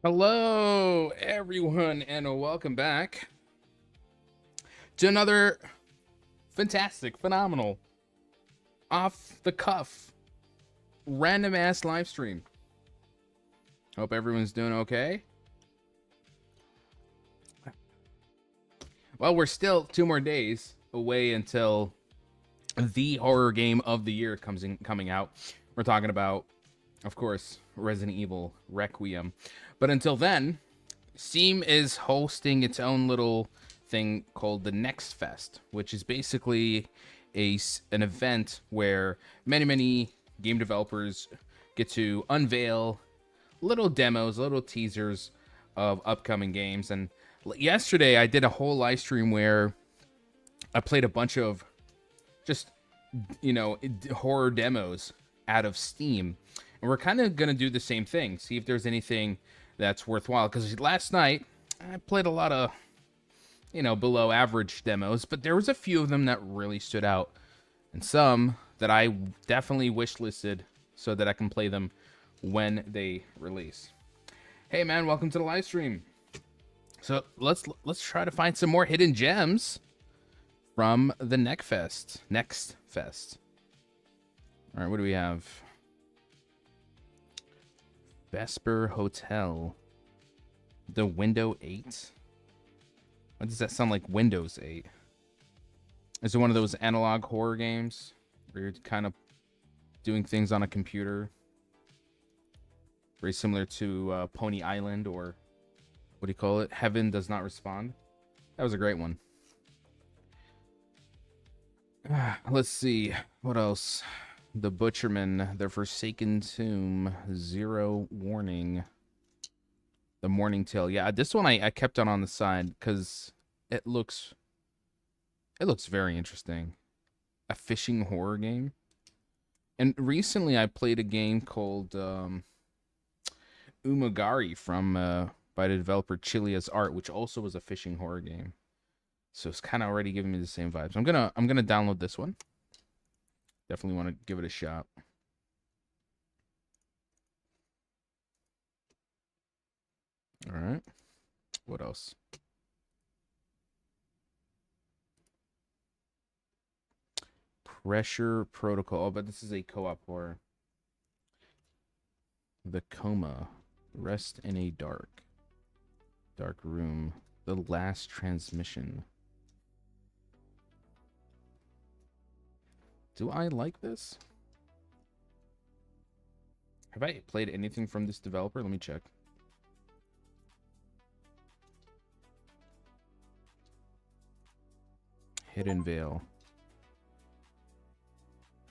Hello, everyone, and welcome back to another fantastic, phenomenal, off the cuff, random ass live stream. Hope everyone's doing okay. Well, we're still 2 more days away until the horror game of the year coming out. We're talking about, of course, Resident Evil Requiem. But until then, Steam is hosting its own little thing called the Next Fest, which is basically an event where many game developers get to unveil little demos, little teasers of upcoming games. And yesterday I did a whole live stream where I played a bunch of just, horror demos out of Steam. And we're kind of going to do the same thing, see if there's anything that's worthwhile. Because last night I played a lot of, below average demos, but there was a few of them that really stood out, and some that I definitely wishlisted so that I can play them when they release. Hey man, welcome to the live stream. So let's try to find some more hidden gems from the Next Fest. All right, what do we have? Vesper Hotel. The Window 8. Why does that sound like Windows 8? Is it one of those analog horror games where you're kind of doing things on a computer? Very similar to Pony Island, or what do you call it? Heaven Does Not Respond. That was a great one. Let's see. What else? The Butcherman, The Forsaken Tomb, Zero Warning, The Morning Tale. Yeah, this one I kept on the side because it looks very interesting. A fishing horror game. And recently I played a game called Umagari from by the developer Chilia's Art, which also was a fishing horror game. So it's kind of already giving me the same vibes. I'm gonna download this one. Definitely want to give it a shot. All right. What else? Pressure Protocol. Oh, but this is a co-op horror. The Coma. Rest in a dark room. The Last Transmission. Do I like this? Have I played anything from this developer? Let me check. Hidden Veil.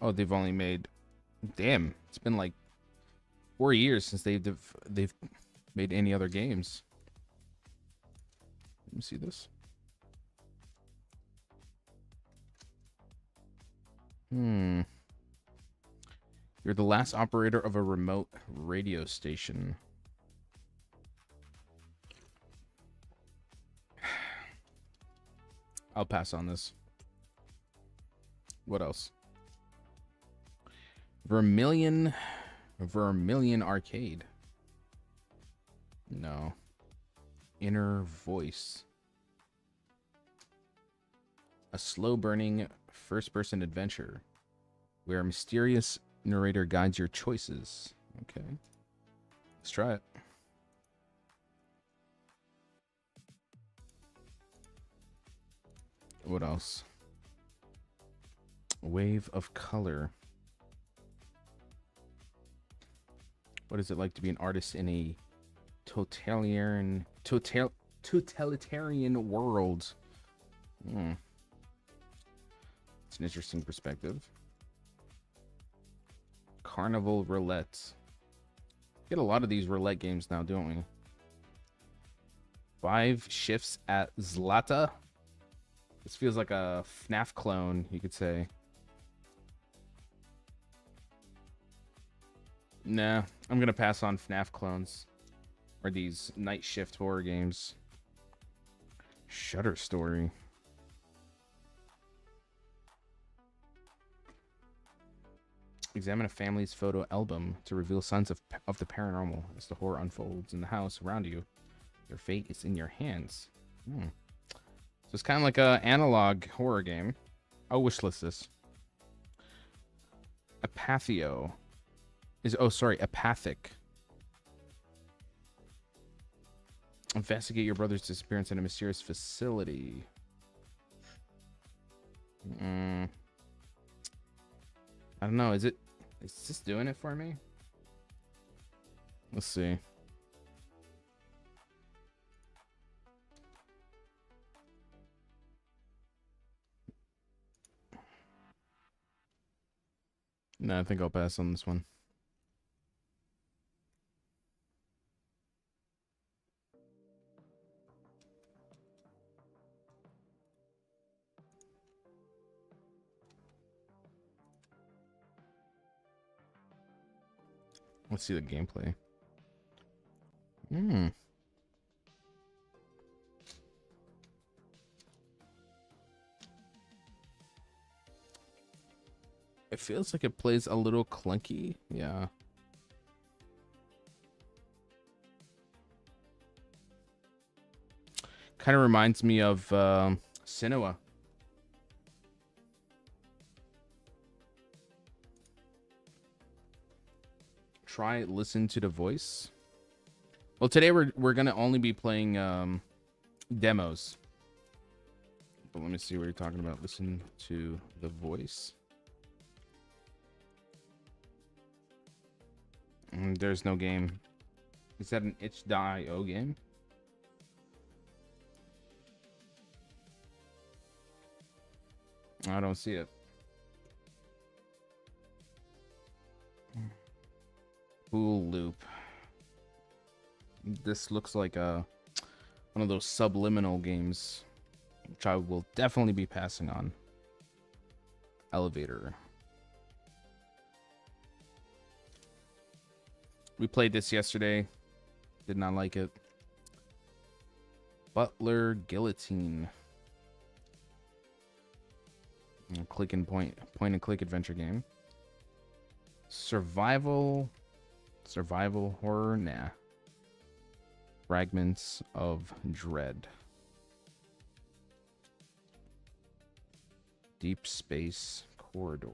Oh, they've only made... Damn, it's been like 4 years since they've made any other games. Let me see this. You're the last operator of a remote radio station. I'll pass on this. What else? Vermilion Arcade. No. Inner Voice. A slow-burning first-person adventure where a mysterious narrator guides your choices. Okay. Let's try it. What else? Wave of Color. What is it like to be an artist in a totalitarian world? It's an interesting perspective. Carnival Roulette. Get a lot of these roulette games now, don't we? 5 Shifts at Zlata. This feels like a FNAF clone, you could say. Nah, I'm gonna pass on FNAF clones. Or these night shift horror games. Shutter Story. Examine a family's photo album to reveal signs of the paranormal. As the horror unfolds in the house around you, your fate is in your hands. Hmm. So it's kind of like a analog horror game. I'll wishlist this. Apathio is apathic. Investigate your brother's disappearance in a mysterious facility. I don't know. Is this doing it for me? Let's see. No, I think I'll pass on this one. Let's see the gameplay. It feels like it plays a little clunky. Yeah. Kind of reminds me of Sinnoh. Try listen to the voice. Well, today we're gonna only be playing demos. But let me see what you're talking about. Listen to the voice. There's no game. Is that an itch.io game? I don't see it. Pool loop. This looks like one of those subliminal games, which I will definitely be passing on. Elevator. We played this yesterday. Did not like it. Butler Guillotine. Click and point and click adventure game. Survival horror, nah. Fragments of Dread. Deep Space Corridor.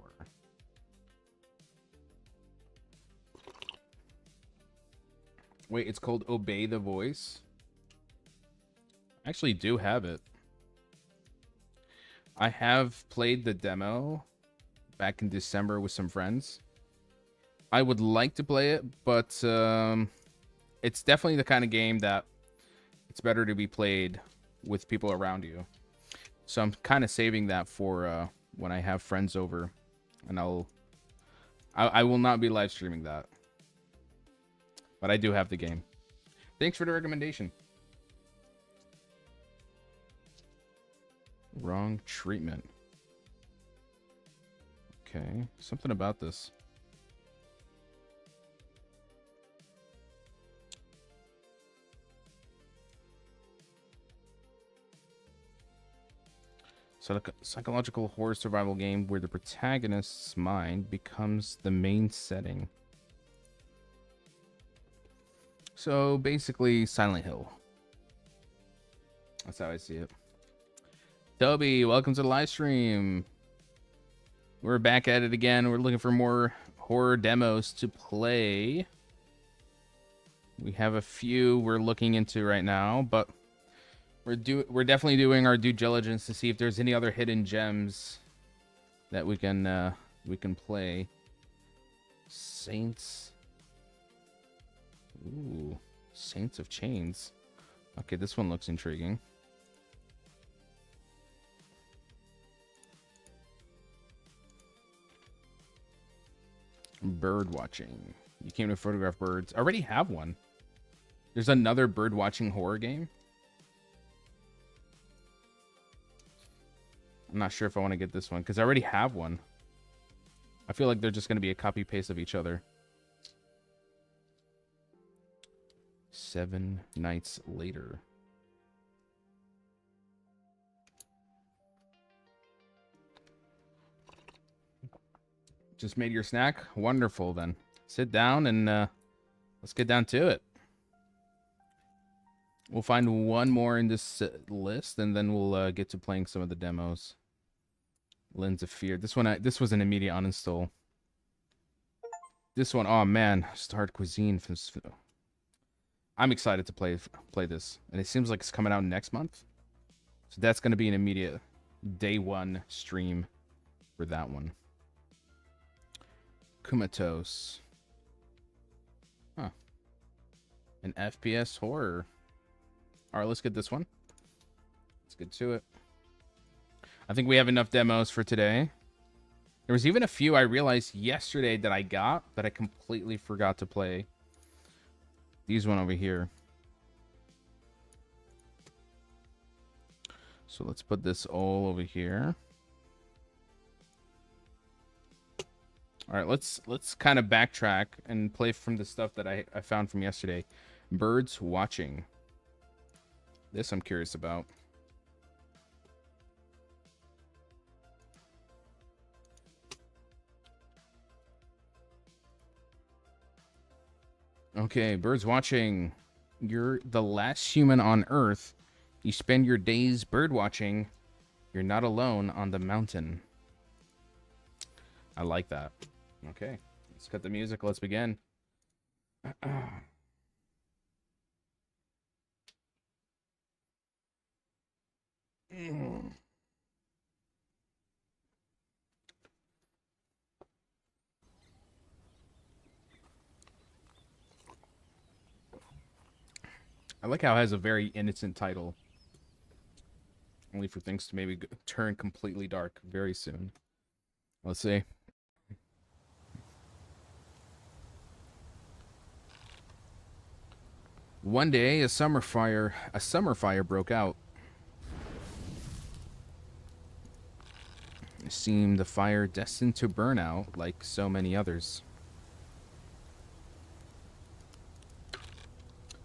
Wait, it's called Obey the Voice? I actually do have it. I have played the demo back in December with some friends. I would like to play it, but it's definitely the kind of game that it's better to be played with people around you. So I'm kind of saving that for when I have friends over, and I will not be live streaming that. But I do have the game. Thanks for the recommendation. Wrong treatment. Okay, something about this. So psychological horror survival game where the protagonist's mind becomes the main setting. So basically Silent Hill. That's how I see it. Toby, welcome to the live stream. We're back at it again. We're looking for more horror demos to play. We have a few we're looking into right now, but we're definitely doing our due diligence to see if there's any other hidden gems that we can play. Saints. Ooh, Saints of Chains. Okay, this one looks intriguing. Bird watching. You came to photograph birds. I already have one. There's another bird watching horror game. I'm not sure if I want to get this one because I already have one. I feel like they're just going to be a copy paste of each other. 7 Nights Later. Just made your snack? Wonderful, then. Sit down and let's get down to it. We'll find one more in this list, and then we'll get to playing some of the demos. Lens of Fear. This one, this was an immediate uninstall. This one, oh man, Start Cuisine. I'm excited to play this, and it seems like it's coming out next month. So that's going to be an immediate day one stream for that one. Comatose. Huh. An FPS horror. All right, let's get this one. Let's get to it. I think we have enough demos for today. There was even a few I realized yesterday that I got that I completely forgot to play. These one over here. So let's put this all over here. All right, let's kind of backtrack and play from the stuff that I found from yesterday. Birds Watching. This I'm curious about. Okay, Birds Watching. You're the last human on Earth. You spend your days bird watching. You're not alone on the mountain. I like that. Okay, let's cut the music. Let's begin. I like how it has a very innocent title. Only for things to maybe turn completely dark very soon. Let's see. One day, a summer fire broke out. It seemed the fire destined to burn out like so many others.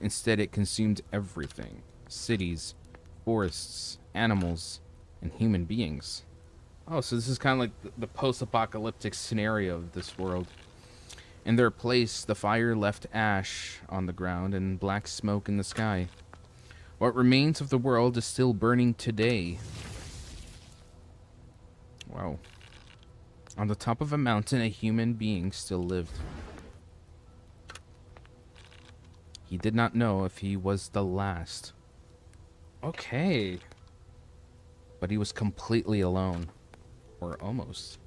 Instead, it consumed everything. Cities, forests, animals, and human beings. Oh, so this is kind of like the post-apocalyptic scenario of this world. In their place, the fire left ash on the ground and black smoke in the sky. What remains of the world is still burning today. Wow. On the top of a mountain, a human being still lived. He did not know if he was the last. Okay. But he was completely alone. Or almost.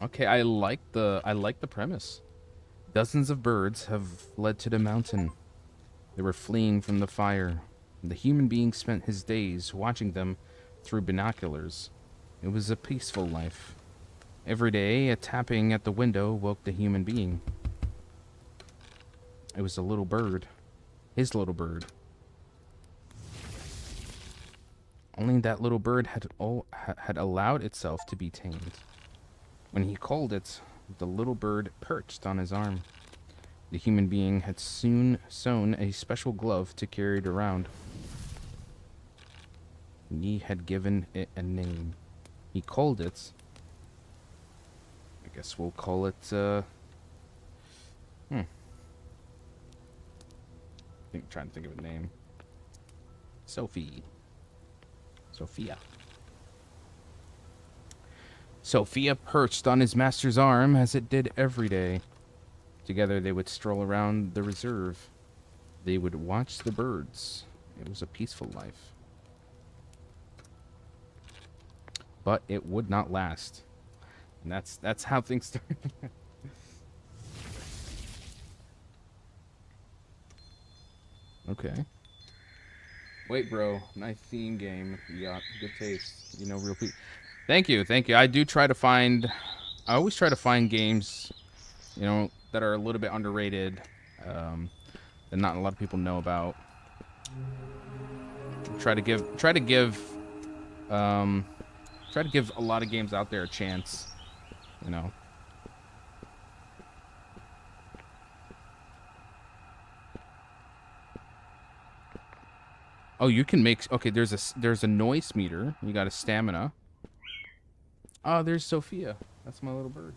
Okay, I like the premise. Dozens of birds have led to the mountain. They were fleeing from the fire. The human being spent his days watching them through binoculars. It was a peaceful life. Every day, a tapping at the window woke the human being. It was a little bird. His little bird. Only that little bird had allowed itself to be tamed. When he called it, the little bird perched on his arm. The human being had soon sewn a special glove to carry it around. He had given it a name. He called it... I guess we'll call it, trying to think of a name. Sophia. Sophia perched on his master's arm as it did every day. Together they would stroll around the reserve. They would watch the birds. It was a peaceful life. But it would not last. And that's how things start. Okay. Wait, bro. Nice theme game. You got good taste. You know, real people. Thank you. I do try to find... I always try to find games, you know, that are a little bit underrated, that not a lot of people know about. Try to give a lot of games out there a chance, you know. Oh, you can make... Okay, there's a noise meter. You got a stamina. Oh, there's Sophia. That's my little bird.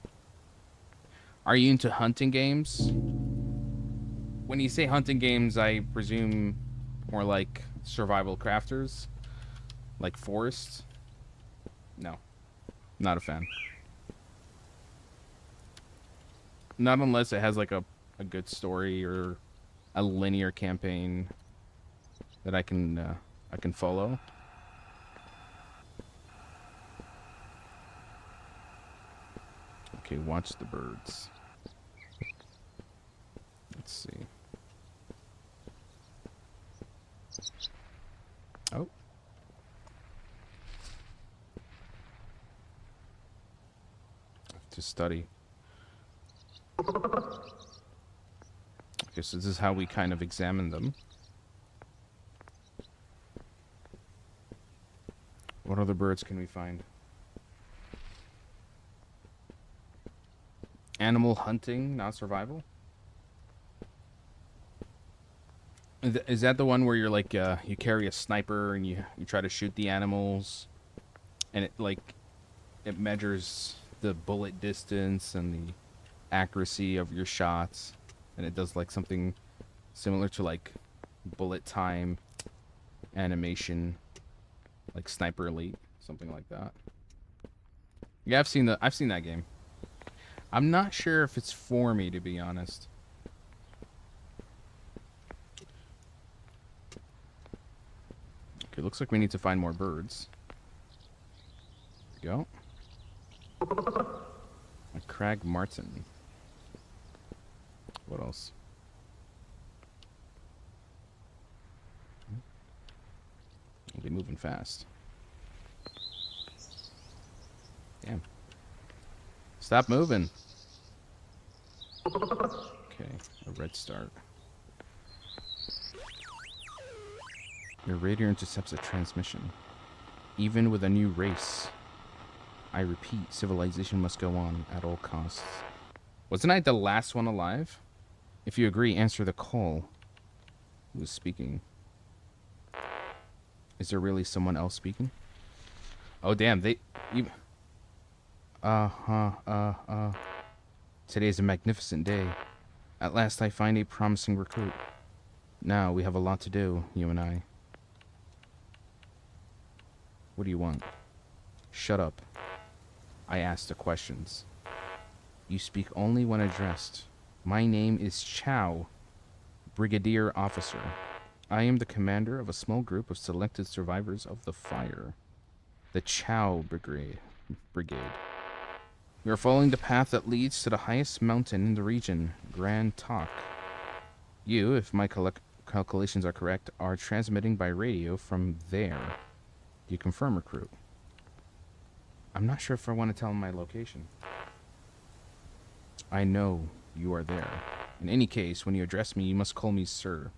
Are you into hunting games? When you say hunting games, I presume more like survival crafters, like Forest. No, not a fan. Not unless it has like a good story or a linear campaign that I can follow. Okay, watch the birds. Let's see. Oh. I have to study. Okay, so this is how we kind of examine them. What other birds can we find? Animal hunting, not survival? Is that the one where you're like, you carry a sniper and you try to shoot the animals, and it measures the bullet distance and the accuracy of your shots, and it does like something similar to like bullet time animation, like Sniper Elite, something like that. Yeah, I've seen that game. I'm not sure if it's for me, to be honest. Okay, looks like we need to find more birds. There we go. A Crag Martin. What else? We'll be moving fast. Damn. Stop moving. Okay, a red start. Your radar intercepts a transmission. Even with a new race. I repeat, civilization must go on at all costs. Wasn't I the last one alive? If you agree, answer the call. Who's speaking? Is there really someone else speaking? Oh, damn, Today's a magnificent day. At last I find a promising recruit. Now we have a lot to do, you and I. What do you want? Shut up. I ask the questions. You speak only when addressed. My name is Chow, Brigadier Officer. I am the commander of a small group of selected survivors of the fire. The Chow Brigade. We are following the path that leads to the highest mountain in the region, Grand Tok. You, if my calculations are correct, are transmitting by radio from there. Do you confirm, recruit? I'm not sure if I want to tell him my location. I know you are there. In any case, when you address me, you must call me sir.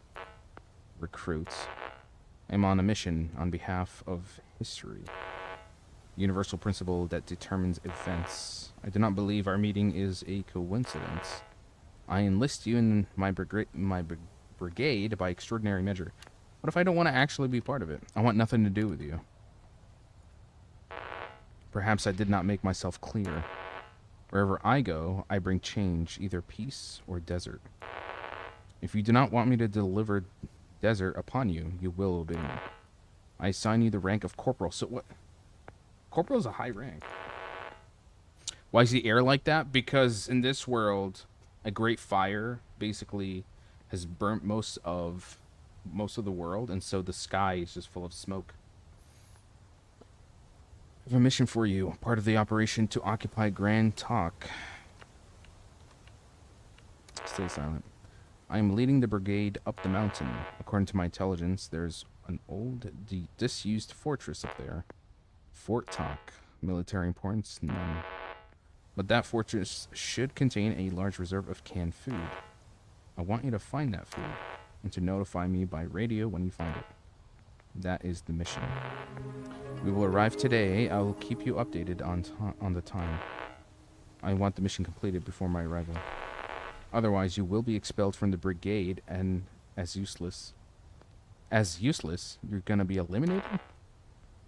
Recruit. I'm on a mission on behalf of history. Universal principle that determines events. I do not believe our meeting is a coincidence. I enlist you in my brigade by extraordinary measure. What if I don't want to actually be part of it? I want nothing to do with you. Perhaps I did not make myself clear. Wherever I go, I bring change, either peace or desert. If you do not want me to deliver desert upon you, you will obey me. I assign you the rank of corporal. So what? Corporal is a high rank. Why is the air like that? Because in this world, a great fire basically has burnt most of the world, and so the sky is just full of smoke. I have a mission for you, part of the operation to occupy Grand Tok. Stay silent. I am leading the brigade up the mountain. According to my intelligence, there's an old, disused fortress up there. Fort Tok. Military importance? None. But that fortress should contain a large reserve of canned food. I want you to find that food, and to notify me by radio when you find it. That is the mission. We will arrive today. I will keep you updated on the time. I want the mission completed before my arrival. Otherwise, you will be expelled from the brigade, and as useless, you're gonna be eliminated?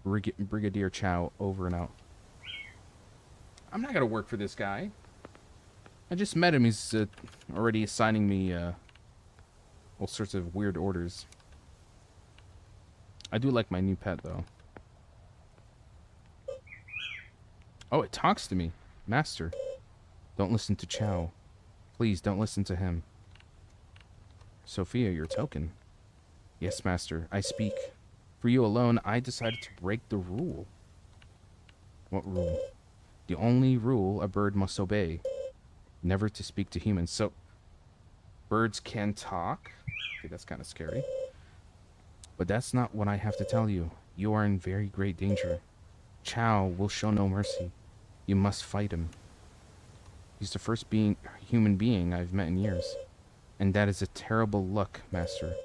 Brigadier Chow, over and out. I'm not gonna work for this guy. I just met him. He's already assigning me all sorts of weird orders. I do like my new pet, though. Oh, it talks to me. Master, don't listen to Chow. Please, don't listen to him. Sophia, your token. Yes, Master, I speak. For you alone, I decided to break the rule. What rule? The only rule a bird must obey. Never to speak to humans. So, birds can talk? Okay, that's kind of scary. But that's not what I have to tell you. You are in very great danger. Chow will show no mercy. You must fight him. He's the first human being I've met in years. And that is a terrible luck, Master.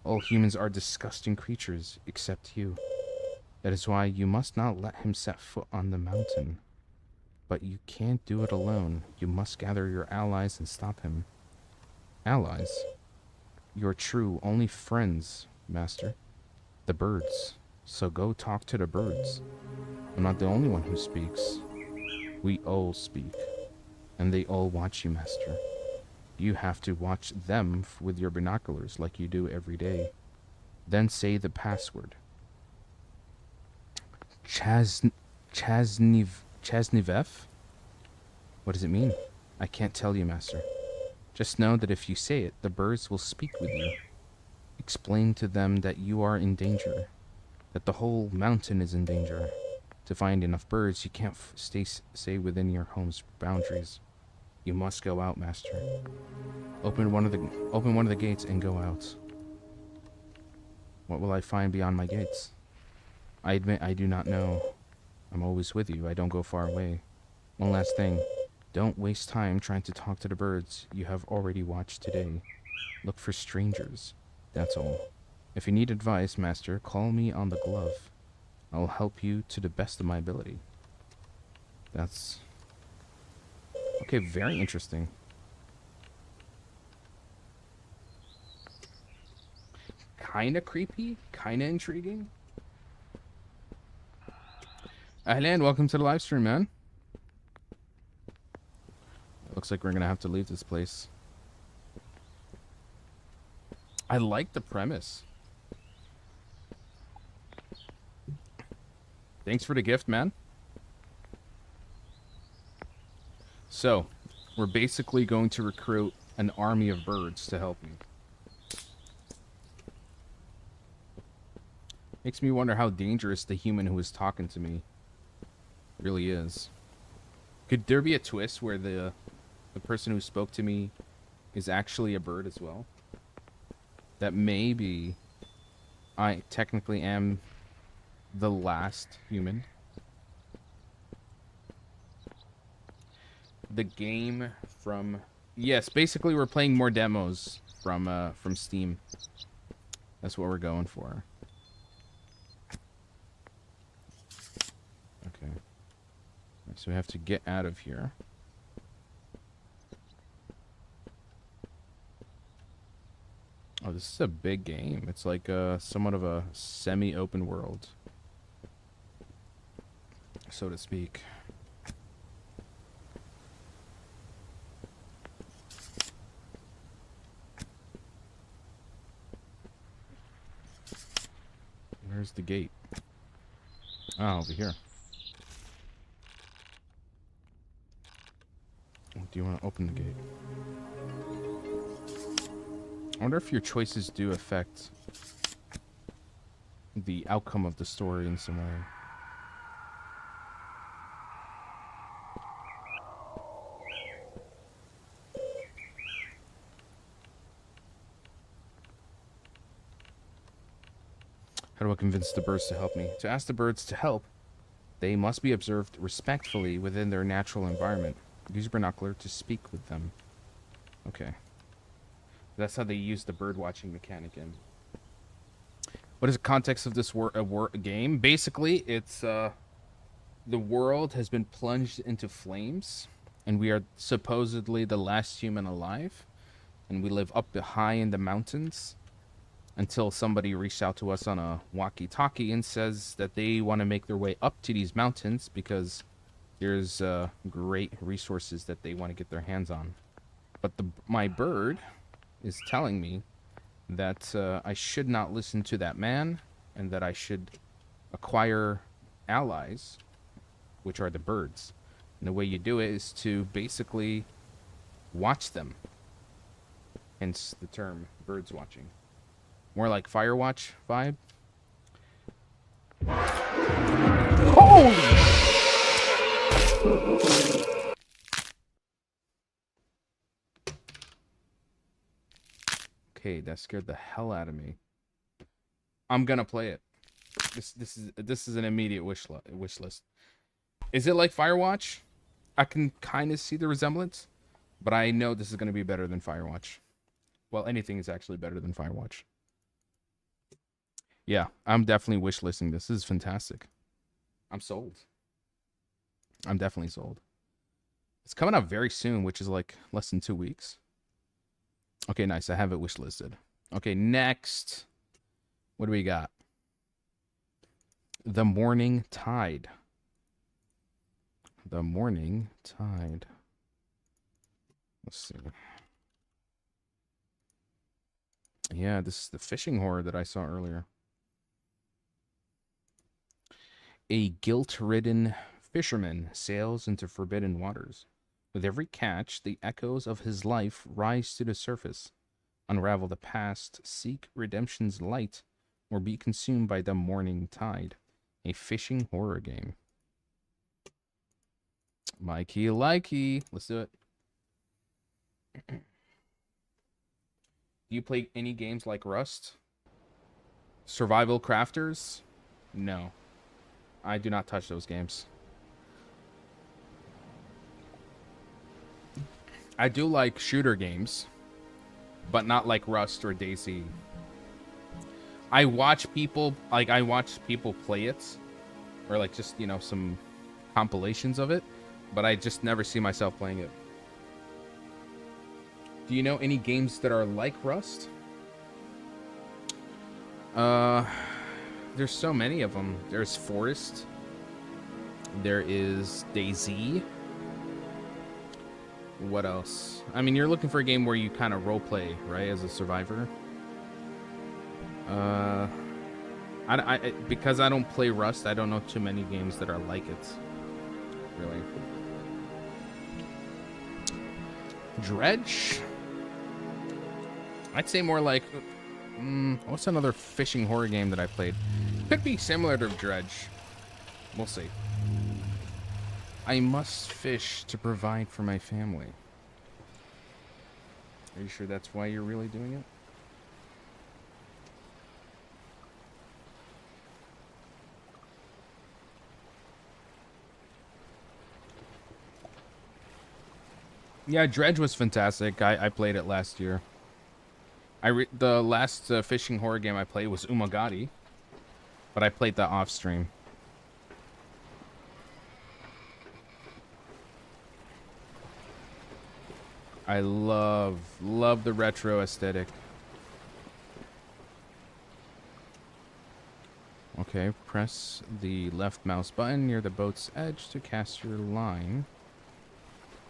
All humans are disgusting creatures, except you. That is why you must not let him set foot on the mountain. But you can't do it alone. You must gather your allies and stop him. Allies? Your true only friends, Master. The birds. So go talk to the birds. I'm not the only one who speaks. We all speak. And they all watch you, Master. You have to watch them with your binoculars like you do every day. Then say the password. Chasnivev? What does it mean? I can't tell you, Master. Just know that if you say it, the birds will speak with you. Explain to them that you are in danger. That the whole mountain is in danger. To find enough birds, you can't stay within your home's boundaries. You must go out, Master. Open one of the gates and go out. What will I find beyond my gates? I admit I do not know. I'm always with you. I don't go far away. One last thing. Don't waste time trying to talk to the birds you have already watched today. Look for strangers. That's all. If you need advice, Master, call me on the glove. I'll help you to the best of my ability. That's... okay, very interesting. Kinda creepy, kinda intriguing. Ahlan, welcome to the live stream, man. Looks like we're gonna have to leave this place. I like the premise. Thanks for the gift, man. So, we're basically going to recruit an army of birds to help me. Makes me wonder how dangerous the human who is talking to me really is. Could there be a twist where the person who spoke to me is actually a bird as well? That maybe I technically am the last human. The game from... yes, basically we're playing more demos from Steam. That's what we're going for. Okay. So we have to get out of here. Oh, this is a big game. It's like somewhat of a semi-open world, so to speak. Where's the gate? Oh, over here. Do you want to open the gate? I wonder if your choices do affect the outcome of the story in some way. How do I convince the birds to help me? To ask the birds to help, they must be observed respectfully within their natural environment. Use binocular to speak with them. Okay. That's how they use the bird watching mechanic in. What is the context of this game? Basically, it's the world has been plunged into flames, and we are supposedly the last human alive, and we live up high in the mountains until somebody reached out to us on a walkie-talkie and says that they want to make their way up to these mountains because There's great resources that they want to get their hands on. But my bird is telling me that I should not listen to that man and that I should acquire allies, which are the birds. And the way you do it is to basically watch them. Hence the term birds watching. More like Firewatch vibe. Holy! Okay, that scared the hell out of me. I'm gonna play it. This is an immediate wish list. Is it like Firewatch? I can kind of see the resemblance, but I know this is gonna be better than Firewatch. Well, anything is actually better than Firewatch. Yeah, I'm definitely wish listing this. This is fantastic. I'm sold. I'm definitely sold. It's coming out very soon, which is like less than 2 weeks. Okay, nice. I have it wish listed. Okay, next. What do we got? The Morning Tide. The Morning Tide. Let's see. Yeah, this is the fishing horror that I saw earlier. A guilt-ridden fisherman sails into forbidden waters. With every catch, the echoes of his life rise to the surface. Unravel the past, seek redemption's light, or be consumed by the morning tide. A fishing horror game. Mikey likey. Let's do it. Do you play any games like Rust? Survival Crafters? No. I do not touch those games. I do like shooter games, but not like Rust or DayZ. I watch people play it, or like just, you know, some compilations of it, but I just never see myself playing it. Do you know any games that are like Rust? There's so many of them. There's Forest. There is DayZ. What else? I mean, you're looking for a game where you kind of roleplay, right, as a survivor. Because I don't play Rust, I don't know too many games that are like it. Really. Dredge? I'd say more like... what's another fishing horror game that I played? Could be similar to Dredge. We'll see. I must fish to provide for my family. Are you sure that's why you're really doing it? Yeah, Dredge was fantastic. I played it last year. The last fishing horror game I played was Umagati, but I played that off stream. I love the retro aesthetic. Okay, press the left mouse button near the boat's edge to cast your line.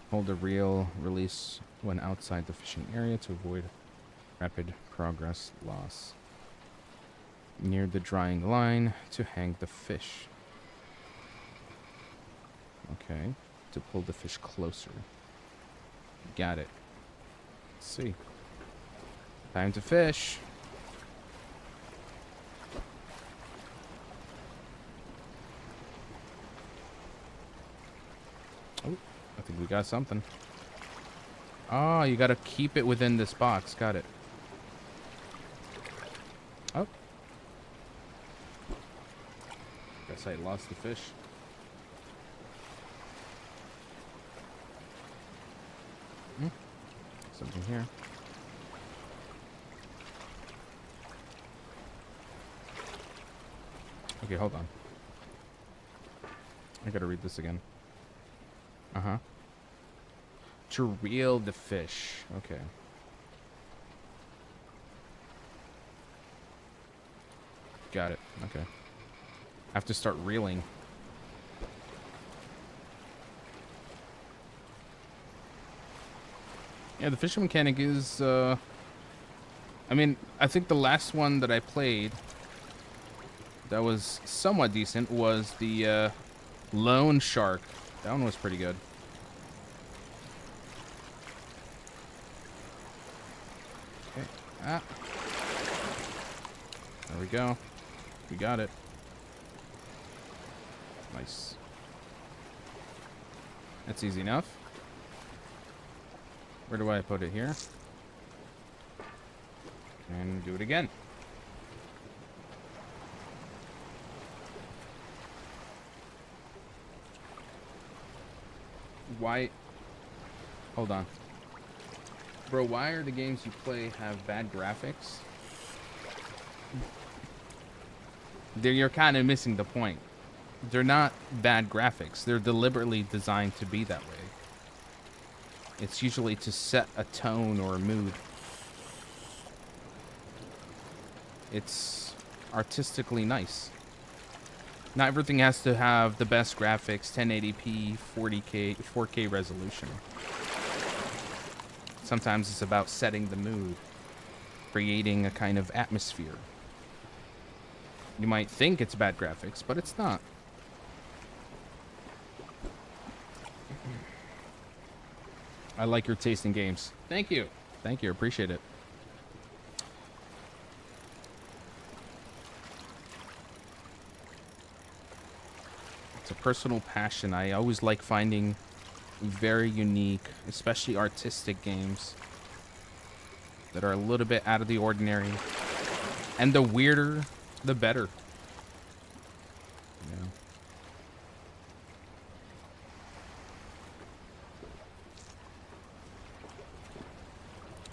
Hold the reel release when outside the fishing area to avoid rapid progress loss. Near the drying line to hang the fish. Okay, to pull the fish closer. Got it. Let's see. Time to fish. Oh, I think we got something. Oh, you gotta keep it within this box. Got it. Oh. Guess I lost the fish. Something here. Okay, hold on. I gotta read this again. Uh-huh. To reel the fish. Okay. Got it. Okay. I have to start reeling. Yeah, the fishing mechanic is, I mean, I think the last one that I played that was somewhat decent was the Lone Shark. That one was pretty good. Okay. Ah. There we go. We got it. Nice. That's easy enough. Where do I put it here? And do it again. Why? Hold on. Bro, why are the games you play have bad graphics? You're kind of missing the point. They're not bad graphics. They're deliberately designed to be that way. It's usually to set a tone or a mood. It's artistically nice. Not everything has to have the best graphics, 1080p, 40K, 4K resolution. Sometimes it's about setting the mood, creating a kind of atmosphere. You might think it's bad graphics, but it's not. I like your taste in games. Thank you. Thank you. Appreciate it. It's a personal passion. I always like finding very unique, especially artistic games that are a little bit out of the ordinary. And the weirder, the better. Yeah.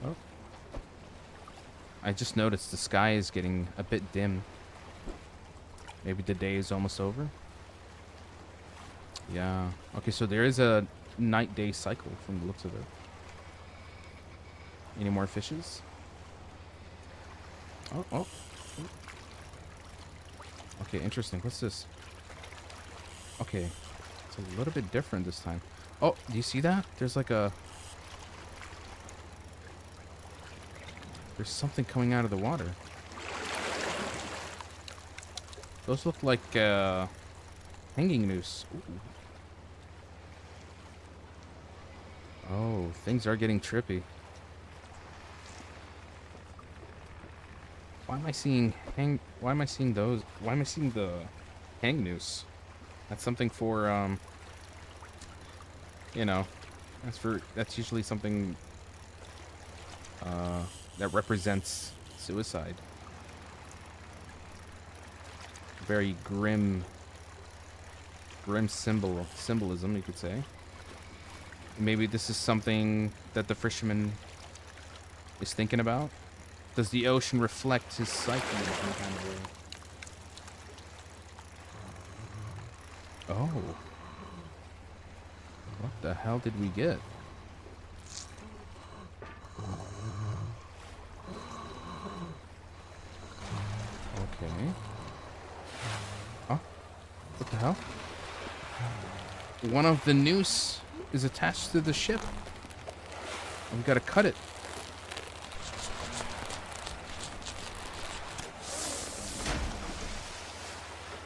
Oh. I just noticed the sky is getting a bit dim. Maybe the day is almost over. Yeah. Okay, so there is a night-day cycle from the looks of it. Any more fishes? Oh. Okay, interesting. What's this? Okay. It's a little bit different this time. Oh, do you see that? There's like a... There's something coming out of the water. Those look like hanging noose. Ooh. Oh, things are getting trippy. Why am I seeing those? Why am I seeing the hang noose? That's something for you know, that's usually something that represents suicide. Very grim symbolism, you could say. Maybe this is something that the fisherman is thinking about. Does the ocean reflect his psyche in some kind of way? Oh. What the hell did we get? Okay. Huh? What the hell? One of the noose is attached to the ship. We gotta cut it.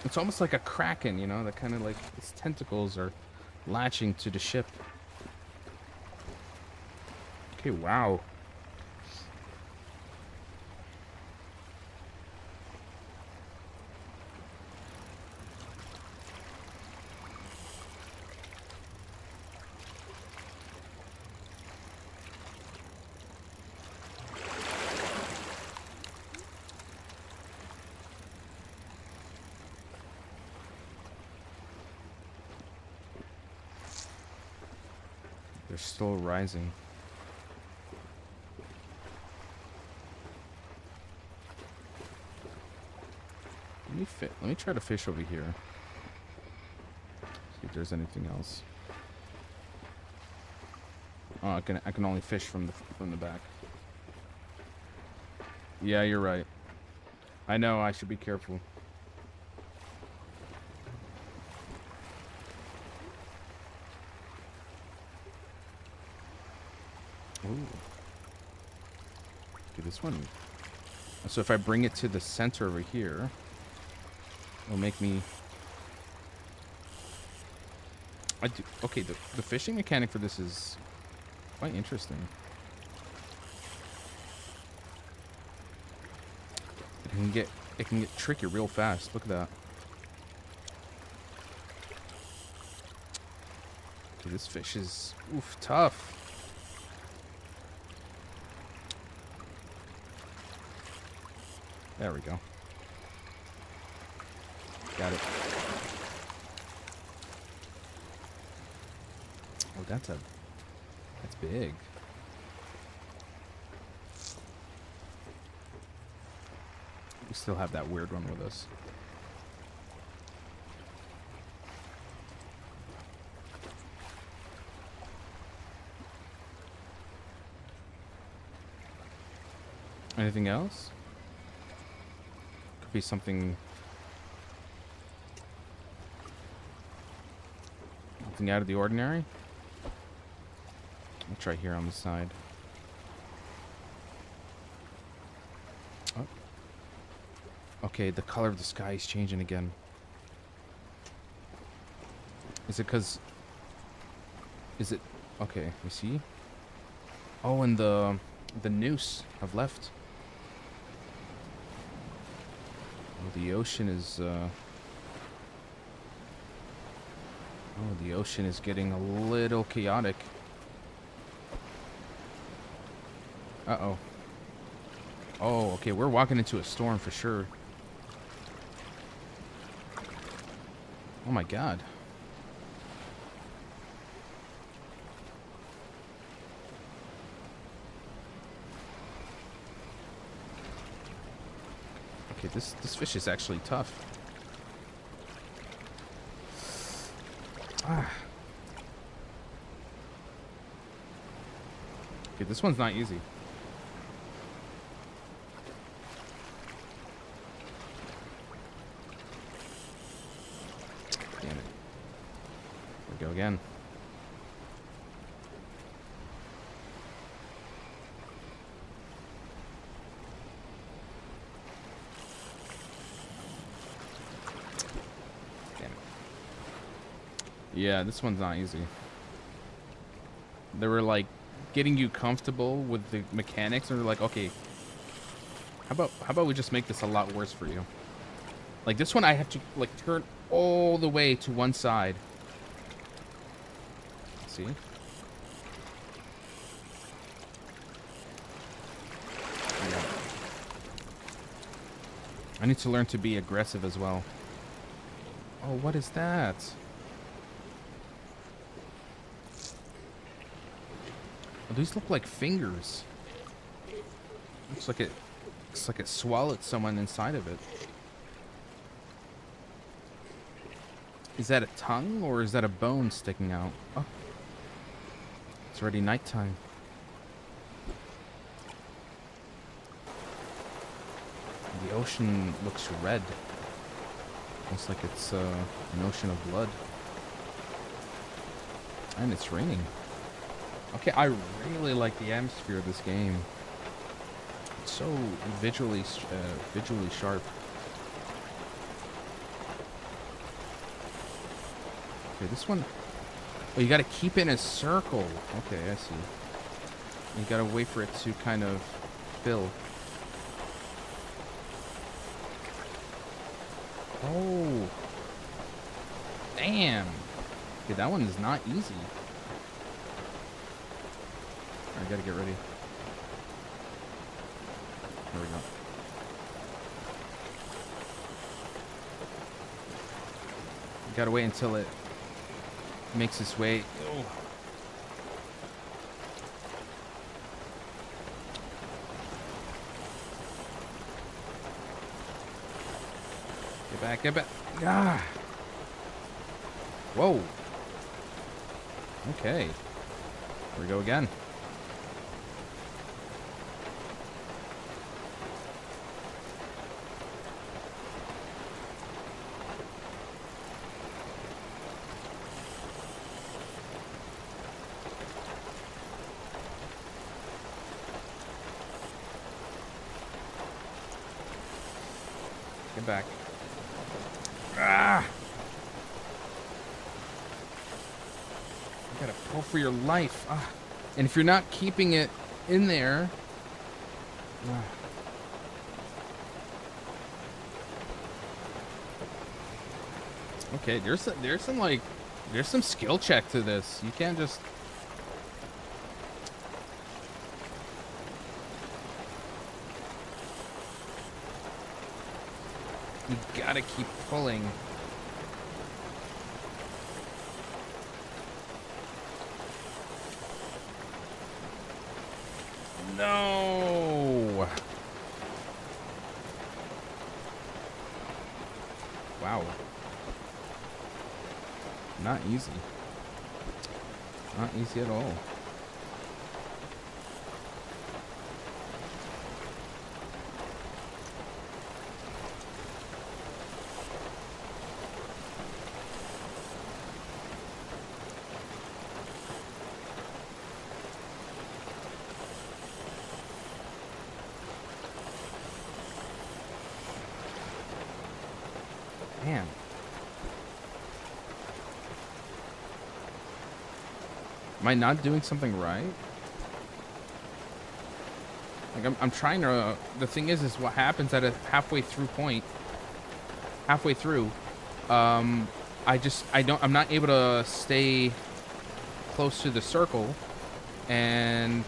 It's almost like a kraken, you know, that kind of like its tentacles are latching to the ship. Okay, wow. They're still rising. Let me try to fish over here. See if there's anything else. Oh, I can only fish from the back. Yeah, you're right. I know, I should be careful. Ooh. Okay, this one. So if I bring it to the center over here, it'll make me... Okay, the fishing mechanic for this is quite interesting. It can get tricky real fast. Look at that. Okay, this fish is tough. There we go. Got it. Oh, that's big. We still have that weird one with us. Anything else? Could be something out of the ordinary. I'll try here on the side. Oh. Okay, the color of the sky is changing again. Is it because... Is it... Okay, you see? Oh, and the noose have left. Oh, the ocean is... Oh, the ocean is getting a little chaotic. Uh-oh. Oh, okay, we're walking into a storm for sure. Oh my god. Okay, this fish is actually tough. Ah. Okay, this one's not easy. Damn it. Here we go again. Yeah, this one's not easy. They were like getting you comfortable with the mechanics, and they're like, okay, how about we just make this a lot worse for you? Like this one, I have to like turn all the way to one side. See? Yeah. I need to learn to be aggressive as well. Oh, what is that? Oh, these look like fingers. Looks like it swallowed someone inside of it. Is that a tongue or is that a bone sticking out? Oh. It's already nighttime. The ocean looks red. Looks like it's an ocean of blood. And it's raining. Okay, I really like the atmosphere of this game. It's so visually sharp. Okay, this one... Oh, you gotta keep it in a circle. Okay, I see. You gotta wait for it to kind of fill. Oh. Damn. Okay, that one is not easy. I gotta get ready. There we go. You gotta wait until it makes its way. Oh. Get back, get back. Ah. Whoa. Okay. Here we go again. Get back. Ah! You gotta pull for your life. Ah. And if you're not keeping it in there... Ah. Okay, there's some skill check to this. You can't just... You gotta keep pulling. No! Wow. Not easy. Not easy at all. Man. Am I not doing something right? Like I'm trying to. The thing is what happens at a halfway through point. Halfway through, I'm not able to stay close to the circle, and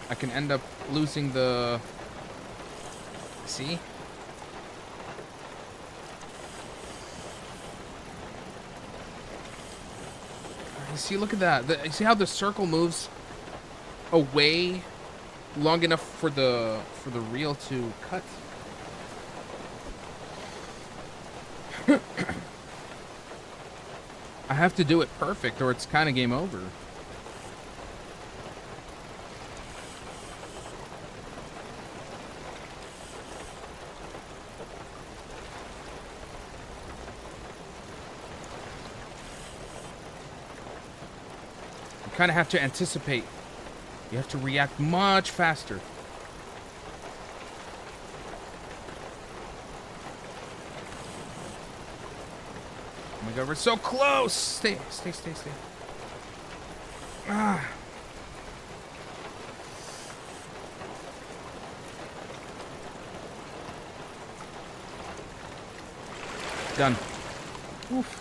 I can end up losing the. See? You see, look at that. You see how the circle moves away long enough for the reel to cut? I have to do it perfect or it's kind of game over. Kind of have to anticipate. You have to react much faster. Oh my god, we're so close! Stay. Ah. Done. Oof.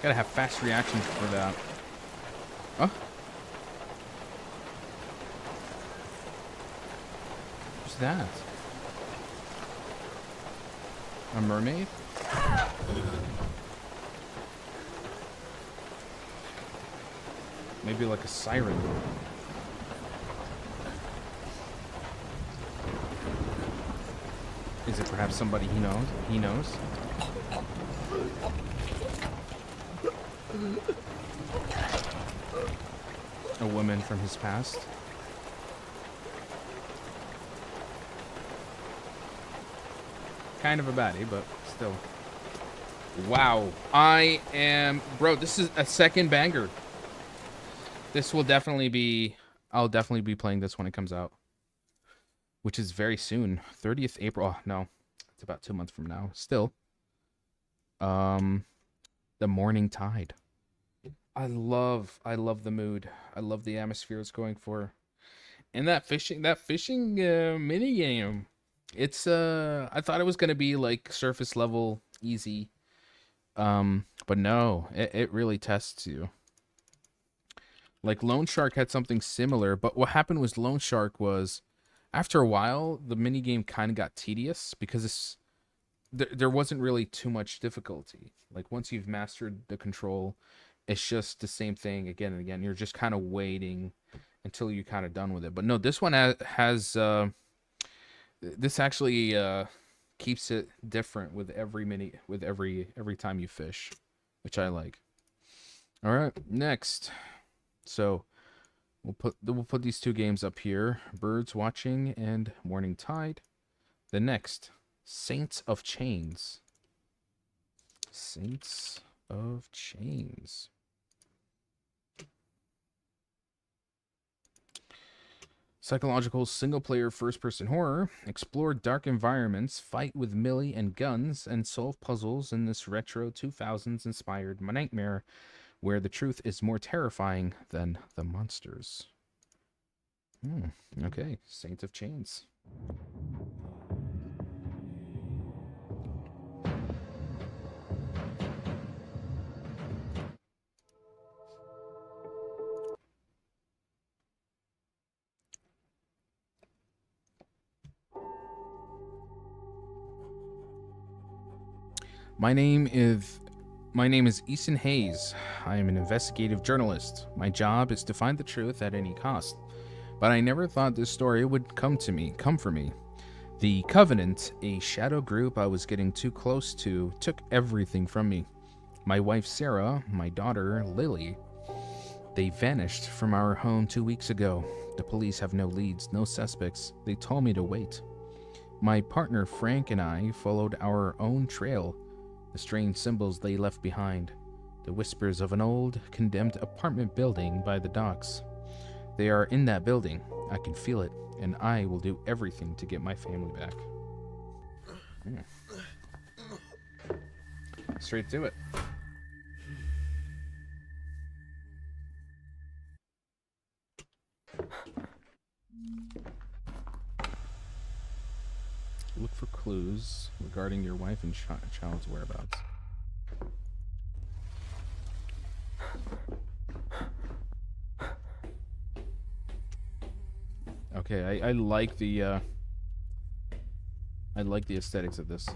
Gotta have fast reactions for that. Huh? What's that? A mermaid? Maybe like a siren. Is it perhaps somebody he knows? He knows? A woman from his past. Kind of a baddie, but still. Wow. Bro, this is a second banger. This will definitely be... I'll definitely be playing this when it comes out. Which is very soon. 30th April. Oh, no. It's about 2 months from now. Still. The Morning Tide. I love the mood. I love the atmosphere it's going for. And that fishing mini game. It's I thought it was gonna be like surface level easy. But no, it really tests you. Like Lone Shark had something similar, but what happened was Lone Shark was after a while the mini game kind of got tedious because there wasn't really too much difficulty. Like once you've mastered the control, it's just the same thing again and again. You're just kind of waiting until you're kind of done with it. But no, this one has this actually keeps it different with every time you fish, which I like. All right, next. So we'll put these two games up here: Birds Watching and Morning Tide. The next, Saints of Chains. Saints of Chains. Psychological single-player first-person horror. Explore dark environments, fight with melee and guns, and solve puzzles in this retro 2000s-inspired nightmare where the truth is more terrifying than the monsters. Okay, Saint of Chains. My name is Eason Hayes. I am an investigative journalist. My job is to find the truth at any cost. But I never thought this story would come for me. The Covenant, a shadow group I was getting too close to, took everything from me. My wife Sarah, my daughter Lily. They vanished from our home 2 weeks ago. The police have no leads, no suspects. They told me to wait. My partner Frank and I followed our own trail. The strange symbols they left behind. The whispers of an old, condemned apartment building by the docks. They are in that building. I can feel it, and I will do everything to get my family back. Straight to it. Look for clues regarding your wife and child's whereabouts. Okay, I like the aesthetics of this.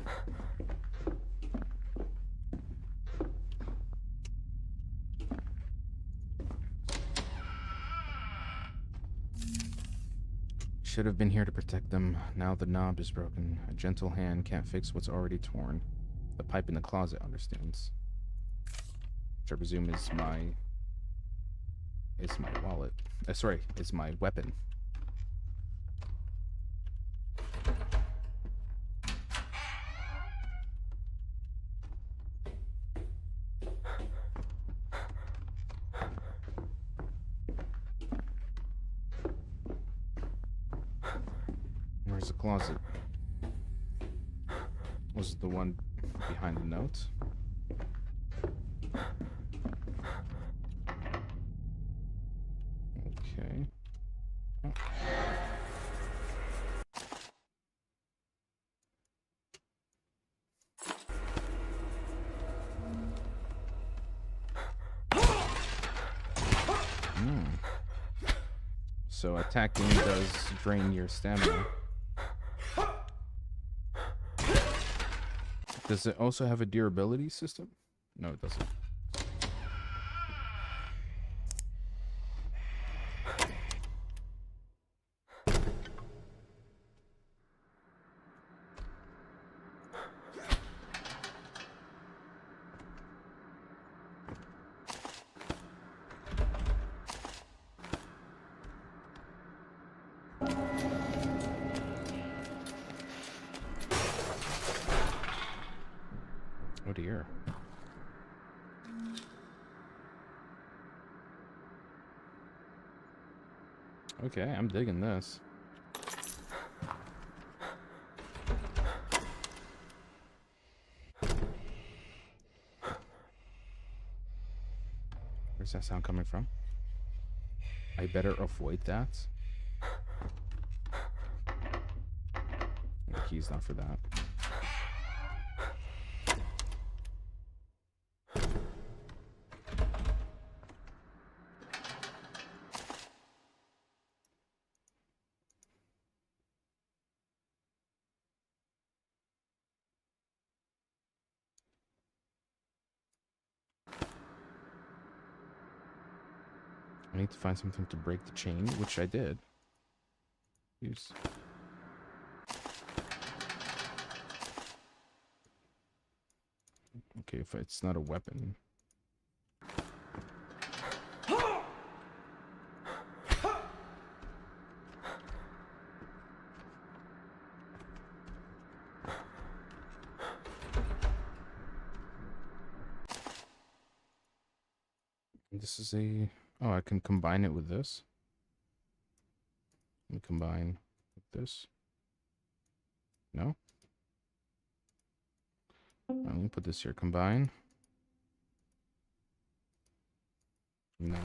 Should have been here to protect them. Now the knob is broken. A gentle hand can't fix what's already torn. The pipe in the closet understands. Which I presume is my wallet. Sorry, is my weapon. Where's the closet? Was it the one behind the note? Okay. Oh. So attacking does drain your stamina. Does it also have a durability system? No, it doesn't. Oh dear. Okay, I'm digging this. Where's that sound coming from? I better avoid that. The key's not for that. I need to find something to break the chain, which I did. Use. Okay, if it's not a weapon. This is a... Oh, I can combine it with this. Let me combine with this. No? Let me put this here. Combine. No.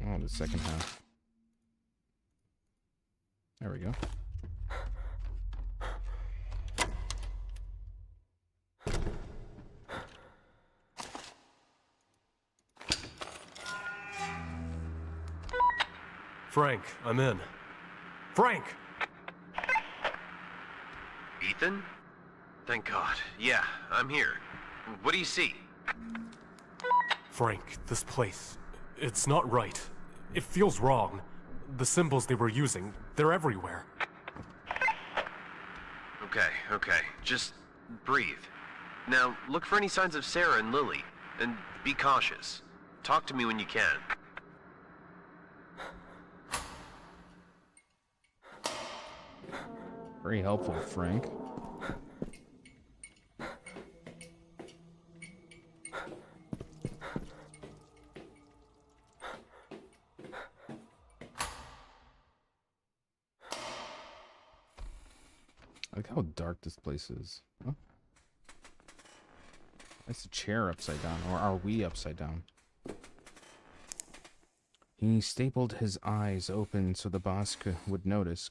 Oh, the second half. There we go. Frank, I'm in. Frank! Ethan? Thank God. Yeah, I'm here. What do you see? Frank, this place, it's not right. It feels wrong. The symbols they were using, they're everywhere. Okay. Just breathe. Now, look for any signs of Sarah and Lily, and be cautious. Talk to me when you can. Very helpful, Frank. I like how dark this place is. Huh? It's a chair upside down, or are we upside down? He stapled his eyes open so the boss would notice.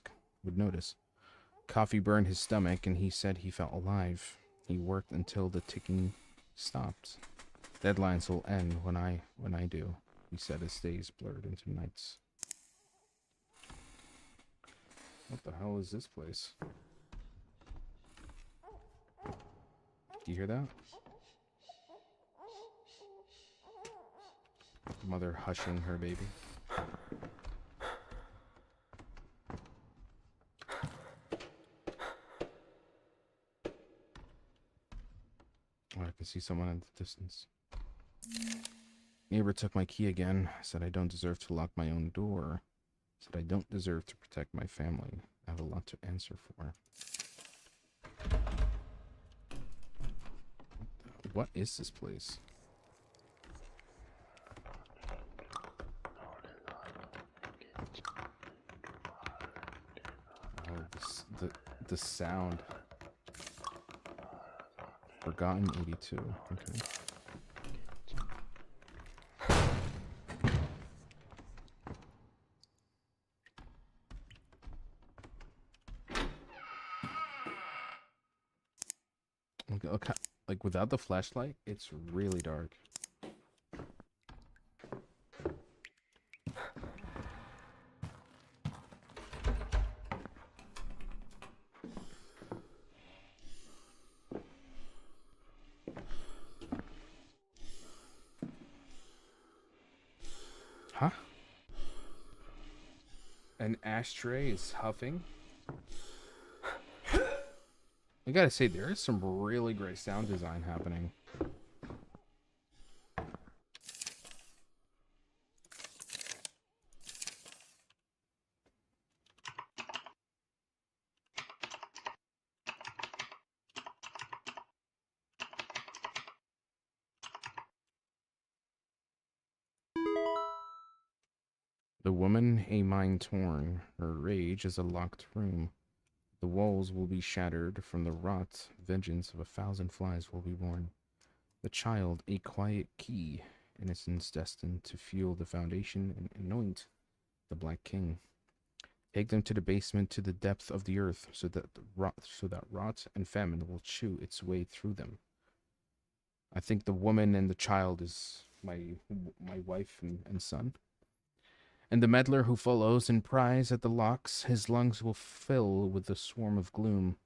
Coffee burned his stomach, and he said he felt alive. He worked until the ticking stopped. Deadlines will end when I do, he said as days blurred into nights. What the hell is this place? Do you hear that? Mother hushing her baby. Oh, I can see someone in the distance. Neighbor took my key again. Said I don't deserve to lock my own door. Said I don't deserve to protect my family. I have a lot to answer for. What is this place? Oh, the sound. Forgotten 82. Okay. Okay, like without the flashlight, it's really dark. Huh? An ashtray is huffing. I gotta say, there is some really great sound design happening. The woman, a mind torn, her rage is a locked room. The walls will be shattered from the rot, vengeance of 1,000 flies will be born. The child, a quiet key, innocence destined to fuel the foundation and anoint the Black King. Take them to the basement, to the depth of the earth, so that rot and famine will chew its way through them. I think the woman and the child is my wife and son. And the meddler who follows and pries at the locks, his lungs will fill with the swarm of gloom.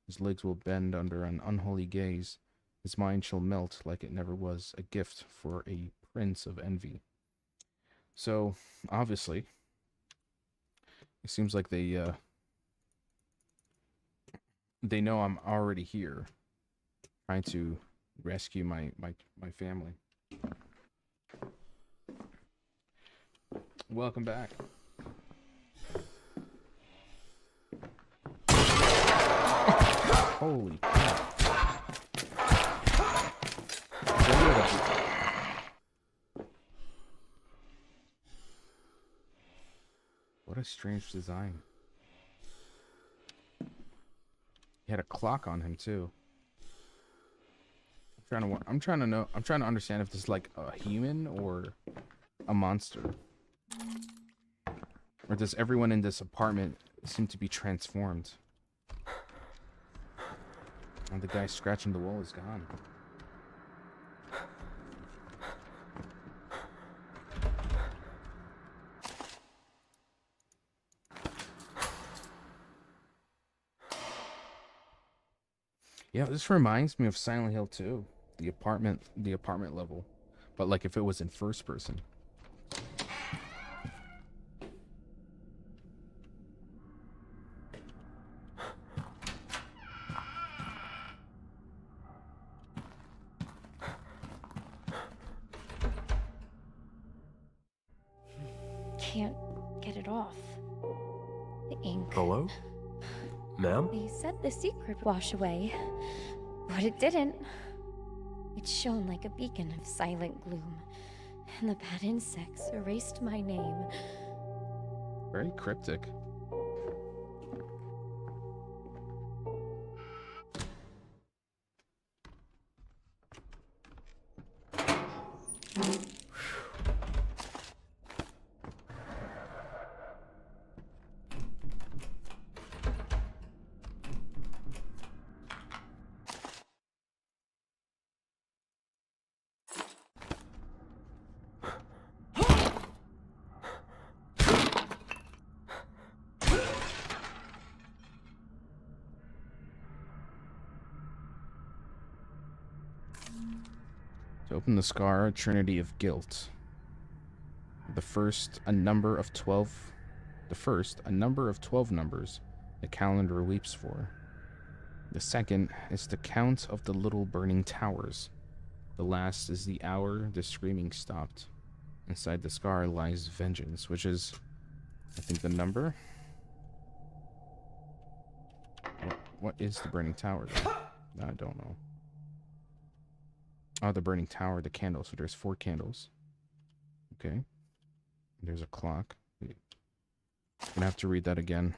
His legs will bend under an unholy gaze. His mind shall melt like it never was, a gift for a prince of envy. So, obviously, it seems like they know I'm already here, trying to rescue my family. Welcome back. Holy crap. Get rid of it. What a strange design. He had a clock on him too. I'm trying to understand if this is like a human or a monster. Or does everyone in this apartment seem to be transformed? And the guy scratching the wall is gone. Yeah, this reminds me of Silent Hill 2, the apartment level, but like if it was in first person. Can't get it off. The ink. Hello? Ma'am? They said the secret would wash away, but it didn't. It shone like a beacon of silent gloom, and the bad insects erased my name. Very cryptic. To open the scar, a trinity of guilt. The first, a number of 12 numbers the calendar weeps for. The second is the count of the little burning towers. The last is the hour the screaming stopped. Inside the scar lies vengeance, which is, I think, the number. What is the burning tower, though? I don't know. Oh, the burning tower, the candle. So there's 4 candles. Okay. There's a clock. I'm gonna have to read that again.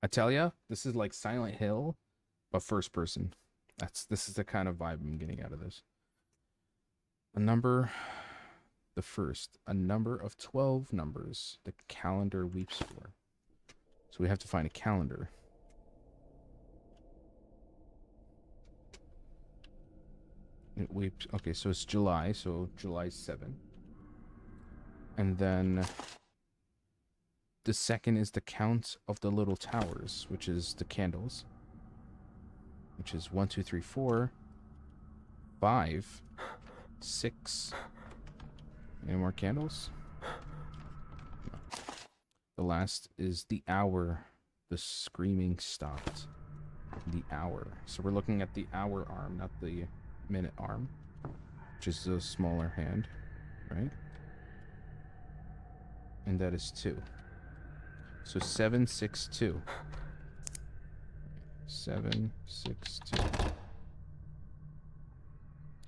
I tell ya, this is like Silent Hill, but first person. This is the kind of vibe I'm getting out of this. A number of 12 numbers the calendar weeps for. So we have to find a calendar. It weeps. Okay, so it's July, so July 7. And then the second is the count of the little towers, which is the candles. Which is 1, 2, 3, 4, 5, 6. Any more candles? No. The last is the hour the screaming stopped. The hour. So we're looking at the hour arm, not the minute arm, which is the smaller hand, right? And that is 2. So 7, 6, 2. 7, 6, 2.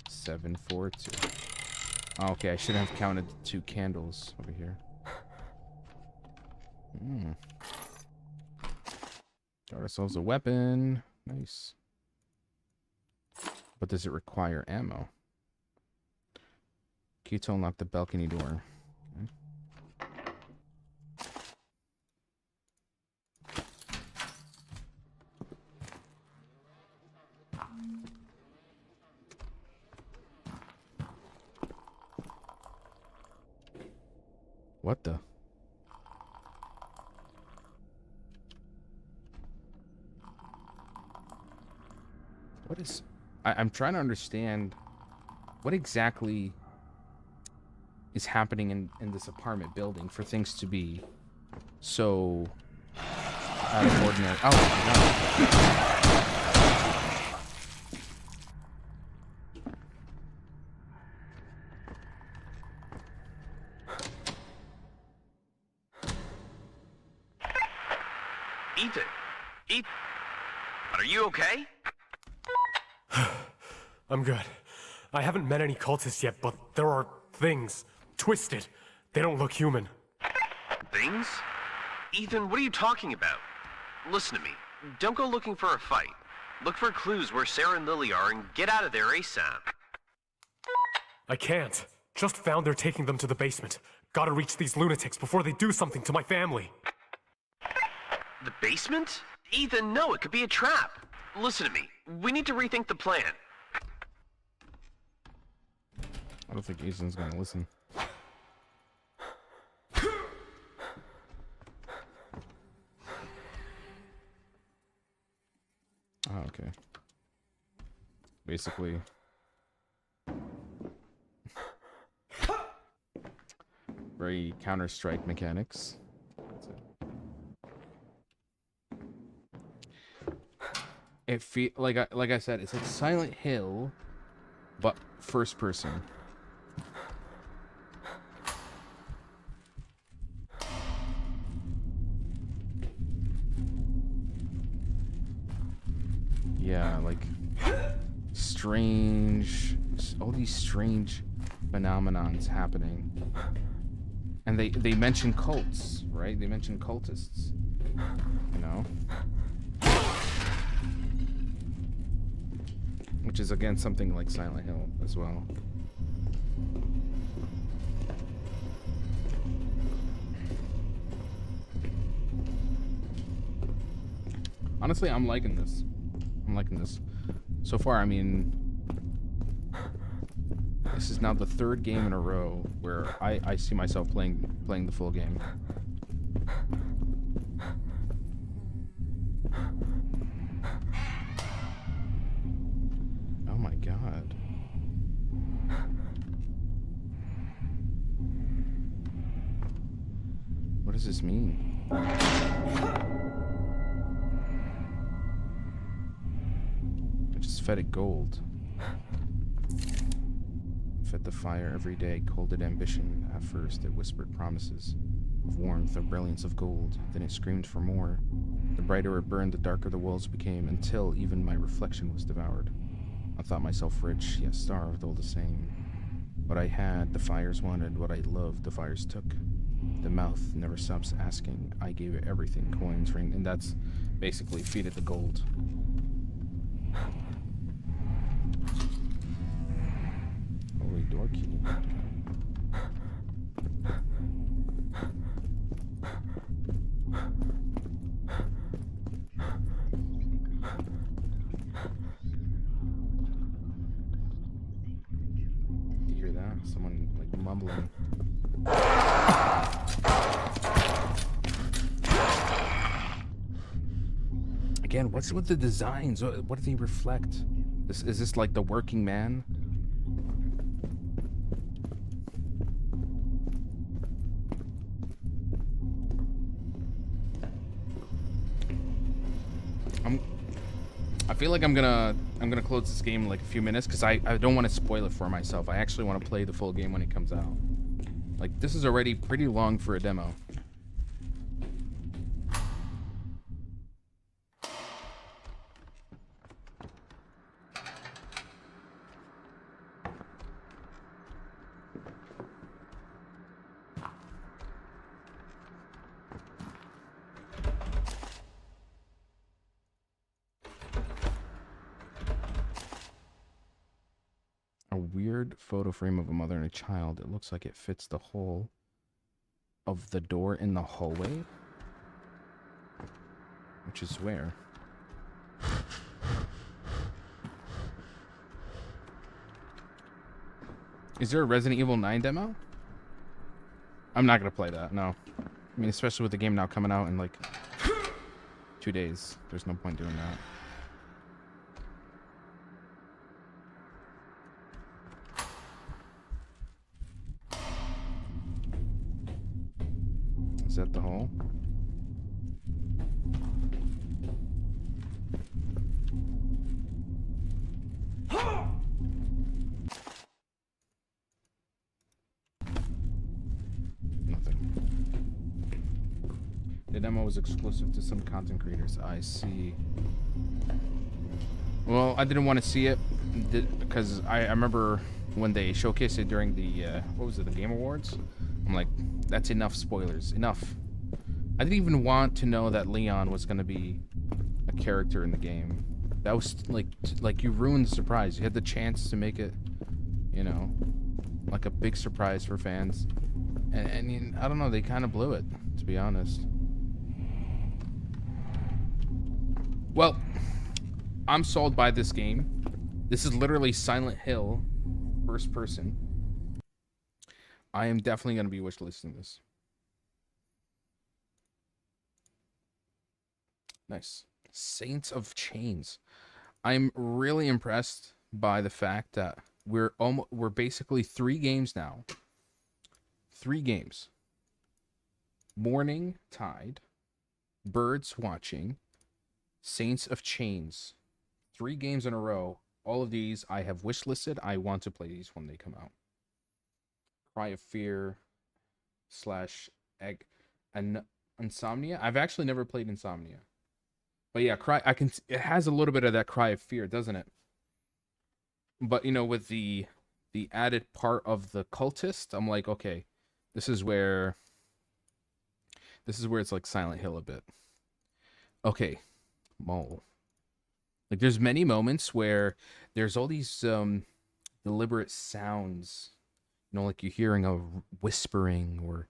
7, 4, 2. Oh, okay, I should have counted 2 candles over here. Got ourselves a weapon. Nice. But does it require ammo? Key to unlock the balcony door. Okay. What the? What is... I'm trying to understand what exactly is happening in this apartment building for things to be so out of ordinary. Oh, Ethan! Ethan! God, are you okay? I'm good. I haven't met any cultists yet, but there are things. Twisted. They don't look human. Things? Ethan, what are you talking about? Listen to me. Don't go looking for a fight. Look for clues where Sarah and Lily are and get out of there ASAP. I can't. Just found they're taking them to the basement. Gotta reach these lunatics before they do something to my family. The basement? Ethan, no, it could be a trap. Listen to me. We need to rethink the plan. I don't think Ethan's gonna listen. Oh, okay. Basically. Very Counter-Strike mechanics. That's it. Like I said, it's like Silent Hill, but first person. Yeah, like all these strange phenomenons happening. And they mention cults, right? They mention cultists, you know? Which is, again, something like Silent Hill as well. Honestly, I'm liking this. So far, I mean, this is now the third game in a row where I see myself playing the full game. Oh my god. What does this mean? I just fed it gold. Fed the fire every day, cold at ambition. At first it whispered promises of warmth, of brilliance, of gold. Then it screamed for more. The brighter it burned, the darker the walls became, until even my reflection was devoured. I thought myself rich, yet starved all the same. What I had, the fires wanted. What I loved, the fires took. The mouth never stops asking. I gave it everything, coins, ring, and that's basically feed it the gold. Holy door key. You hear that? Someone like mumbling. Again, what's with the designs? What do they reflect? Is this like the working man? I feel like I'm gonna close this game in like a few minutes because I don't want to spoil it for myself. I actually want to play the full game when it comes out. Like, this is already pretty long for a demo. Weird photo frame of a mother and a child. It looks like it fits the hole of the door in the hallway, which is where. Is there a Resident Evil 9 demo? I'm not gonna play that, no. I mean, especially with the game now coming out in like 2 days. There's no point doing that. Is that the hole? Nothing. The demo was exclusive to some content creators. I see. Well, I didn't want to see it because I remember when they showcased it during the what was it, the Game Awards. I'm like, that's enough spoilers, enough. I didn't even want to know that Leon was gonna be a character in the game. That was like you ruined the surprise. You had the chance to make it, you know, like a big surprise for fans, and I don't know, they kind of blew it, to be honest. Well, I'm sold by this game. This is literally Silent Hill, first person. I am definitely going to be wishlisting this. Nice. Saints of Chains. I'm really impressed by the fact that we're basically 3 games now. 3 games. Morning Tide, Birds Watching, Saints of Chains. 3 games in a row. All of these I have wishlisted. I want to play these when they come out. Cry of Fear / Insomnia. I've actually never played Insomnia. But yeah, it has a little bit of that Cry of Fear, doesn't it? But you know, with the added part of the cultist, I'm like, okay, this is where it's like Silent Hill a bit. Okay, Mole. Like, there's many moments where there's all these deliberate sounds, you know, like you're hearing a whispering, or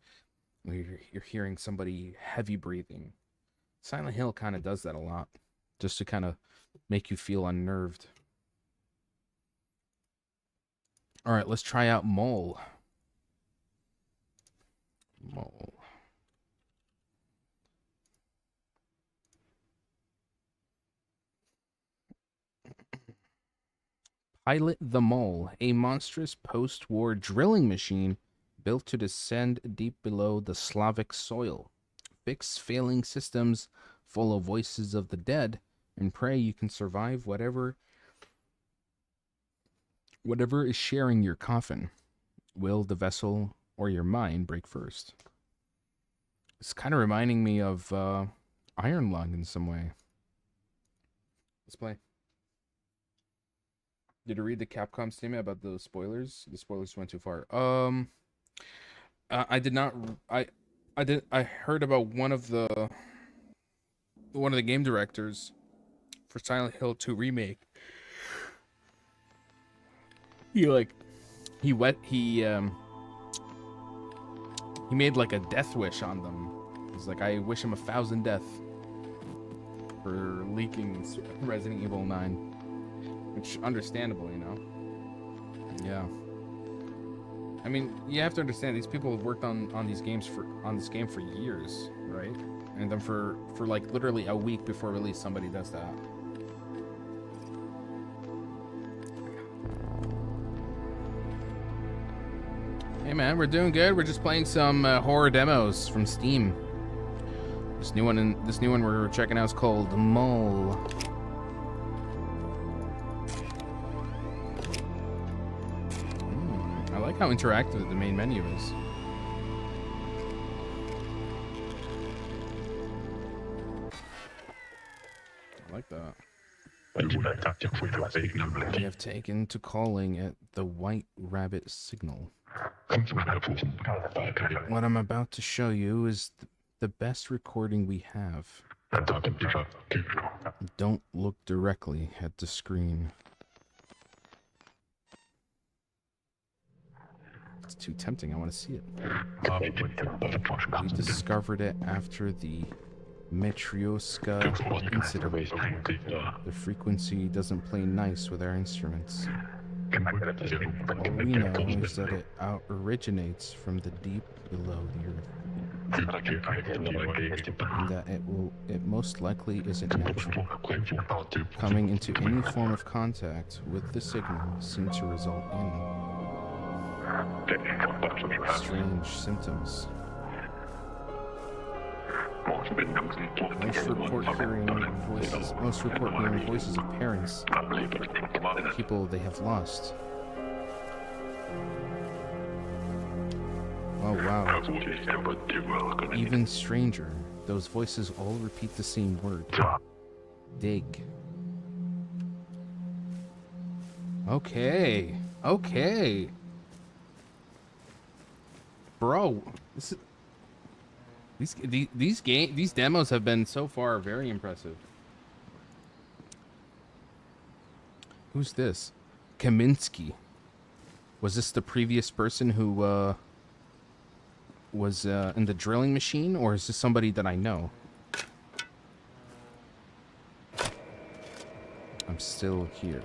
you're hearing somebody heavy breathing. Silent Hill kind of does that a lot, just to kind of make you feel unnerved. All right, let's try out Mole. Mole. Pilot the Mole, a monstrous post-war drilling machine built to descend deep below the Slavic soil. Fix failing systems full of voices of the dead, and pray you can survive whatever is sharing your coffin. Will the vessel or your mind break first? It's kind of reminding me of Iron Lung in some way. Let's play. Did you read the Capcom statement about the spoilers? The spoilers went too far. I did not. I heard about one of the game directors for Silent Hill 2 remake. He made like a death wish on them. He's like, I wish him 1,000 death for leaking Resident Evil 9. Which, understandable, you know? Yeah. I mean, you have to understand, these people have worked on this game for years, right? And then for like literally a week before release, somebody does that. Hey man, we're doing good. We're just playing some horror demos from Steam. This new one we're checking out is called Mole. I like how interactive the main menu is. I like that. We have taken to calling it the White Rabbit Signal. What I'm about to show you is the best recording we have. Don't look directly at the screen. It's too tempting. I want to see it. We discovered it after the Matryoshka incident. The frequency doesn't play nice with our instruments. All we know is that it originates from the deep below the earth. And that it most likely isn't natural. Coming into any form of contact with the signal seemed to result in strange symptoms. Most report hearing voices of parents, people they have lost. Oh wow. Even stranger, those voices all repeat the same word. Dig. Okay. Okay. Bro, this is, these demos have been so far very impressive. Who's this? Kaminsky. Was this the previous person who was in the drilling machine, or is this somebody that I know? I'm still here.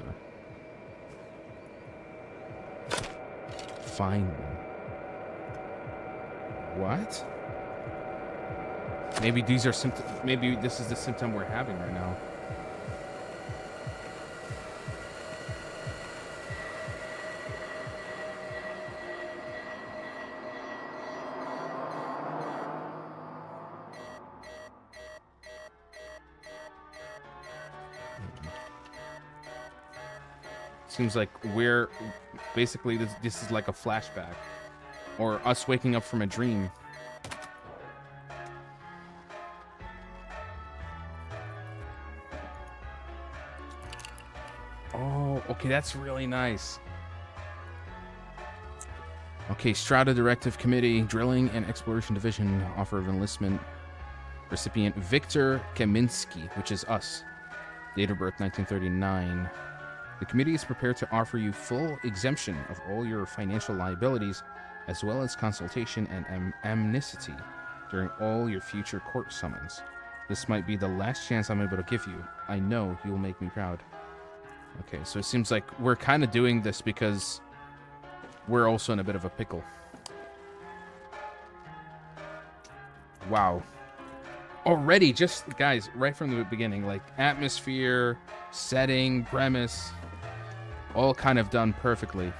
Find me. What? Maybe these are symptoms. Maybe this is the symptom we're having right now. Seems like we're basically this is like a flashback, or us waking up from a dream. Oh, okay, that's really nice. Okay, Strata Directive Committee, Drilling and Exploration Division, offer of enlistment. Recipient Victor Kaminsky, which is us. Date of birth 1939. The committee is prepared to offer you full exemption of all your financial liabilities, as well as consultation and amnesty during all your future court summons. This might be the last chance I'm able to give you. I know you'll make me proud. Okay, so it seems like we're kind of doing this because we're also in a bit of a pickle. Wow. Already, just, guys, right from the beginning, like, atmosphere, setting, premise, all kind of done perfectly.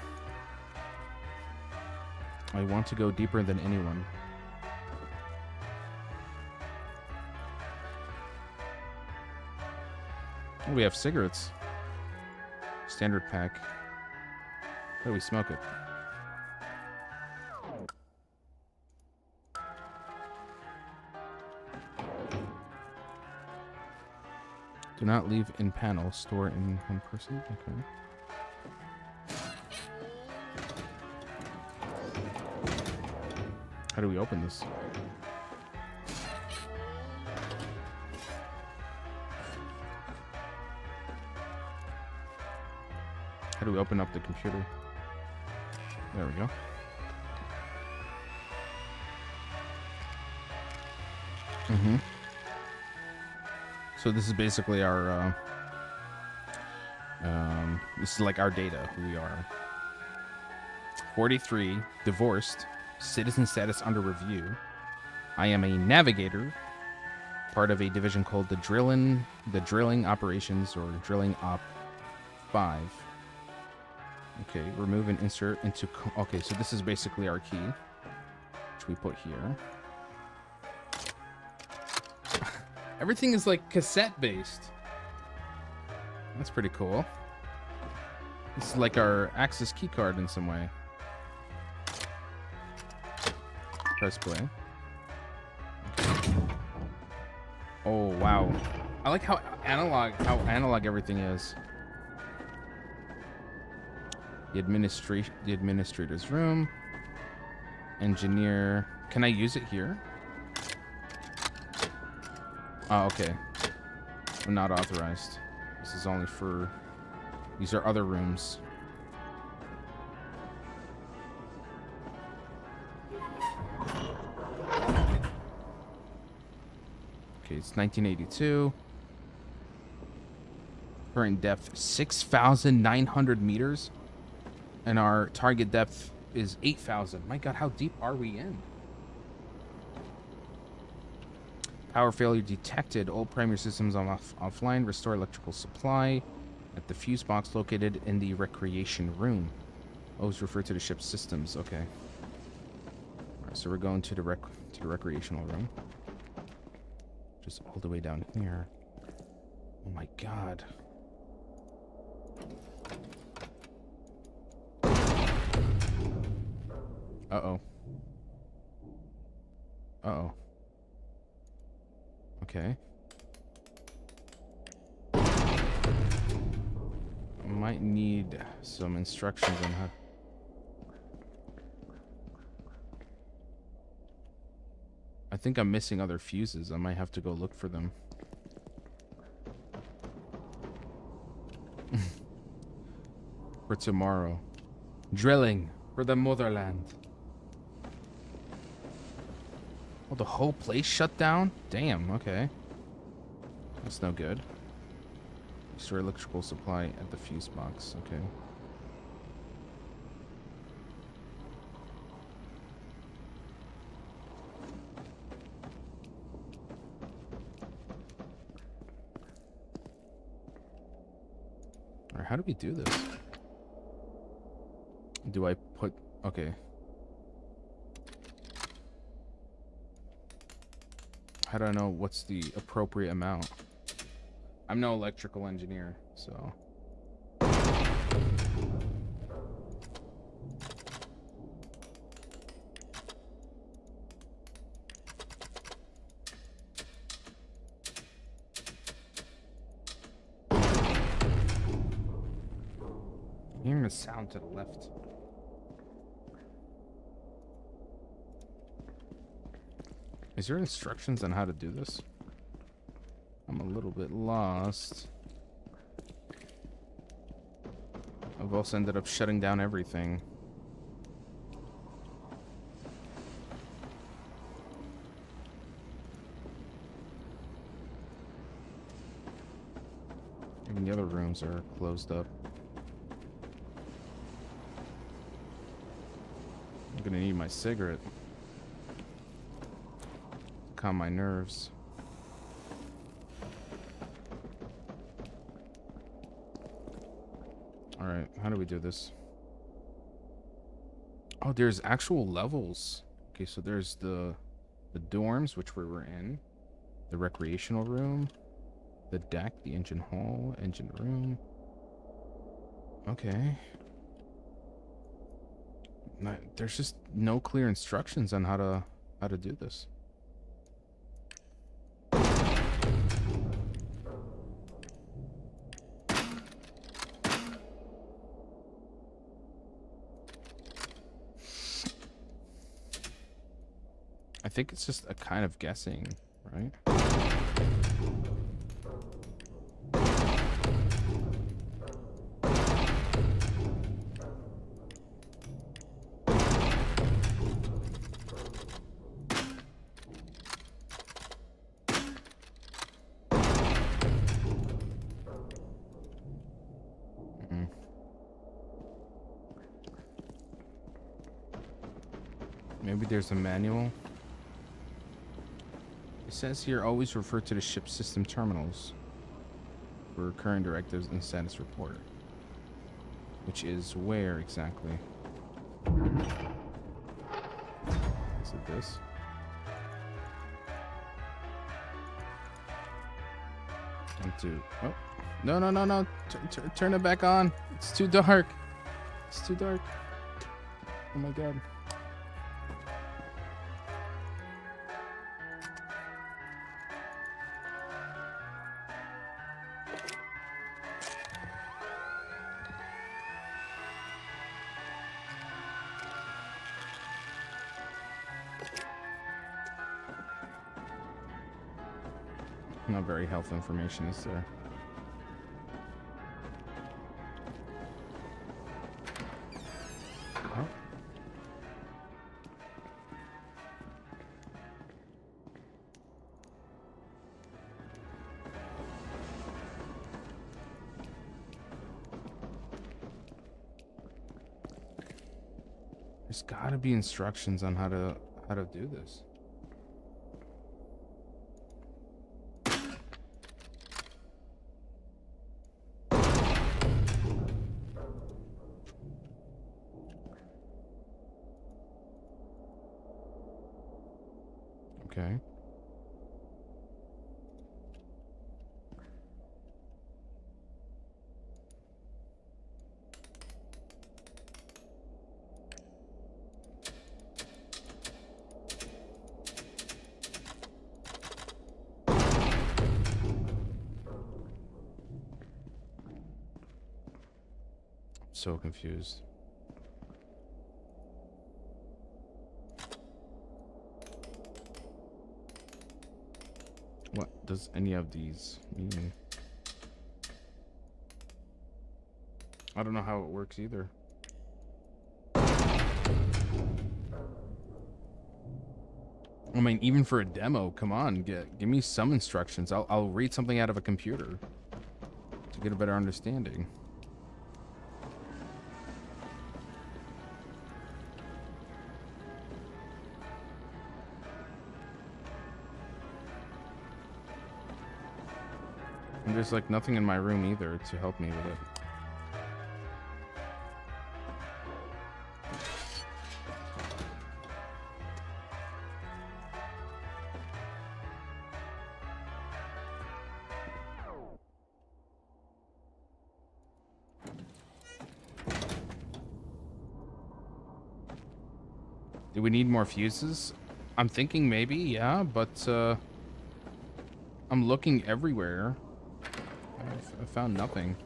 I want to go deeper than anyone. Oh, we have cigarettes. Standard pack. How do we smoke it? Do not leave in panel. Store in one person. Okay. How do we open this? How do we open up the computer? There we go. Mm-hmm. So this is basically our, this is like our data, who we are. 43, divorced, citizen status under review. I am a navigator, part of a division called the Drilling Operations, or Drilling Op 5. Okay, remove and insert into, okay, so this is basically our key, which we put here. Everything is like cassette based. That's pretty cool. This is like our Access key card in some way. Press play. Okay. Oh wow. I like how analog everything is. The administrator's room. Engineer. Can I use it here? Oh, okay. I'm not authorized. This is only for... These are other rooms. Okay, it's 1982. Current depth 6,900 meters. And our target depth is 8,000. My god, how deep are we in? Power failure detected. All primary systems on offline. Restore electrical supply at the fuse box located in the recreation room. Always refer to the ship's systems. Okay. All right, so we're going to the recreational room. Just all the way down here. Oh my god. Uh-oh. Uh-oh. Okay. might need some instructions on how. I think I'm missing other fuses. I might have to go look for them. For tomorrow. Drilling for the motherland. Oh, the whole place shut down? Damn, okay. That's no good. Restore electrical supply at the fuse box. Okay. Alright, how do we do this? Do I put... Okay. How do I know what's the appropriate amount? I'm no electrical engineer, so... I'm hearing a sound to the left. Is there instructions on how to do this? I'm a little bit lost. I've also ended up shutting down everything. Even the other rooms are closed up. I'm gonna need my cigarette. Calm my nerves. Alright, how do we do this? Oh, there's actual levels. Okay, so there's the dorms, which we were in. The recreational room. The deck, the engine hall, engine room. Okay. There's just no clear instructions on how to do this. I think it's just a kind of guessing, right? Maybe there's a manual. It says here, always refer to the ship system terminals for recurring directives and status report. Which is where exactly? Is it this? One, two. Oh, no, no, no, no. Turn it back on. It's too dark. It's too dark. Oh my god. Not very helpful information, is there? Oh. There's gotta be instructions on how to do this. Okay. so confused. What does any of these mean? I don't know how it works either. I mean, even for a demo, come on, give me some instructions. I'll read something out of a computer to get a better understanding. And there's like nothing in my room either to help me with it. Do we need more fuses? I'm thinking maybe, yeah, but I'm looking everywhere. I found nothing.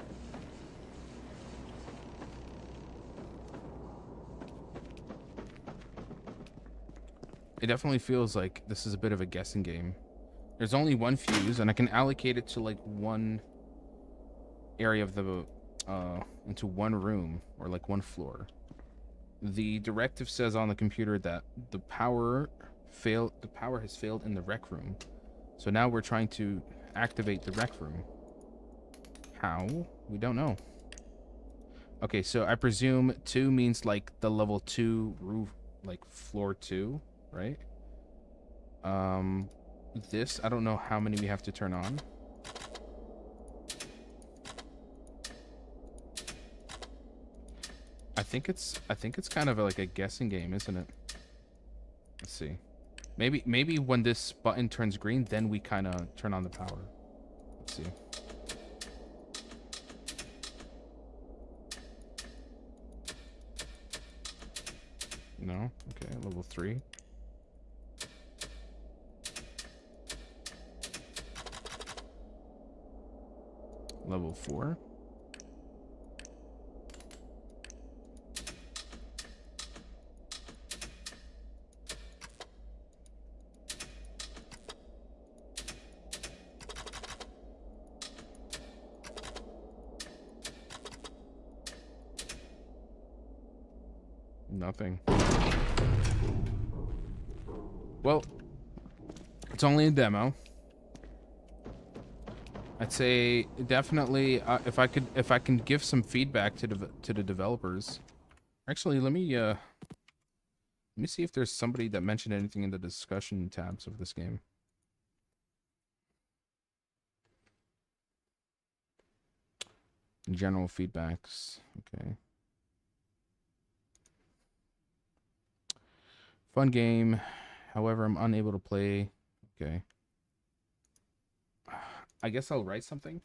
It definitely feels like this is a bit of a guessing game. There's only one fuse, and I can allocate it to like one area of the into one room or like one floor. The directive says on the computer that the power has failed in the rec room. So now we're trying to activate the rec room. How? We don't know. Okay, so I presume 2 means like the level 2 roof, like floor 2, right? This, I don't know how many we have to turn on. I think it's kind of like a guessing game, isn't it? Let's see. Maybe when this button turns green, then we kind of turn on the power. Let's see. No? Okay, level 3. Level 4. Nothing. Well, it's only a demo. I'd say definitely if I can give some feedback to the developers. Actually, let me see if there's somebody that mentioned anything in the discussion tabs of this game. General feedbacks. Okay. Fun game. However, I'm unable to play. Okay. I guess I'll write something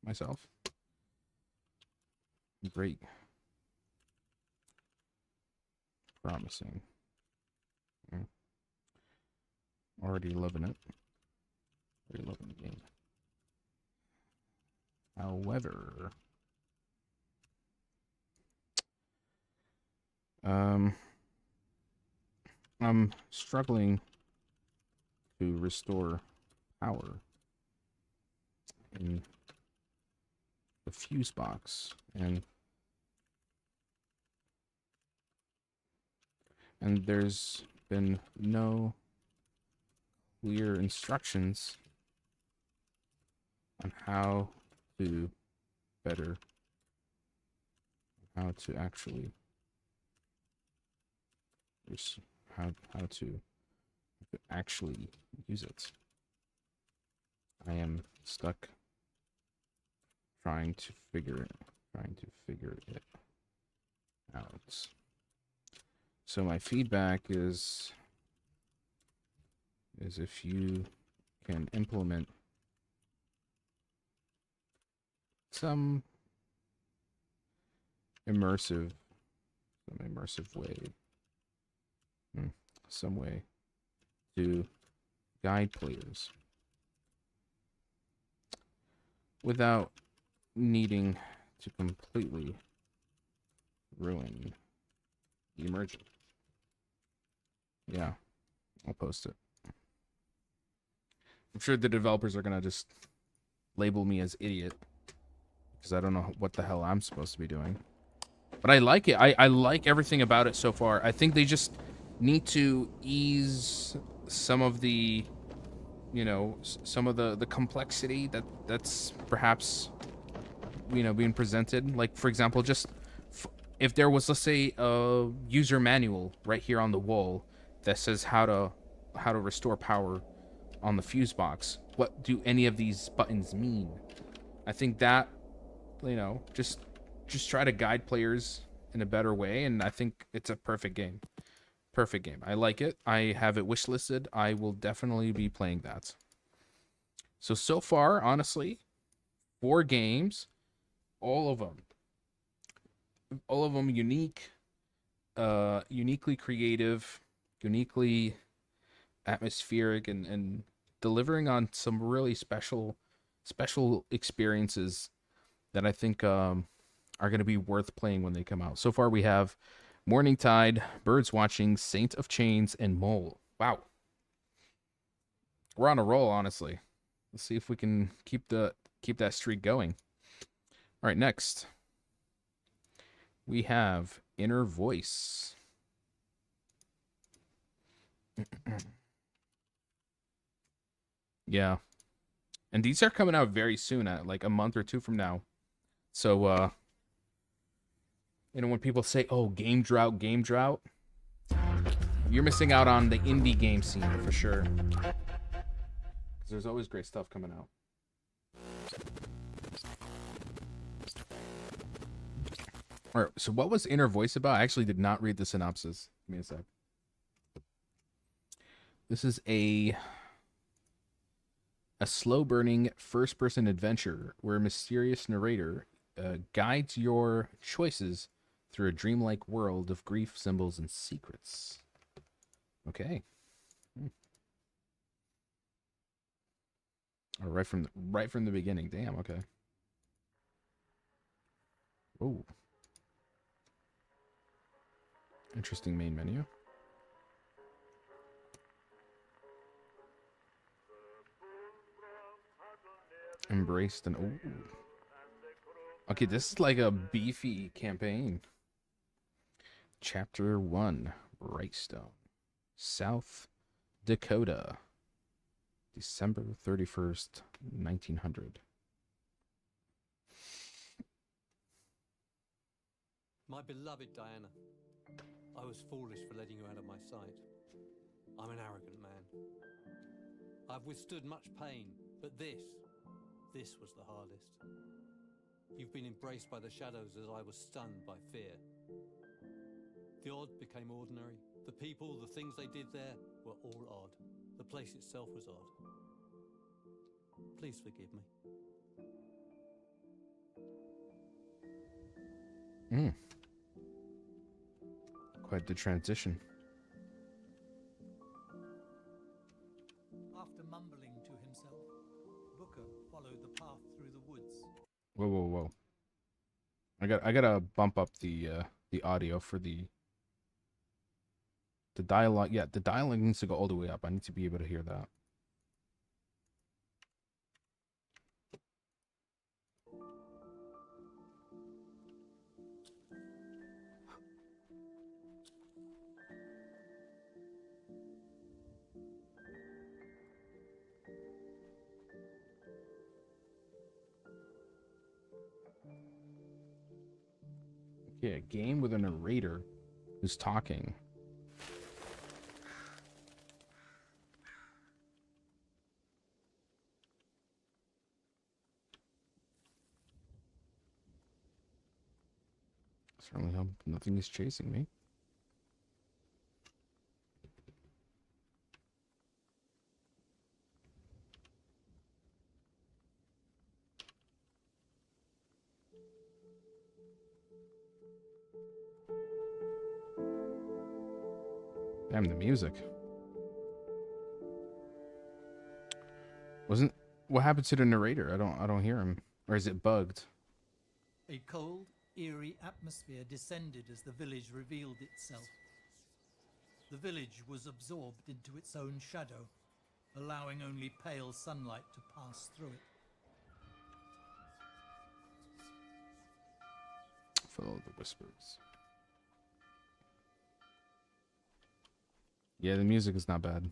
myself. Great. Promising. Already loving it. Already loving the game. However, I'm struggling to restore power in the fuse box, and there's been no clear instructions on how to actually how to actually use it. I am stuck trying to figure it out. So my feedback is if you can implement some immersive way, some way to guide players without needing to completely Ruin. Emergent. Yeah, I'll post it. I'm sure the developers are gonna just label me as idiot because I don't know what the hell I'm supposed to be doing. But I like it. I like everything about it so far. I think they just need to ease some of the, you know, some of the complexity that's perhaps, you know, being presented. Like, for example, just if there was, let's say, a user manual right here on the wall that says how to restore power on the fuse box, what do any of these buttons mean? I think that, you know, just try to guide players in a better way, and I think it's a perfect game. Perfect game. I like it. I have it wishlisted. I will definitely be playing that. So far, honestly, 4 games, all of them unique, uniquely creative, uniquely atmospheric, and delivering on some really special experiences that I think are going to be worth playing when they come out. So far, we have Morning Tide, Birds Watching, Saint of Chains, and Mole. Wow. We're on a roll, honestly. Let's see if we can keep that streak going. All right, next. We have Inner Voice. Yeah. And these are coming out very soon, at like a month or 2 from now. So, you know, when people say, oh, game drought, you're missing out on the indie game scene for sure. Because there's always great stuff coming out. All right, so what was Inner Voice about? I actually did not read the synopsis. Give me a sec. This is a slow-burning first-person adventure where a mysterious narrator guides your choices through a dreamlike world of grief, symbols, and secrets. Okay. Oh, right from the beginning. Damn. Okay. Oh. Interesting main menu. Embraced and oh. Okay, this is like a beefy campaign. Chapter 1, Brightstone, South Dakota, December 31st, 1900. My beloved Diana, I was foolish for letting you out of my sight. I'm an arrogant man. I've withstood much pain, but this was the hardest. You've been embraced by the shadows as I was stunned by fear. The odd became ordinary. The people, the things they did there were all odd. The place itself was odd. Please forgive me. Quite the transition. After mumbling to himself, Booker followed the path through the woods. Whoa. I gotta bump up the audio for the dialogue. Yeah, the dialogue needs to go all the way up. I need to be able to hear that. Yeah, a game with a narrator who's talking. Certainly hope nothing is chasing me. Damn, the music. What happened to the narrator? I don't hear him. Or is it bugged? A cold, eerie atmosphere descended as the village revealed itself. The village was absorbed into its own shadow, allowing only pale sunlight to pass through it. Follow the whispers. Yeah, the music is not bad.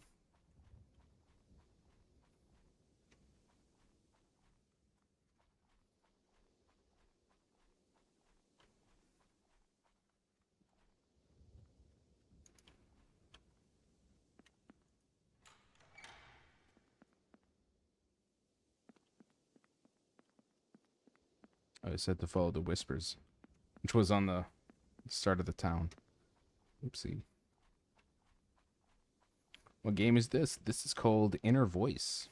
I said to follow the whispers, which was on the start of the town. Oopsie. What game is this? This is called Inner Voice,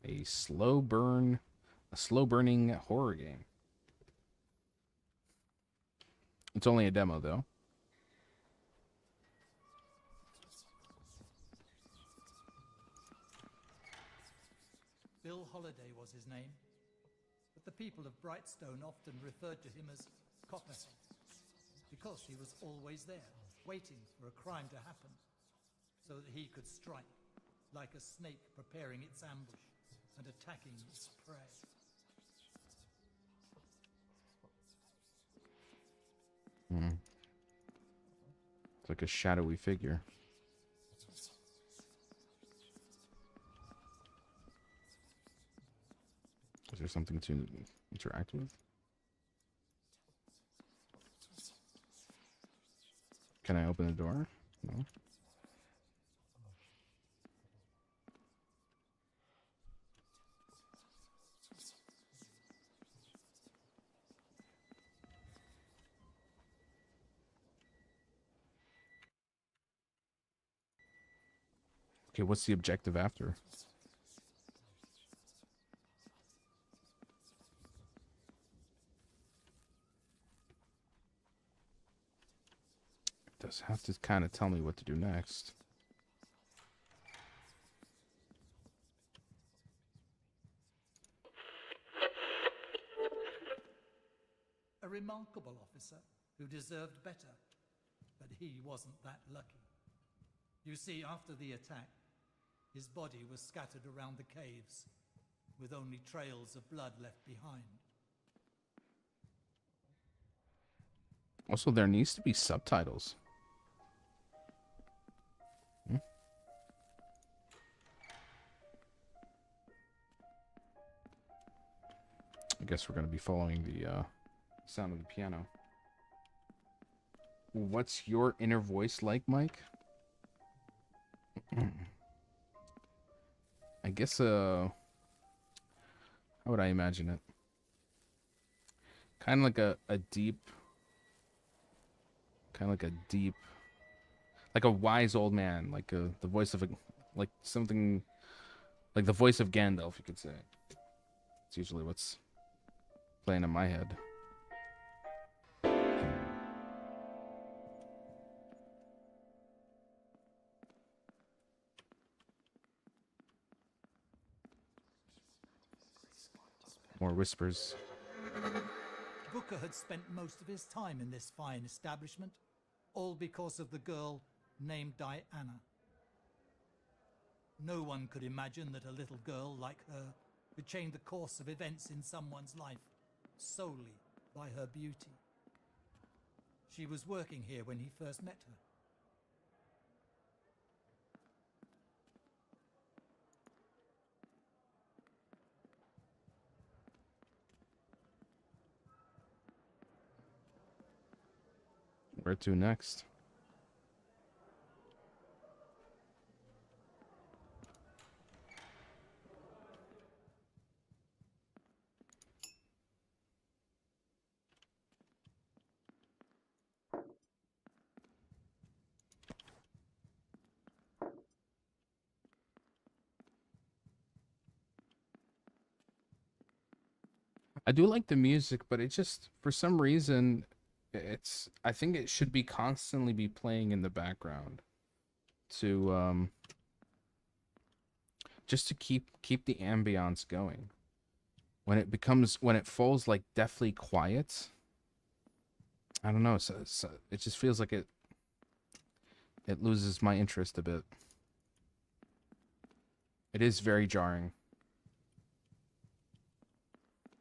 a slow burning horror game. It's only a demo though. Bill Holiday was his name, but the people of Brightstone often referred to him as Copperhead, because he was always there, waiting for a crime to happen, so that he could strike, like a snake preparing its ambush and attacking its prey. It's like a shadowy figure. Is there something to interact with? Can I open the door? No. Okay, what's the objective after? It does have to kind of tell me what to do next. A remarkable officer who deserved better, but he wasn't that lucky. You see, after the attack, his body was scattered around the caves, with only trails of blood left behind. Also, there needs to be subtitles. I guess we're going to be following the sound of the piano. What's your inner voice like, Mike? I guess, how would I imagine it? Kind of like a deep, like a wise old man, like the voice of like something, like the voice of Gandalf, you could say. It's usually what's playing in my head. More whispers. Booker had spent most of his time in this fine establishment, all because of the girl named Diana. No one could imagine that a little girl like her could change the course of events in someone's life solely by her beauty. She was working here when he first met her. Where to next? I do like the music, but it just, for some reason, I think it should be constantly be playing in the background to just to keep the ambiance going. When it falls like deathly quiet, I don't know. So it just feels like it loses my interest a bit. It is very jarring.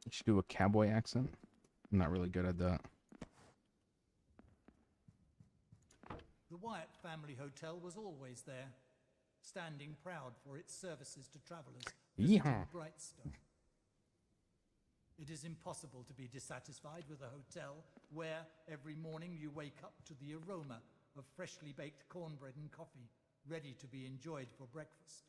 You should do a cowboy accent. I'm not really good at that. The Wyatt family hotel was always there, standing proud for its services to travelers visiting Yeehaw. Brightstone. It is impossible to be dissatisfied with a hotel where every morning you wake up to the aroma of freshly baked cornbread and coffee, ready to be enjoyed for breakfast.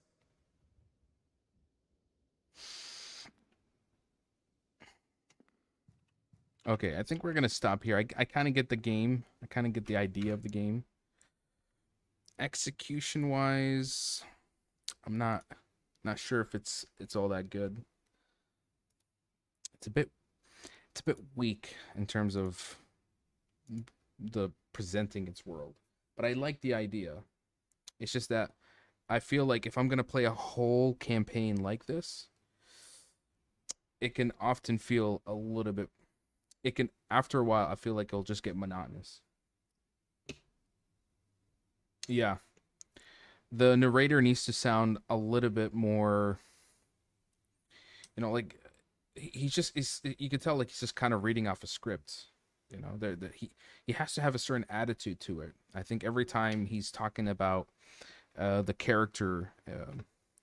Okay, I think we're gonna stop here. I kind of get the game. I kind of get the idea of the game. Execution wise, I'm not sure if it's all that good. It's a bit weak in terms of the presenting its world, but I like the idea. It's just that I feel like if I'm gonna play a whole campaign like this, it can often feel a little bit. It can, after a while, I feel like it'll just get monotonous. Yeah. The narrator needs to sound a little bit more, you know, like he just is, you can tell like he's just kind of reading off a script. You know, he has to have a certain attitude to it. I think every time he's talking about the character,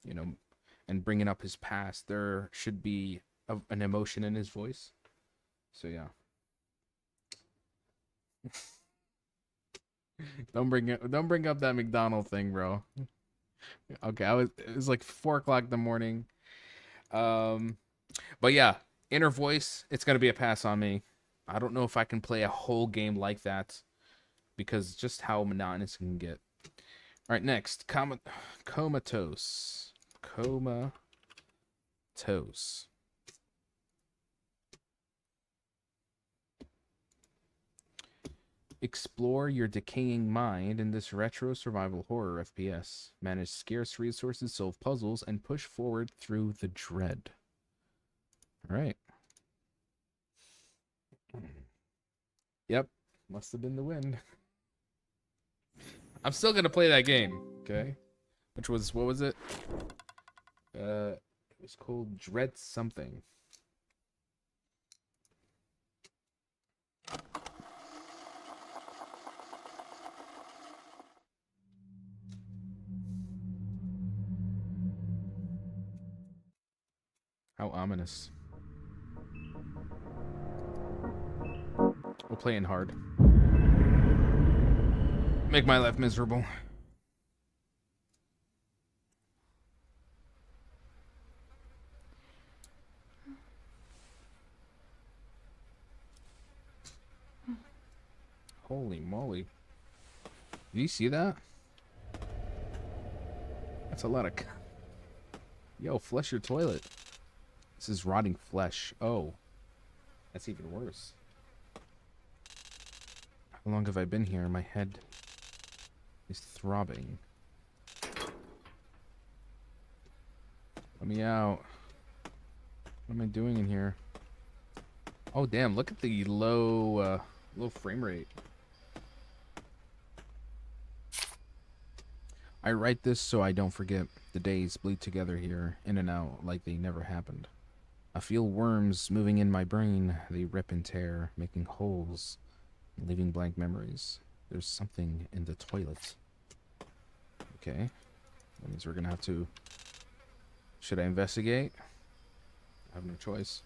you know, and bringing up his past, there should be an emotion in his voice. So yeah. Don't bring up that McDonald thing, bro. Okay, it was like 4 o'clock in the morning. But yeah, inner voice, it's gonna be a pass on me. I don't know if I can play a whole game like that because just how monotonous it can get. All right, next, comatose. Explore your decaying mind in this retro survival horror FPS. Manage scarce resources, solve puzzles, and push forward through the dread. All right. Yep. Must have been the wind. I'm still going to play that game, okay? Which was, what was it? It was called Dread something. How ominous. We're playing hard. Make my life miserable. Holy moly. Did you see that? That's a lot of... Yo, flush your toilet. This is rotting flesh. Oh. That's even worse. How long have I been here? My head is throbbing. Let me out. What am I doing in here? Oh, damn. Look at the low frame rate. I write this so I don't forget. The days bleed together here, in and out, like they never happened. I feel worms moving in my brain. They rip and tear, making holes, leaving blank memories. There's something in the toilet. Okay. That means we're gonna have to... Should I investigate? I have no choice.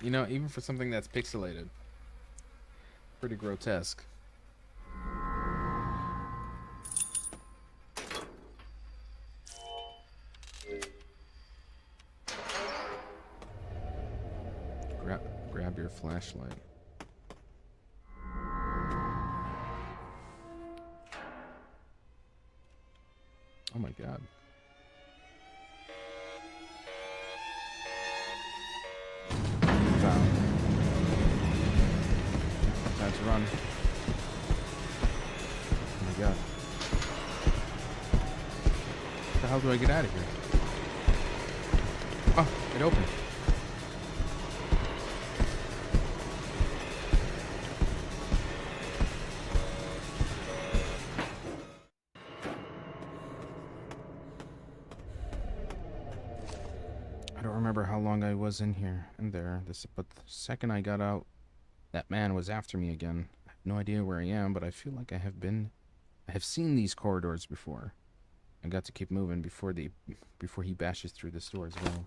You know, even for something that's pixelated, pretty grotesque. Grab your flashlight. Oh my god. Found. Time to run. Oh my god. hell do I get out of here? Oh, it opened. I don't remember how long I was in here and there. But the second I got out, that man was after me again. I have no idea where I am, but I feel like I have seen these corridors before. I got to keep moving before he bashes through this door as well.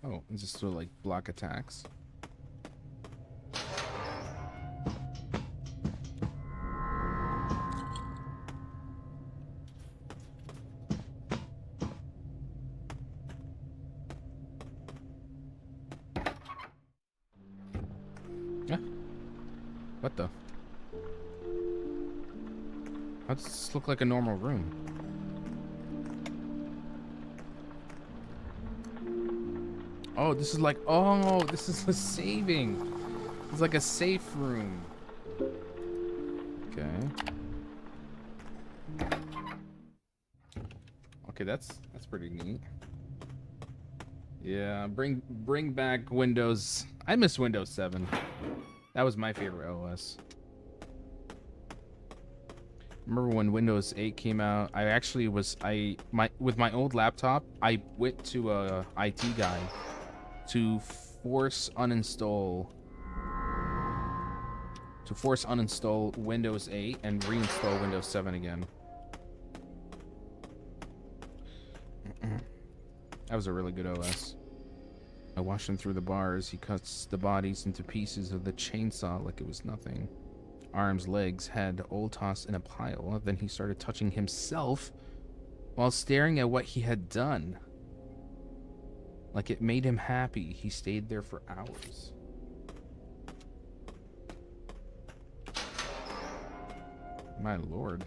Oh, is this still like block attacks? Yeah. What the? How does this look like a normal room? Oh, this is like, oh, this is a saving. It's like a safe room. Okay. Okay, that's pretty neat. Yeah, bring back Windows. I miss Windows 7. That was my favorite OS. Remember when Windows 8 came out? I actually was with my old laptop, I went to a IT guy to force uninstall Windows 8 and reinstall Windows 7 again. That was a really good OS. I washed him through the bars. He cuts the bodies into pieces of the chainsaw like it was nothing. Arms, legs, head, all tossed in a pile. Then he started touching himself while staring at what he had done. Like it made him happy. He stayed there for hours. My lord.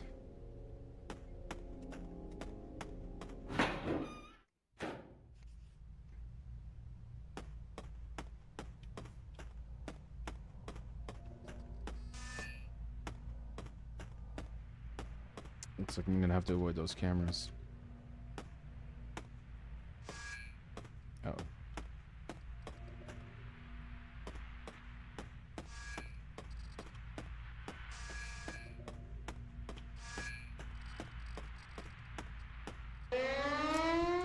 Looks like I'm gonna have to avoid those cameras. Oh.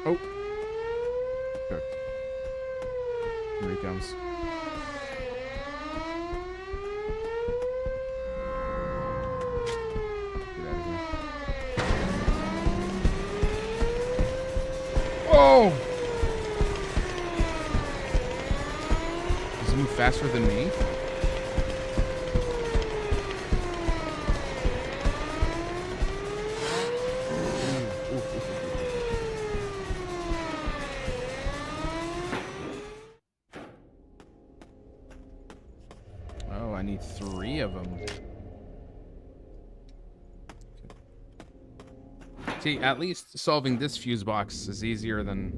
Oh. Good. Here he comes. Get out of here. Oh! Does he move faster than me? Oh, I need 3 of them. See, at least solving this fuse box is easier than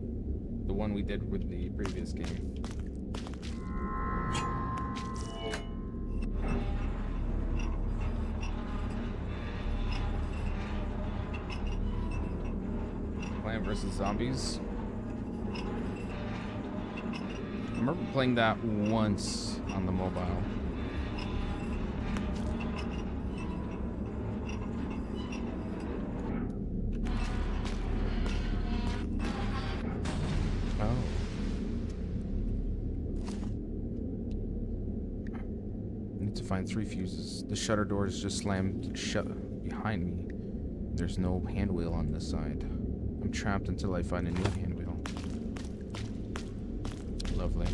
the one we did with the previous game. Plant vs. Zombies. I remember playing that once on the mobile. Find 3 fuses. The shutter door is just slammed shut behind me. There's no hand wheel on this side. I'm trapped until I find a new hand wheel. Lovely.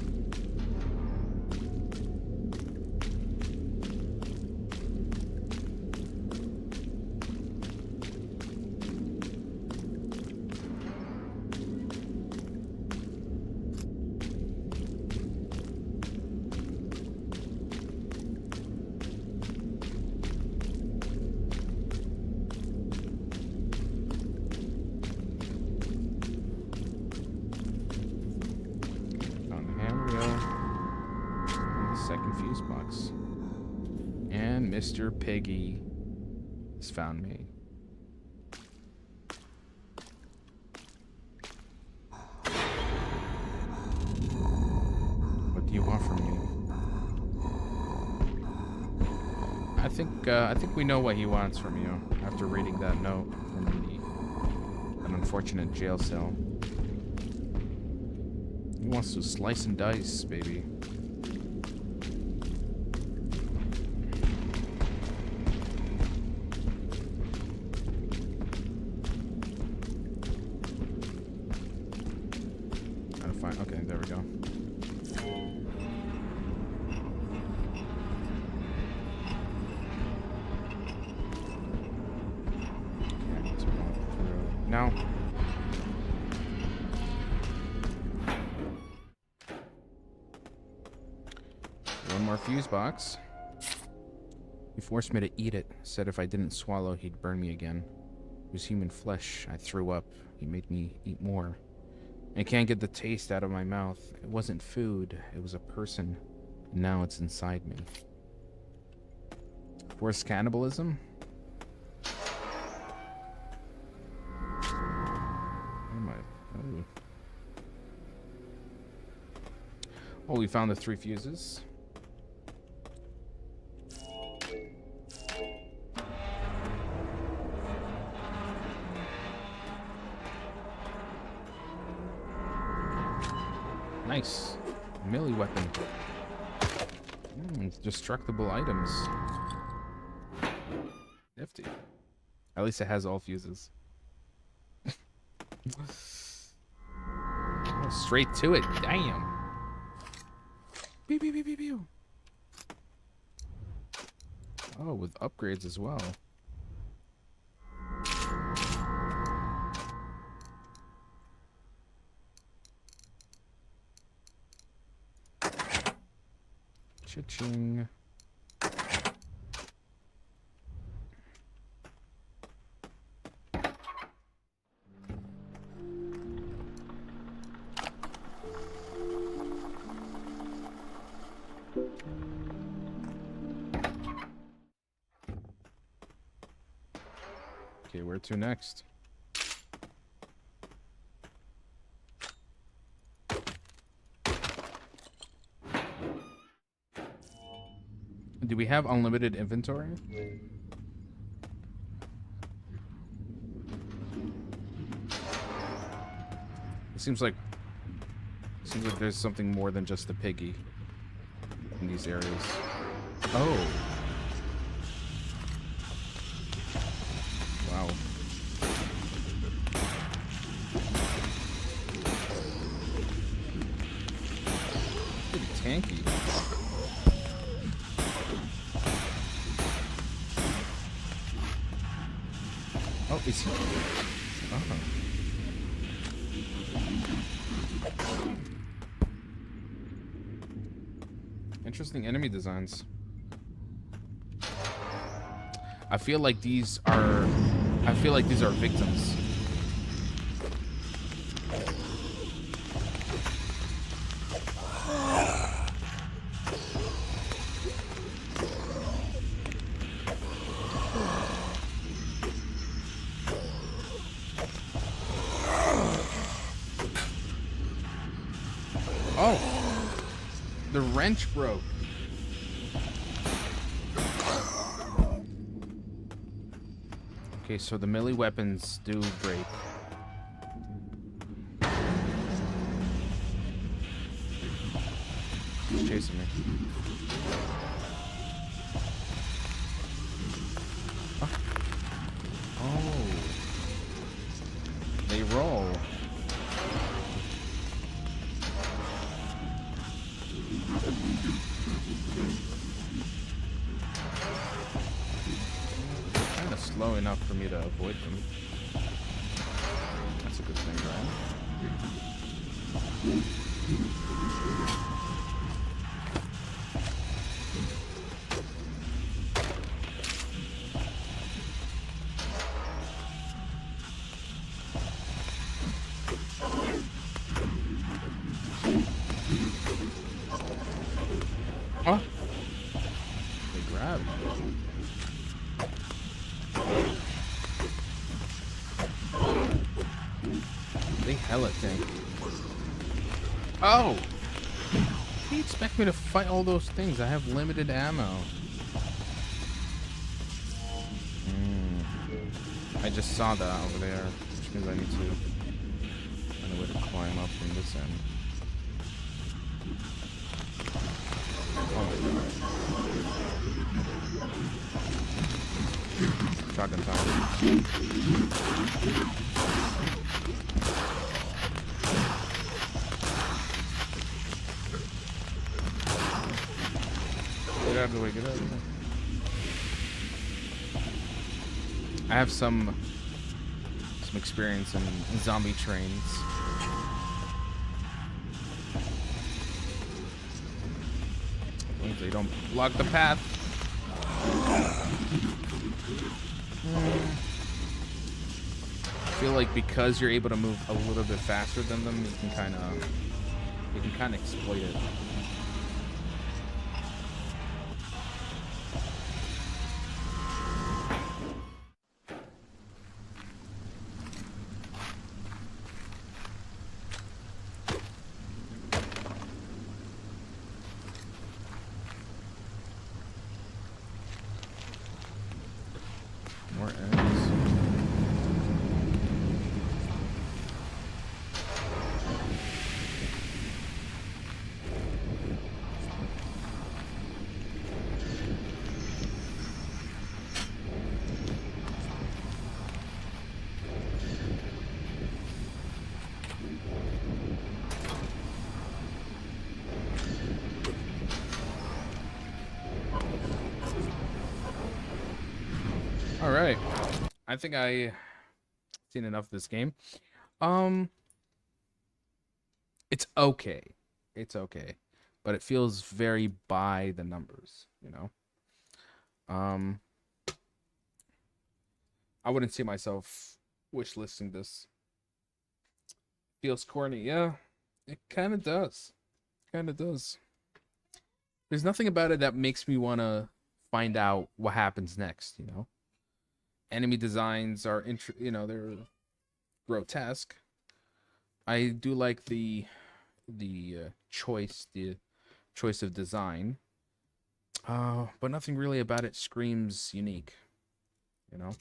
Mr. Piggy has found me. What do you want from me? I think we know what he wants from you after reading that note from an unfortunate jail cell. He wants to slice and dice, baby. Gotta find. Okay, there we go. No. One more fuse box. He forced me to eat it. Said if I didn't swallow, he'd burn me again. It was human flesh. I threw up. He made me eat more. I can't get the taste out of my mouth. It wasn't food. It was a person. And now it's inside me. Forced cannibalism? Oh, we found the 3 fuses. Nice. Melee weapon. Destructible items. Nifty. At least it has all fuses. Oh, straight to it. Damn. Pew, pew, pew, pew, pew. Oh, with upgrades as well. Cha-ching. Okay, where to next? Do we have unlimited inventory? It seems like there's something more than just a piggy in these areas. Oh. Wow. Pretty tanky. Oh, is he? Oh. Interesting enemy designs. I feel like these are victims. Oh, the wrench broke. Okay, so the melee weapons do break. He's chasing me. Oh. They roll. Kind of slow enough for me to avoid them. That's a good thing, right? Oh, they grabbed. Pellet tank. Oh! How do you expect me to fight all those things? I have limited ammo. I just saw that over there, which means I need to find a way to climb up from this end. Oh. Shotgun time. Get out of the way, get out of the way. I have some experience in zombie trains. As long as they don't block the path. I feel like because you're able to move a little bit faster than them, you can kind of exploit it. More eggs. All right, I think I seen enough of this game. It's okay. It's okay. But it feels very by the numbers, you know? I wouldn't see myself wishlisting this. Feels corny. Yeah, it kind of does. Kind of does. There's nothing about it that makes me want to find out what happens next, you know? Enemy designs are, they're grotesque. I do like the choice of design, but nothing really about it screams unique. You know,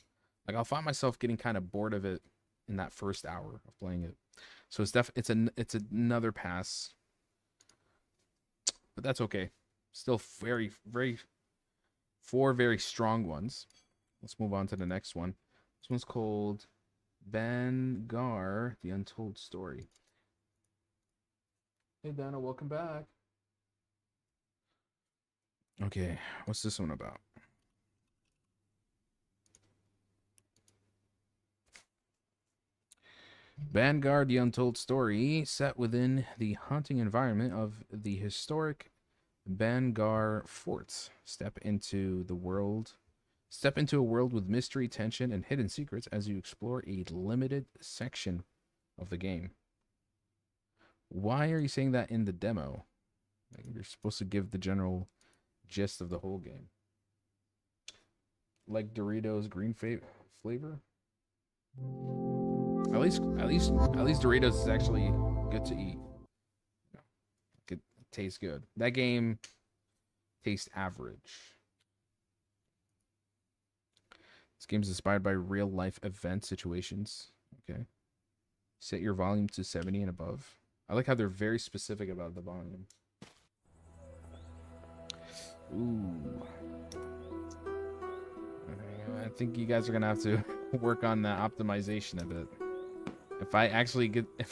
like I'll find myself getting kind of bored of it in that first hour of playing it. So it's another pass, but that's okay. Still four very strong ones. Let's move on to the next one. This one's called Bangar, The Untold Story. Hey, Dana, welcome back. Okay, what's this one about? Vanguard, The Untold Story, set within the haunting environment of the historic Bangar Fort. Step into a world with mystery, tension, and hidden secrets as you explore a limited section of the game. Why are you saying that in the demo? Like you're supposed to give the general gist of the whole game. Like Doritos green flavor? At least Doritos is actually good to eat. It tastes good. That game tastes average. This game is inspired by real life event situations. Okay. Set your volume to 70 and above. I like how they're very specific about the volume. Ooh. I think you guys are gonna have to work on the optimization of it. If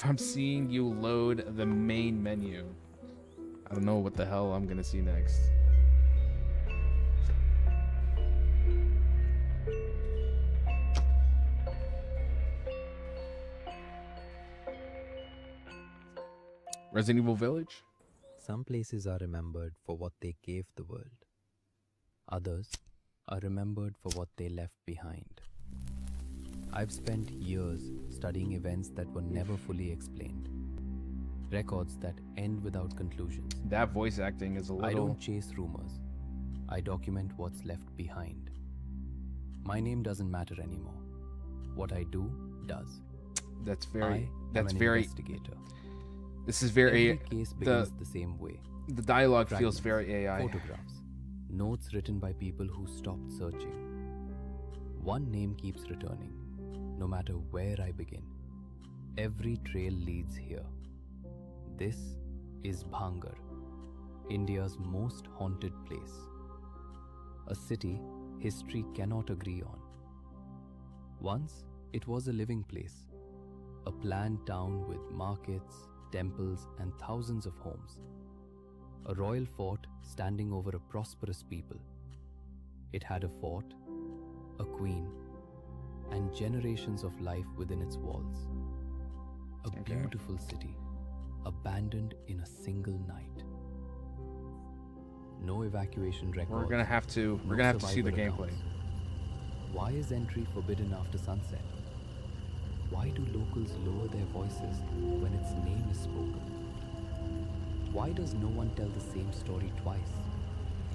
I'm seeing you load the main menu, I don't know what the hell I'm gonna see next. Resident Evil Village? Some places are remembered for what they gave the world. Others are remembered for what they left behind. I've spent years studying events that were never fully explained. Records that end without conclusions. That voice acting is a little... I don't chase rumors. I document what's left behind. My name doesn't matter anymore. What I do does. That's that's an very. investigator. This is very. Every case begins the same way. The dialogue feels Fragments, very AI. Photographs, notes written by people who stopped searching. One name keeps returning, no matter where I begin. Every trail leads here. This is Bhangar, India's most haunted place. A city history cannot agree on. Once, it was a living place, a planned town with markets, temples, and thousands of homes. A royal fort standing over a prosperous people. It had a fort, a queen, and generations of life within its walls. A beautiful city, abandoned in a single night. No evacuation records. We're gonna have to see the survivor gameplay. accounts. Why is entry forbidden after sunset? Why do locals lower their voices when its name is spoken? Why does no one tell the same story twice?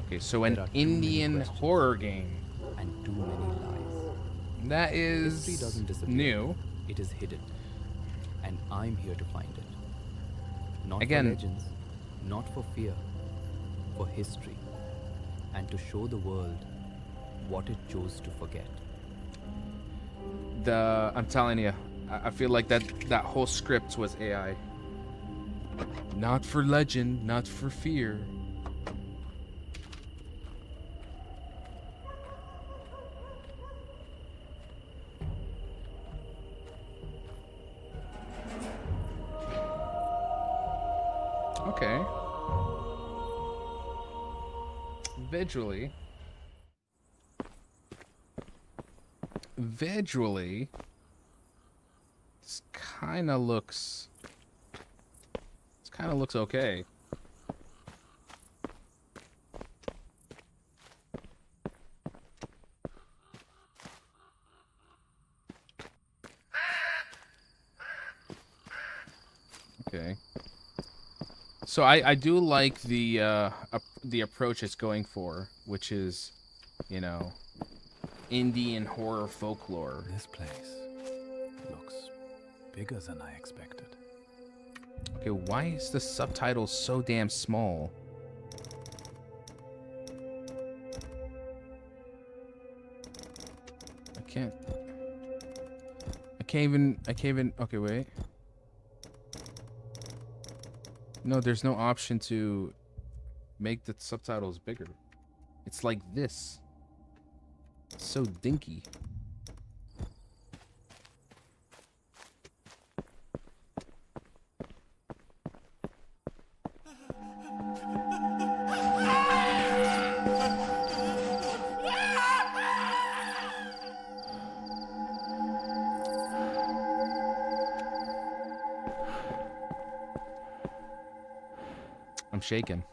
Okay, so an There are too many Indian questions. horror game. And too many lies. That History is doesn't disappear. new. It is hidden. And I'm here to find it. Not Again- for legends, not for fear, for history. And to show the world what it chose to forget. I'm telling you, I feel like that whole script was AI. Not for legend, not for fear. Okay. Visually, this kind of looks okay. Okay. So I do like the approach it's going for, which is, you know, Indian horror folklore. This place looks bigger than I expected. Okay, why is the subtitle so damn small? I can't even, okay, wait. No, there's no option to make the subtitles bigger. It's like this. It's so dinky. I'm shaking.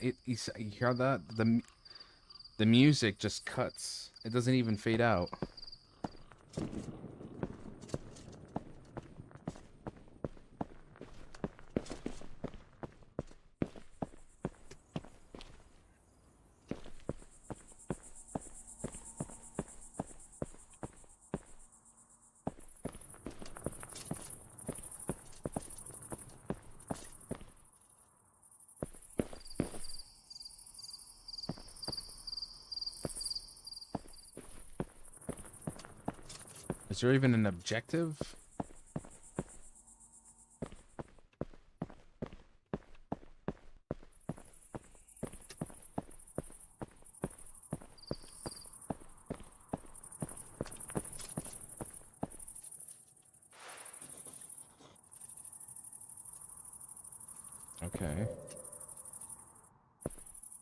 You hear that? The music just cuts. It doesn't even fade out. Is there even an objective? Okay.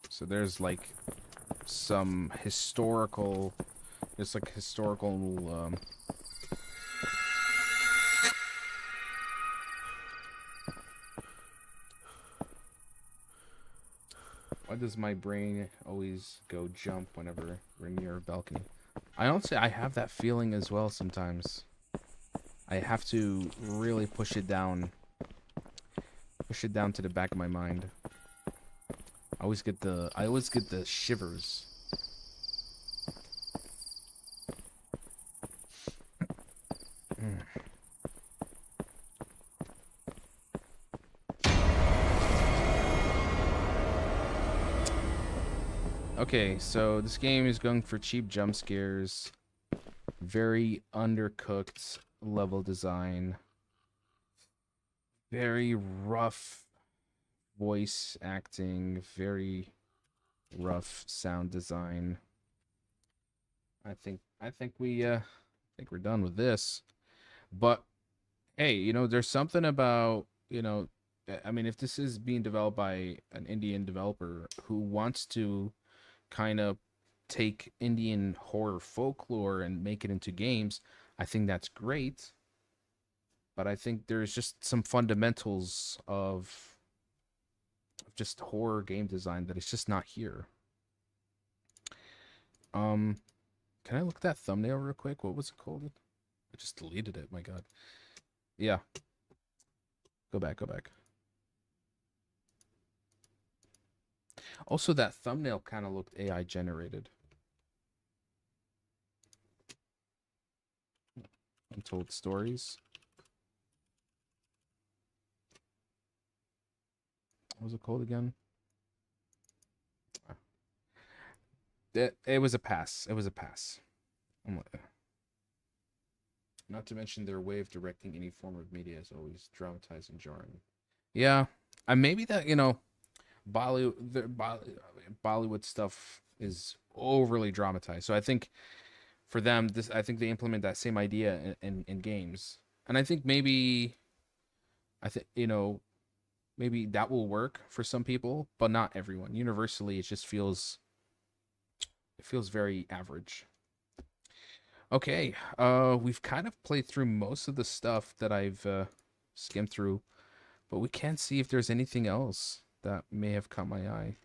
So there's like some historical, there's like historical why does my brain always go jump whenever we're near a balcony? I honestly, I have that feeling as well sometimes. I have to really push it down to the back of my mind. I always get the shivers. Okay, so this game is going for cheap jump scares, very undercooked level design, very rough voice acting, very rough sound design. I think we're done with this. But hey, there's something about, I mean, if this is being developed by an Indian developer who wants to kind of take Indian horror folklore and make it into games, I think that's great. But I think there's just some fundamentals of just horror game design that is just not here. Um, can I look at that thumbnail real quick? What was it called? I just deleted it. My God. Yeah. Go back. Go back. Also, that thumbnail kind of looked AI generated. Untold Stories. What was it called again? It was a pass. It was a pass. Not to mention their way of directing any form of media is always dramatized and jarring. Yeah, maybe that Bollywood stuff is overly dramatized. So I think for them, I think they implement that same idea in games, and I think maybe maybe that will work for some people, but not everyone. Universally, it feels very average. Okay, we've kind of played through most of the stuff that I've skimmed through, but we can't see if there's anything else that may have caught my eye.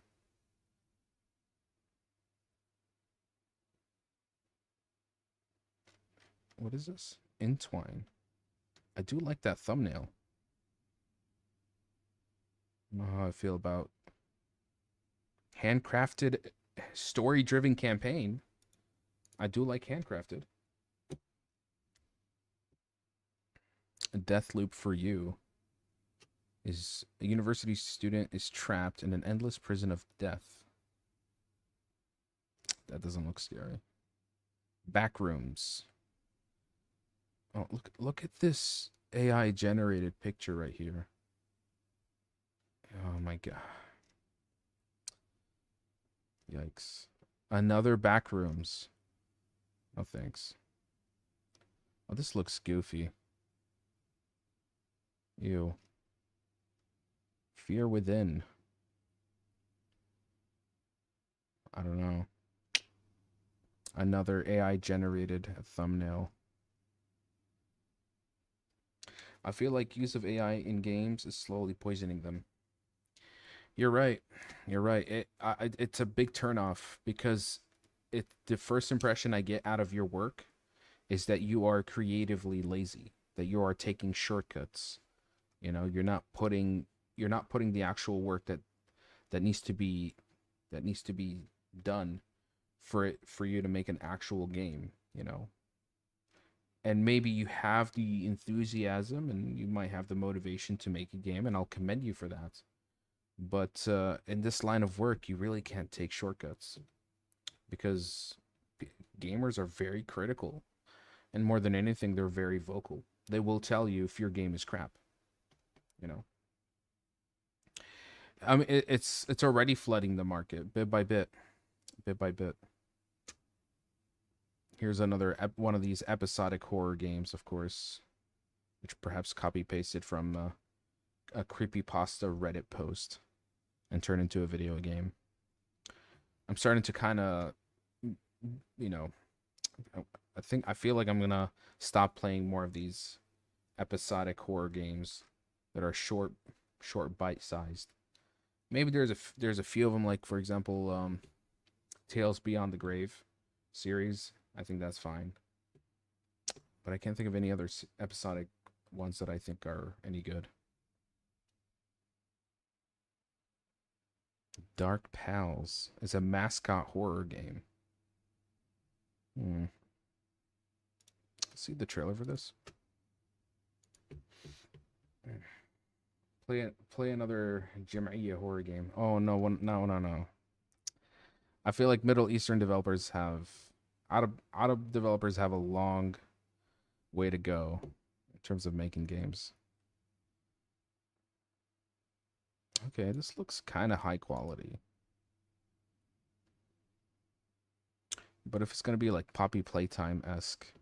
What is this? Entwine. I do like that thumbnail. I don't know how I feel about handcrafted story-driven campaign. I do like handcrafted. A death loop for you. Is a university student is trapped in an endless prison of death. That doesn't look scary. Backrooms. Oh, look at this AI generated picture right here. Oh my God. Yikes. Another Backrooms. Oh, thanks. Oh, this looks goofy. Ew. Fear Within. I don't know. Another AI generated thumbnail. I feel like use of AI in games is slowly poisoning them. You're right. You're right. It's a big turnoff because the first impression I get out of your work is that you are creatively lazy, that you are taking shortcuts. You're not putting the actual work that needs to be done for you to make an actual game. And maybe you have the enthusiasm and you might have the motivation to make a game, and I'll commend you for that. But in this line of work, you really can't take shortcuts because gamers are very critical, and more than anything, they're very vocal. They will tell you if your game is crap. I mean, it's already flooding the market bit by bit, bit by bit. Here's another one of these episodic horror games, of course, which perhaps copy pasted from a creepypasta Reddit post and turned into a video game. I'm starting to kind of, I feel like I'm gonna stop playing more of these episodic horror games that are short bite-sized. Maybe there's a few of them, like for example, Tales Beyond the Grave series. I think that's fine, but I can't think of any other episodic ones that I think are any good. Dark Pals is a mascot horror game. See the trailer for this. Play another Jamaiya horror game. Oh no, no. I feel like Middle Eastern developers have Arab developers have a long way to go in terms of making games. Okay, this looks kind of high quality. But if it's going to be like Poppy Playtime-esque,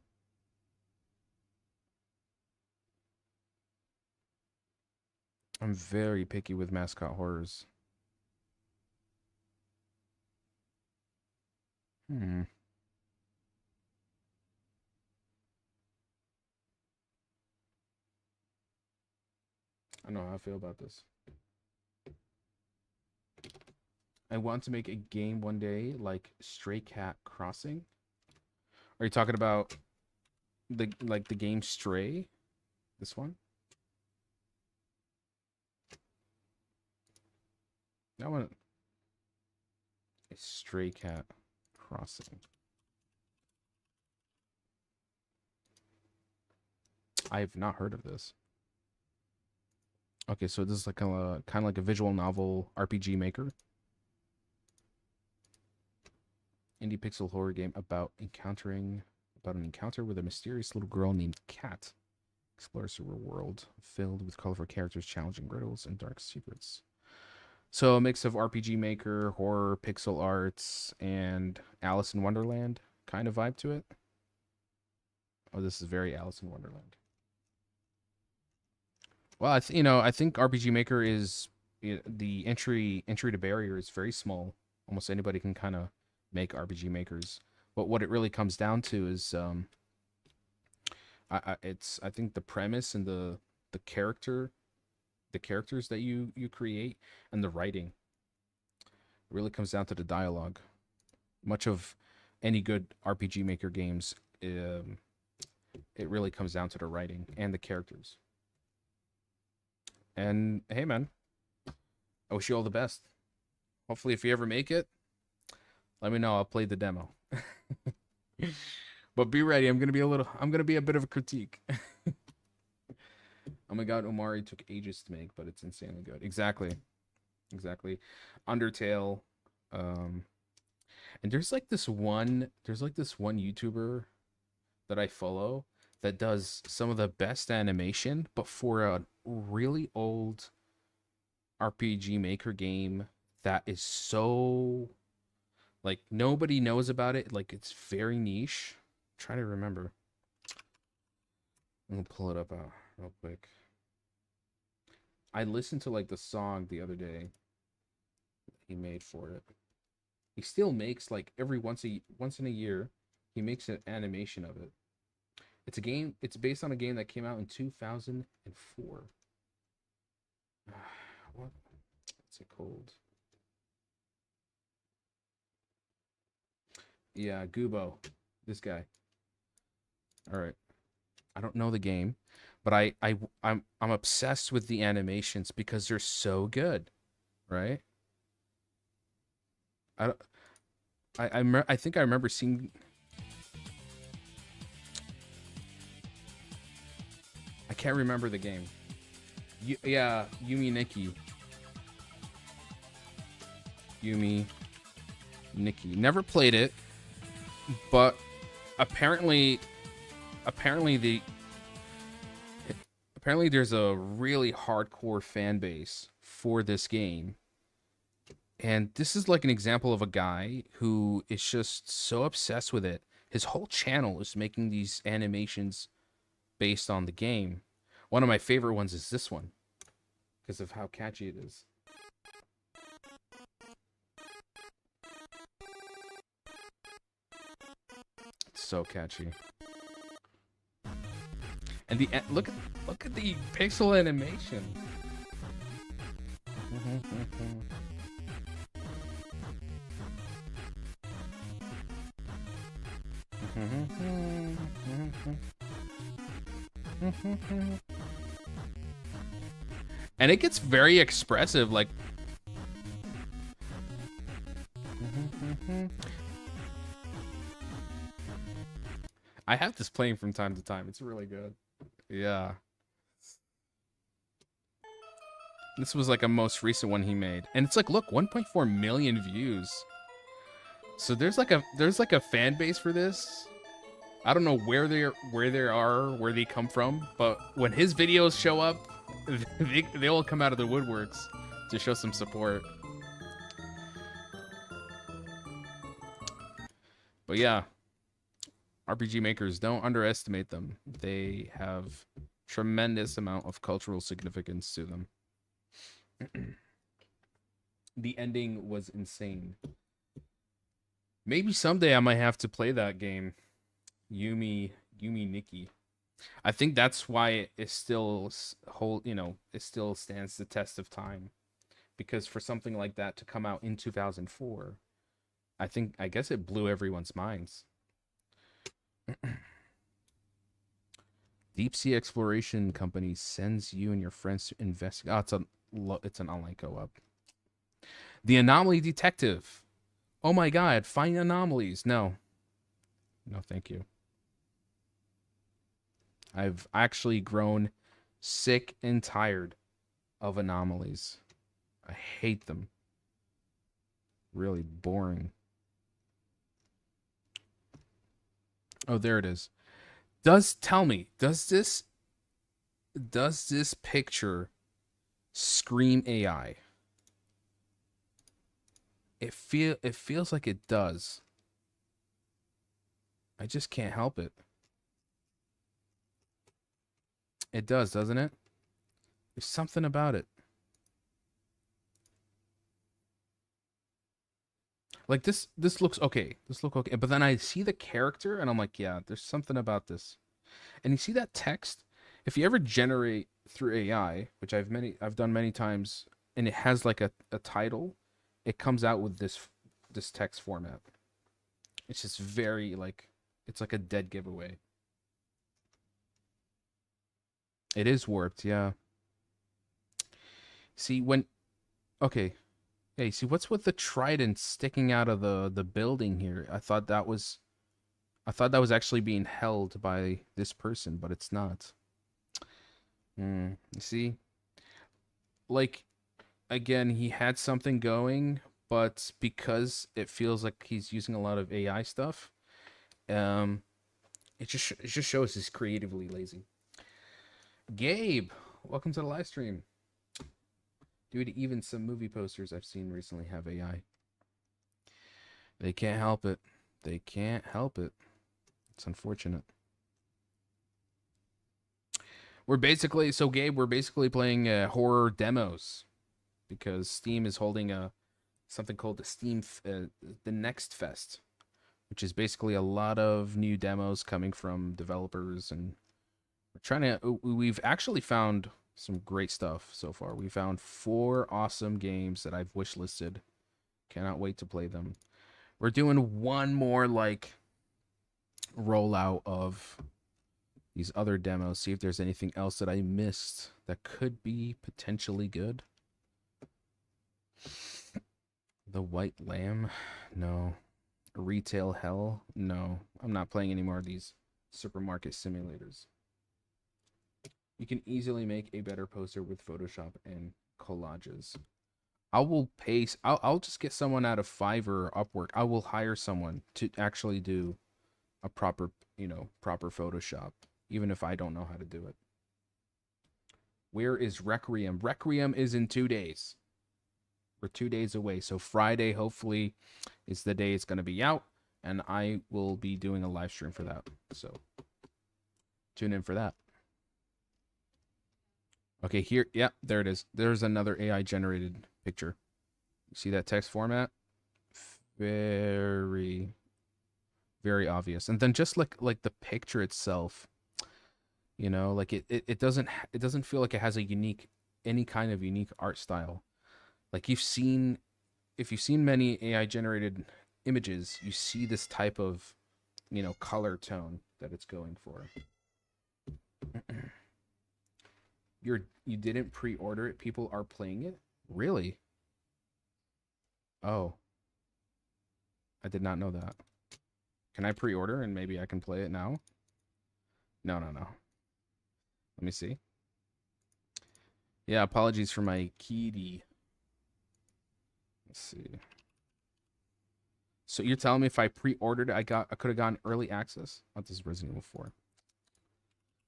I'm very picky with mascot horrors. I don't know how I feel about this. I want to make a game one day like Stray Cat Crossing. Are you talking about the game Stray? This one? That one is Stray Cat Crossing. I have not heard of this. Okay, so this is like kind of like a visual novel RPG maker. Indie pixel horror game about an encounter with a mysterious little girl named Cat. Explores a world filled with colorful characters, challenging riddles, and dark secrets. So a mix of RPG maker, horror, pixel arts, and Alice in Wonderland kind of vibe to it. Oh, this is very Alice in Wonderland. Well, I think RPG Maker is the entry to barrier is very small. Almost anybody can kind of make RPG Makers. But what it really comes down to is, I think the premise and the characters that you create and the writing. It really comes down to the dialogue. Much of any good RPG Maker games, it really comes down to the writing and the characters. And hey, man, I wish you all the best. Hopefully, if you ever make it, let me know. I'll play the demo. But be ready. I'm gonna be a bit of a critique. Oh my god, Omari took ages to make, but it's insanely good. Exactly. Undertale. And there's this one YouTuber that I follow that does some of the best animation, but for a really old RPG Maker game that is so nobody knows about it. It's very niche. I'm trying to remember. I'm gonna pull it up real quick. I listened to the song the other day he made for it. He still makes every once in a year he makes an animation of it. It's a game. It's based on a game that came out in 2004. What's it called? Yeah, Gubo. This guy. All right. I don't know the game, but I'm obsessed with the animations because they're so good, right? I think I remember seeing. I can't remember the game. Yeah, Yumi Nikki. Never played it, but apparently there's a really hardcore fan base for this game. And this is an example of a guy who is just so obsessed with it. His whole channel is making these animations based on the game. One of my favorite ones is this one because of how catchy it is. It's so catchy. And the look at the pixel animation. And it gets very expressive, I have this playing from time to time. It's really good. Yeah. This was a most recent one he made. And it's look, 1.4 million views. So there's like a fan base for this. I don't know where they are, where they come from, but when his videos show up, they all come out of the woodworks to show some support. But yeah, RPG makers, don't underestimate them. They have tremendous amount of cultural significance to them. The ending was insane. Maybe someday I might have to play that game. Yumi Nikki. I think that's why it still it still stands the test of time. Because for something like that to come out in 2004, I guess it blew everyone's minds. Deep sea exploration company sends you and your friends to investigate. Oh, it's an online co-op. The Anomaly Detective. Oh my god, find anomalies. No, thank you. I've actually grown sick and tired of anomalies. I hate them. Really boring. Oh, there it is. Tell me, does this picture scream AI? It feels like it does. I just can't help it. It does, doesn't it? There's something about it. Like this looks okay. This looks okay. But then I see the character and I'm like, yeah, there's something about this. And you see that text? If you ever generate through AI, which I've done many times, and it has like a title, it comes out with this text format. It's just very like, it's like a dead giveaway. It is warped, yeah. See okay. Hey, see what's with the trident sticking out of the building here? I thought that was actually being held by this person, but it's not. You see? Like, again, he had something going, but because it feels like he's using a lot of AI stuff, it just shows he's creatively lazy. Gabe, welcome to the live stream. Dude, even some movie posters I've seen recently have AI. They can't help it. They can't help it. It's unfortunate. We're basically playing horror demos because Steam is holding something called the Next Fest, which is basically a lot of new demos coming from developers, and we've actually found some great stuff so far. We found 4 awesome games that I've wishlisted. Cannot wait to play them. We're doing one more like rollout of these other demos, see if there's anything else that I missed that could be potentially good. The White Lamb? No. Retail Hell? No. I'm not playing any more of these supermarket simulators. You can easily make a better poster with Photoshop and collages. I'll just get someone out of Fiverr or Upwork. I will hire someone to actually do a proper Photoshop, even if I don't know how to do it. Where is Requiem? Requiem is in 2 days. We're 2 days away. So Friday, hopefully, is the day it's going to be out. And I will be doing a live stream for that. So tune in for that. Okay, here. Yeah, there it is. There's another AI generated picture. You see that text format? Very, very obvious. And then just like the picture itself, like it doesn't feel like it has any kind of unique art style. Like if you've seen many AI generated images, you see this type of color tone that it's going for. You didn't pre-order it, people are playing it? Really? Oh, I did not know that. Can I pre-order and maybe I can play it now? No. Let me see. Yeah, apologies for my kitty. Let's see. So you're telling me if I pre-ordered it, I could have gotten early access? What this is Resident Evil 4?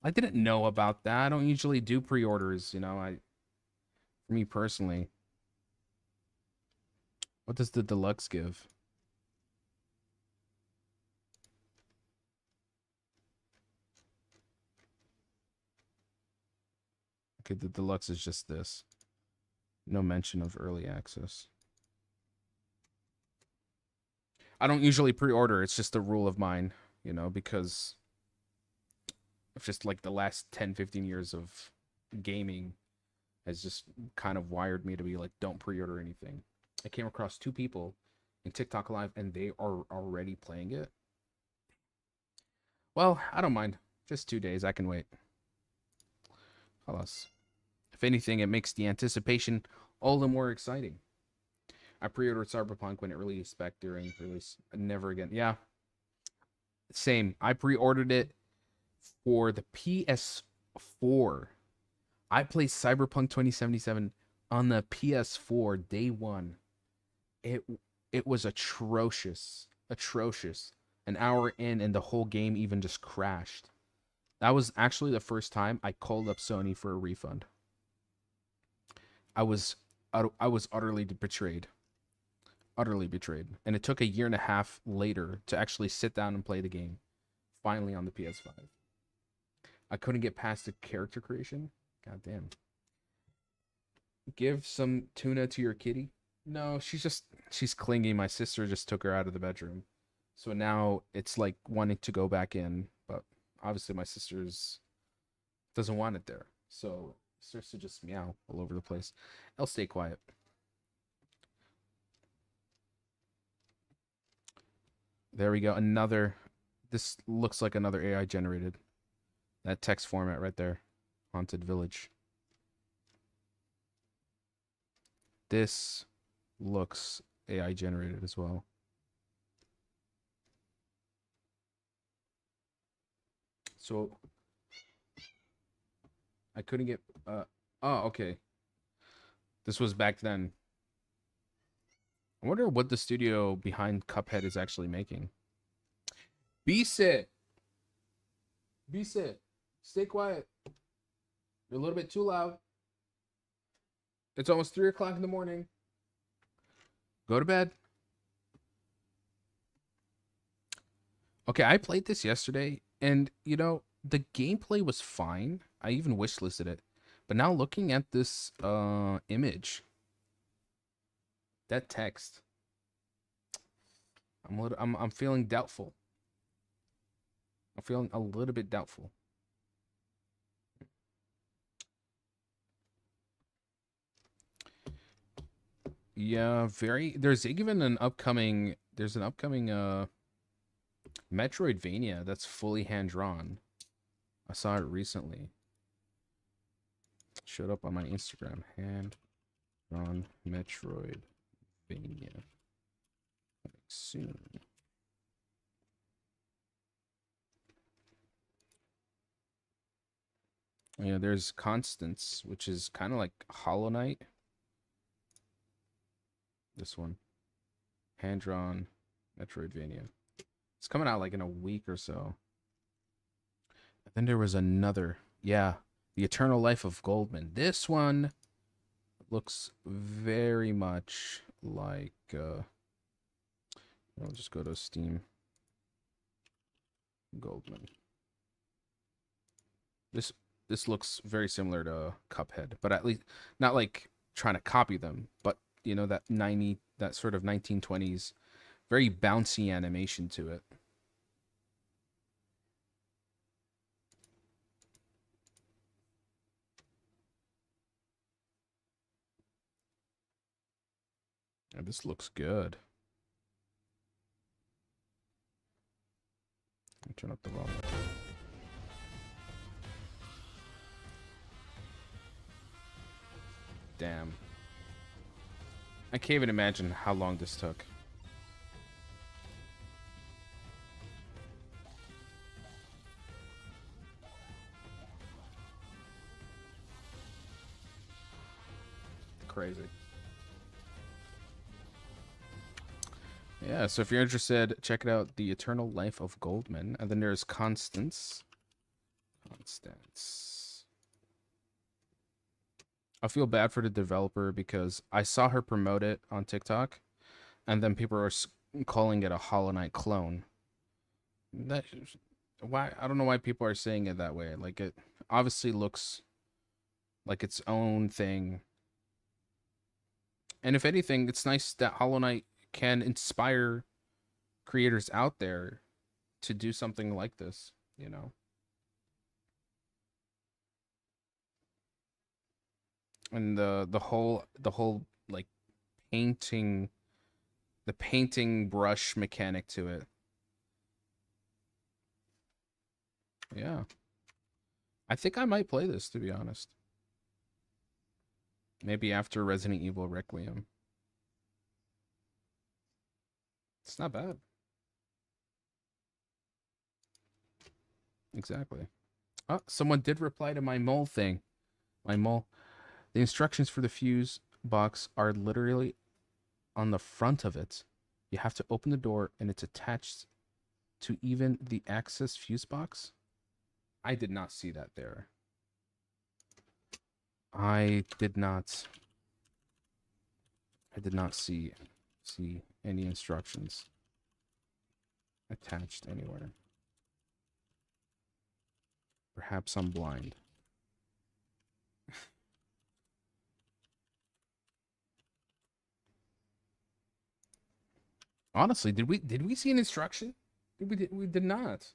I didn't know about that. I don't usually do pre-orders, you know. For me personally. What does the deluxe give? Okay, the deluxe is just this. No mention of early access. I don't usually pre-order. It's just a rule of mine, you know, because of just like the last 10, 15 years of gaming has just kind of wired me to be like, don't pre-order anything. I came across 2 people in TikTok Live and they are already playing it. Well, I don't mind. Just 2 days. I can wait. Halas. If anything, it makes the anticipation all the more exciting. I pre-ordered Cyberpunk when it released back during release. Never again. Yeah. Same. I pre-ordered it for the PS4. I played Cyberpunk 2077 on the PS4 day 1. It was atrocious. Atrocious. An hour in and the whole game even just crashed. That was actually the first time I called up Sony for a refund. I was utterly betrayed. Utterly betrayed. And it took a year and a half later to actually sit down and play the game. Finally on the PS5. I couldn't get past the character creation. God damn. Give some tuna to your kitty? No, she's clingy. My sister just took her out of the bedroom. So now it's like wanting to go back in. But obviously my sister's doesn't want it there. So it starts to just meow all over the place. I'll stay quiet. There we go. This looks like another AI generated. That text format right there. Haunted Village. This looks AI generated as well. So I couldn't get oh, okay. This was back then. I wonder what the studio behind Cuphead is actually making. Be-sit. Be-sit. Stay quiet. You're a little bit too loud. It's almost 3 o'clock in the morning. Go to bed. Okay, I played this yesterday, and, you know, the gameplay was fine. I even wishlisted it. But now looking at this image, that text, I'm feeling doubtful. I'm feeling a little bit doubtful. Yeah, there's an upcoming Metroidvania that's fully hand drawn. I saw it recently. Showed up on my Instagram. Hand drawn Metroidvania. Coming soon. Yeah, there's Constance, which is kind of like Hollow Knight. This one. Hand drawn Metroidvania. It's coming out like in a week or so. And then there was another. Yeah. The Eternal Life of Goldman. This one looks very much like I'll just go to Steam. Goldman. This looks very similar to Cuphead, but at least not like trying to copy them, but you know, that sort of 1920s very bouncy animation to it. And this looks good. I'll turn up the volume. Damn. I can't even imagine how long this took. Crazy. Yeah, so if you're interested, check it out, The Eternal Life of Goldman. And then there's Constance. Constance. I feel bad for the developer because I saw her promote it on TikTok, and then people are calling it a Hollow Knight clone. That why I don't know why people are saying it that way. Like, it obviously looks like its own thing. And if anything, it's nice that Hollow Knight can inspire creators out there to do something like this, you know. And the whole like painting, the painting brush mechanic to it. Yeah. I think I might play this, to be honest. Maybe after Resident Evil Requiem. It's not bad. Exactly. Oh, someone did reply to my mole thing. My mole. The instructions for the fuse box are literally on the front of it. You have to open the door and it's attached to even the access fuse box. I did not see that there. I did not see any instructions attached anywhere. Perhaps I'm blind. Honestly, did we see an instruction? We did not.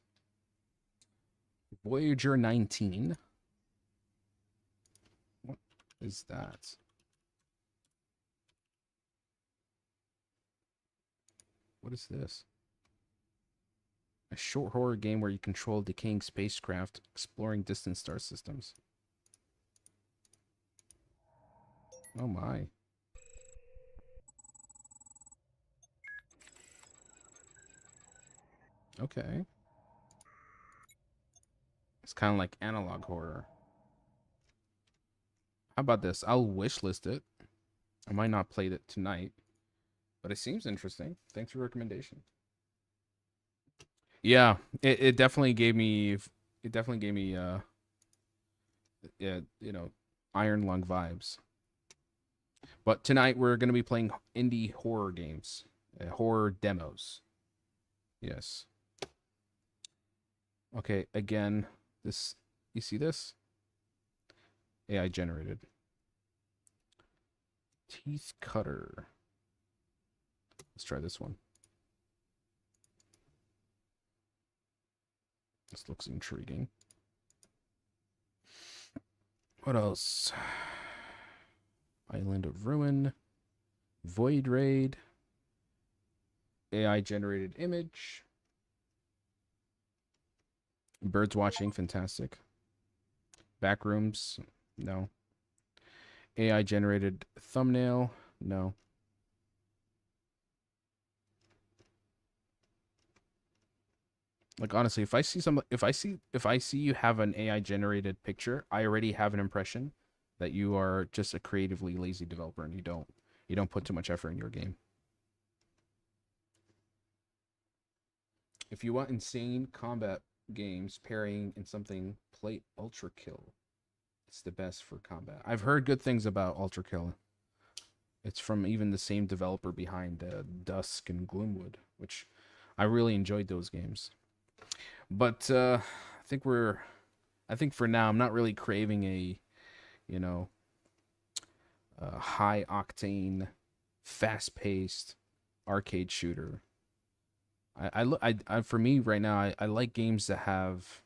Voyager 19. What is that? What is this? A short horror game where you control decaying spacecraft exploring distant star systems. Oh my. Okay. It's kind of like analog horror. How about this? I'll wishlist it. I might not play it tonight, but it seems interesting. Thanks for the recommendation. Yeah, it definitely gave me yeah, you know, Iron Lung vibes. But tonight we're going to be playing indie horror games, horror demos. Yes. Okay, again, this, you see this? AI generated. Teeth cutter. Let's try this one. This looks intriguing. What else? Island of Ruin. Void Raid. AI generated image. Birds watching, fantastic. Backrooms, no. AI generated thumbnail, no. Like, honestly, if I see you have an AI generated picture, I already have an impression that you are just a creatively lazy developer and you don't put too much effort in your game. If you want insane combat games parrying in something, play Ultra Kill. It's the best for combat. I've heard good things about Ultra Kill. It's from even the same developer behind Dusk and Gloomwood, which I really enjoyed those games. But I think for now I'm not really craving a, you know, a high octane, fast paced arcade shooter. I for me right now, I like games that have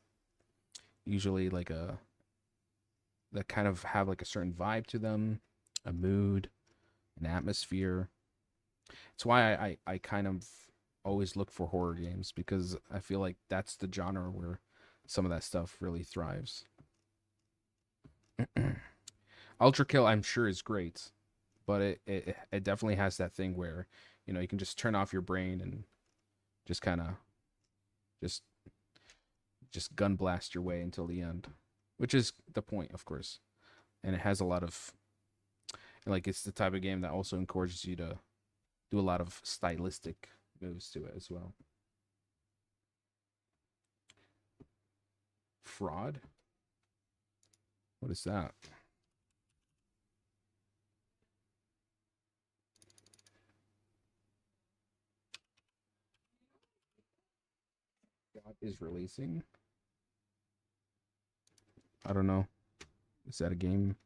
usually like that kind of have like a certain vibe to them, a mood, an atmosphere. It's why I kind of always look for horror games, because I feel like that's the genre where some of that stuff really thrives. Ultra Kill, I'm sure, is great, but it definitely has that thing where, you know, you can just turn off your brain and just kind of just gun blast your way until the end, which is the point, of course. And it has a lot of, like, it's the type of game that also encourages you to do a lot of stylistic moves to it as well. Fraud? What is that? God is releasing? I don't know. Is that a game?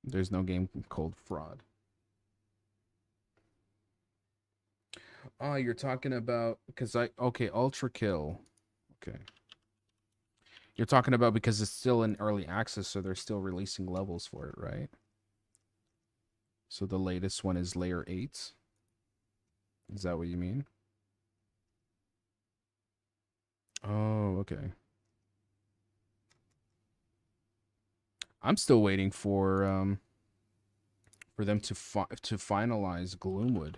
There's no game called Fraud. Oh, you're talking about because okay, Ultra Kill. Okay. You're talking about because it's still in early access, so they're still releasing levels for it, right? So the latest one is layer 8. Is that what you mean? Oh, okay. I'm still waiting for them to finalize Gloomwood.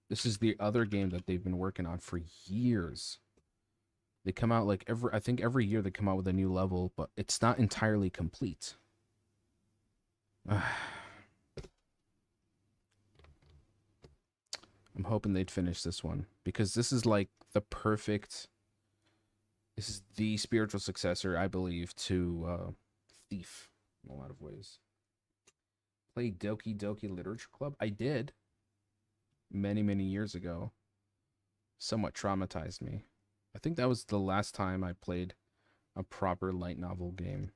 This is the other game that they've been working on for years. They come out like I think every year they come out with a new level, but it's not entirely complete. I'm hoping they'd finish this one because this is like the perfect. This is the spiritual successor, I believe, to Thief in a lot of ways. Play Doki Doki Literature Club? I did. Many, many years ago. Somewhat traumatized me. I think that was the last time I played a proper light novel game.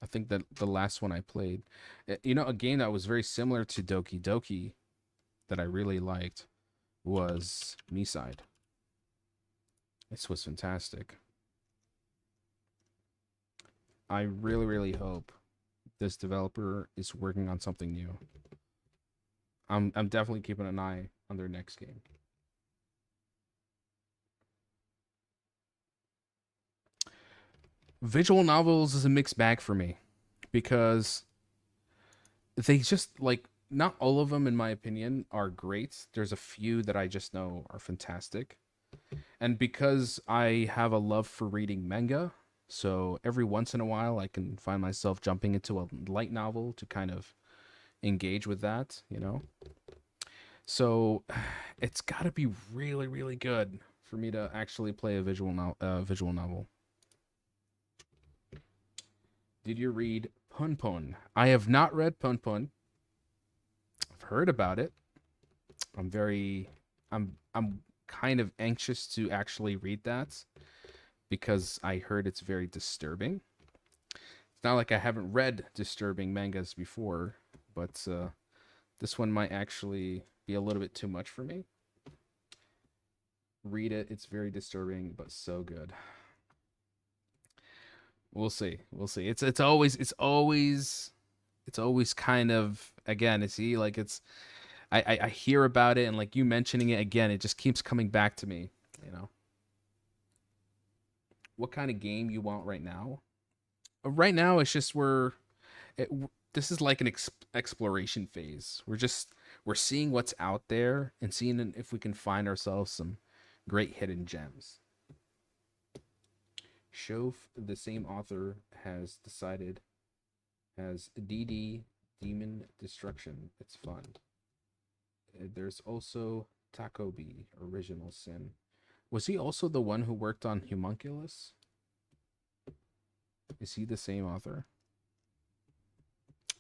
I think that the last one I played, you know, a game that was very similar to Doki Doki that I really liked was Me-Side. This was fantastic. I really, really hope this developer is working on something new. I'm definitely keeping an eye on their next game. Visual novels is a mixed bag for me because they just like not all of them in my opinion are great. There's a few that I just know are fantastic. And because I have a love for reading manga, so every once in a while I can find myself jumping into a light novel to kind of engage with that, you know. So it's got to be really, really good for me to actually play a visual novel. Did you read Pun Pun? I have not read Pun Pun. I've heard about it. I'm kind of anxious to actually read that because I heard it's very disturbing. It's not like I haven't read disturbing mangas before, but this one might actually be a little bit too much for me. Read it. It's very disturbing, but so good. We'll see. We'll see. It's always kind of, again, I hear about it and like you mentioning it again, it just keeps coming back to me, you know. What kind of game you want right now? Right now it's just this is like an exploration phase. We're seeing what's out there and seeing if we can find ourselves some great hidden gems. Shove, the same author, has decided as DD Demon Destruction. It's fun. There's also Takobi, Original Sin. Was he also the one who worked on Homunculus? Is he the same author?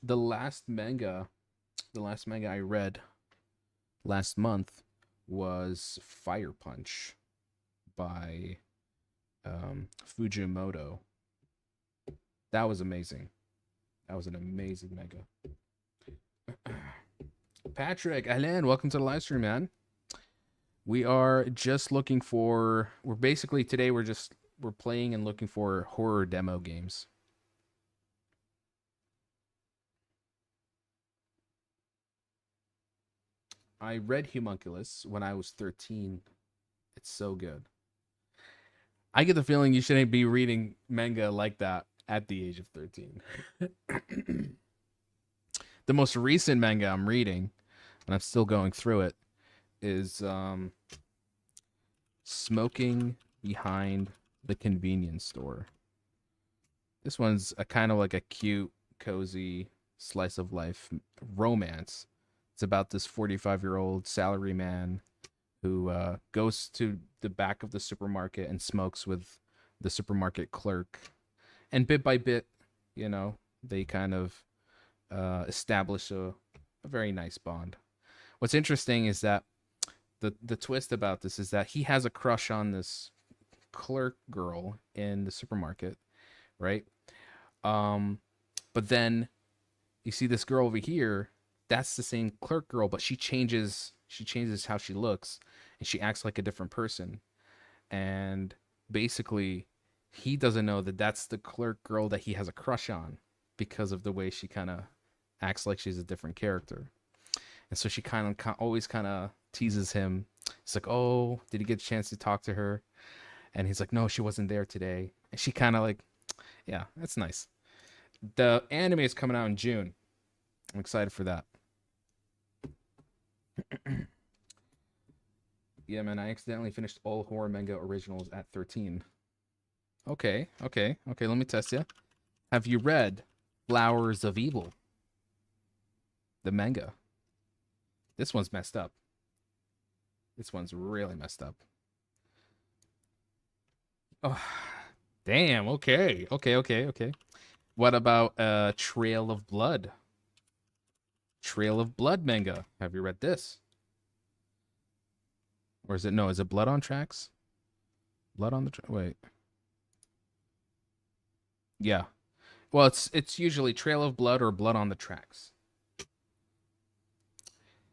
The last manga I read last month was Fire Punch by Fujimoto. That was amazing. That was an amazing manga. Patrick, Alan, welcome to the live stream, man. We are just looking for, we're playing and looking for horror demo games. I read Homunculus when I was 13. It's so good. I get the feeling you shouldn't be reading manga like that at the age of 13. The most recent manga I'm reading, and I'm still going through it, is Smoking Behind the Convenience Store. This one's a kind of like a cute, cozy slice of life romance. It's about this 45-year-old salaryman who goes to the back of the supermarket and smokes with the supermarket clerk. And bit by bit, you know, they kind of establish a very nice bond. What's interesting is that the twist about this is that he has a crush on this clerk girl in the supermarket, right? But then you see this girl over here, that's the same clerk girl, but she changes how she looks and she acts like a different person. And basically he doesn't know that that's the clerk girl that he has a crush on because of the way she kind of acts like she's a different character. And so she kind of always kind of teases him. It's like, oh, did he get a chance to talk to her? And he's like, no, she wasn't there today. And she kind of like, yeah, that's nice. The anime is coming out in June. I'm excited for that. Yeah, man, I accidentally finished all horror manga originals at 13. Okay, let me test you. Have you read Flowers of Evil? The manga. This one's messed up. This one's really messed up. Oh, damn, okay. What about Trail of Blood? Trail of Blood manga. Have you read this? Or is it Blood on Tracks? Blood on the wait. Yeah. Well, it's usually Trail of Blood or Blood on the Tracks.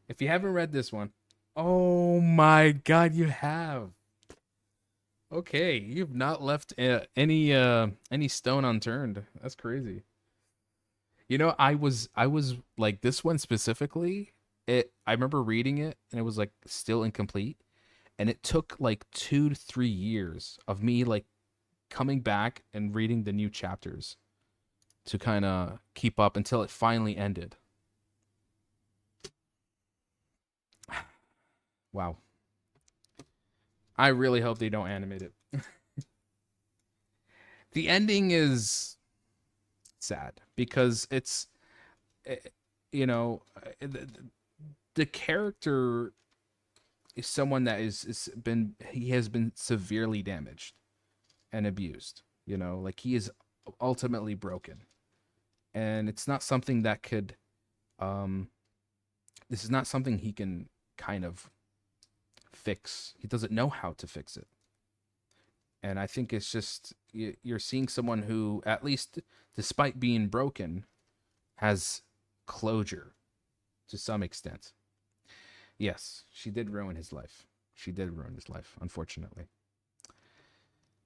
If you haven't read this one, oh my god, you have. Okay, you've not left any stone unturned. That's crazy. You know, I was like this one specifically. I remember reading it and it was like still incomplete, and it took like 2 to 3 years of me like coming back and reading the new chapters to kind of keep up until it finally ended. Wow. I really hope they don't animate it. The ending is sad because it's, you know, the character is someone that he has been severely damaged and abused, you know, like he is ultimately broken. And it's not something that could, this is not something he can kind of fix. He doesn't know how to fix it. And I think it's just, you're seeing someone who, at least despite being broken, has closure to some extent. Yes, she did ruin his life. Unfortunately.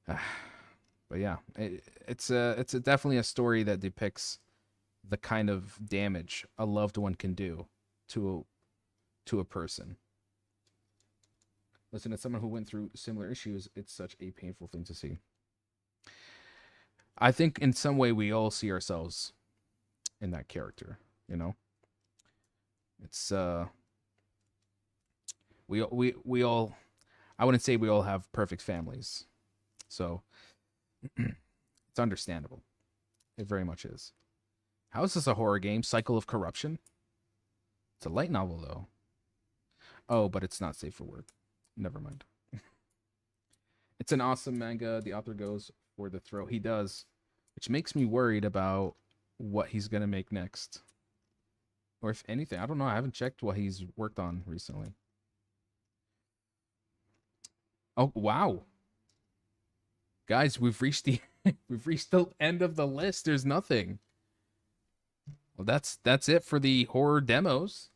But yeah, it's definitely a story that depicts the kind of damage a loved one can do to a person. Listen, as someone who went through similar issues, it's such a painful thing to see. I think in some way we all see ourselves in that character, you know? It's we all, I wouldn't say we all have perfect families. So it's understandable. It very much is. How is this a horror game? Cycle of Corruption? It's a light novel though. Oh, but it's not safe for work. Never mind. It's an awesome manga. The author goes for the throat. He does, which makes me worried about what he's gonna make next, or if anything. I don't know. I haven't checked what he's worked on recently. Oh wow, guys, we've reached the we've reached the end of the list. There's nothing. Well, that's it for the horror demos.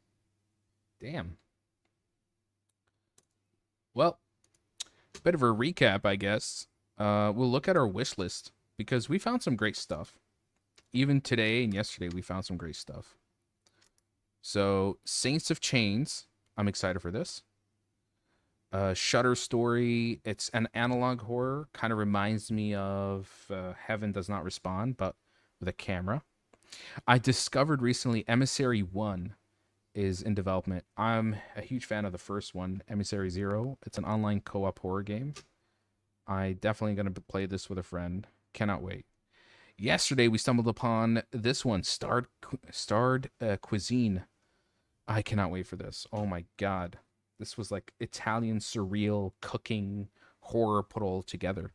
Damn. Well, bit of a recap, I guess. We'll look at our wish list because we found some great stuff. Even today and yesterday, we found some great stuff. So, Saints of Chains. I'm excited for this. Shutter Story. It's an analog horror. Kind of reminds me of Heaven Does Not Respond, but with a camera. I discovered recently Emissary 1 is in development. I'm a huge fan of the first one, Emissary Zero. It's an online co-op horror game. I definitely going to play this with a friend. Cannot wait. Yesterday we stumbled upon this one, Starred Cuisine. I cannot wait for this. Oh my god. This was like Italian surreal cooking horror put all together.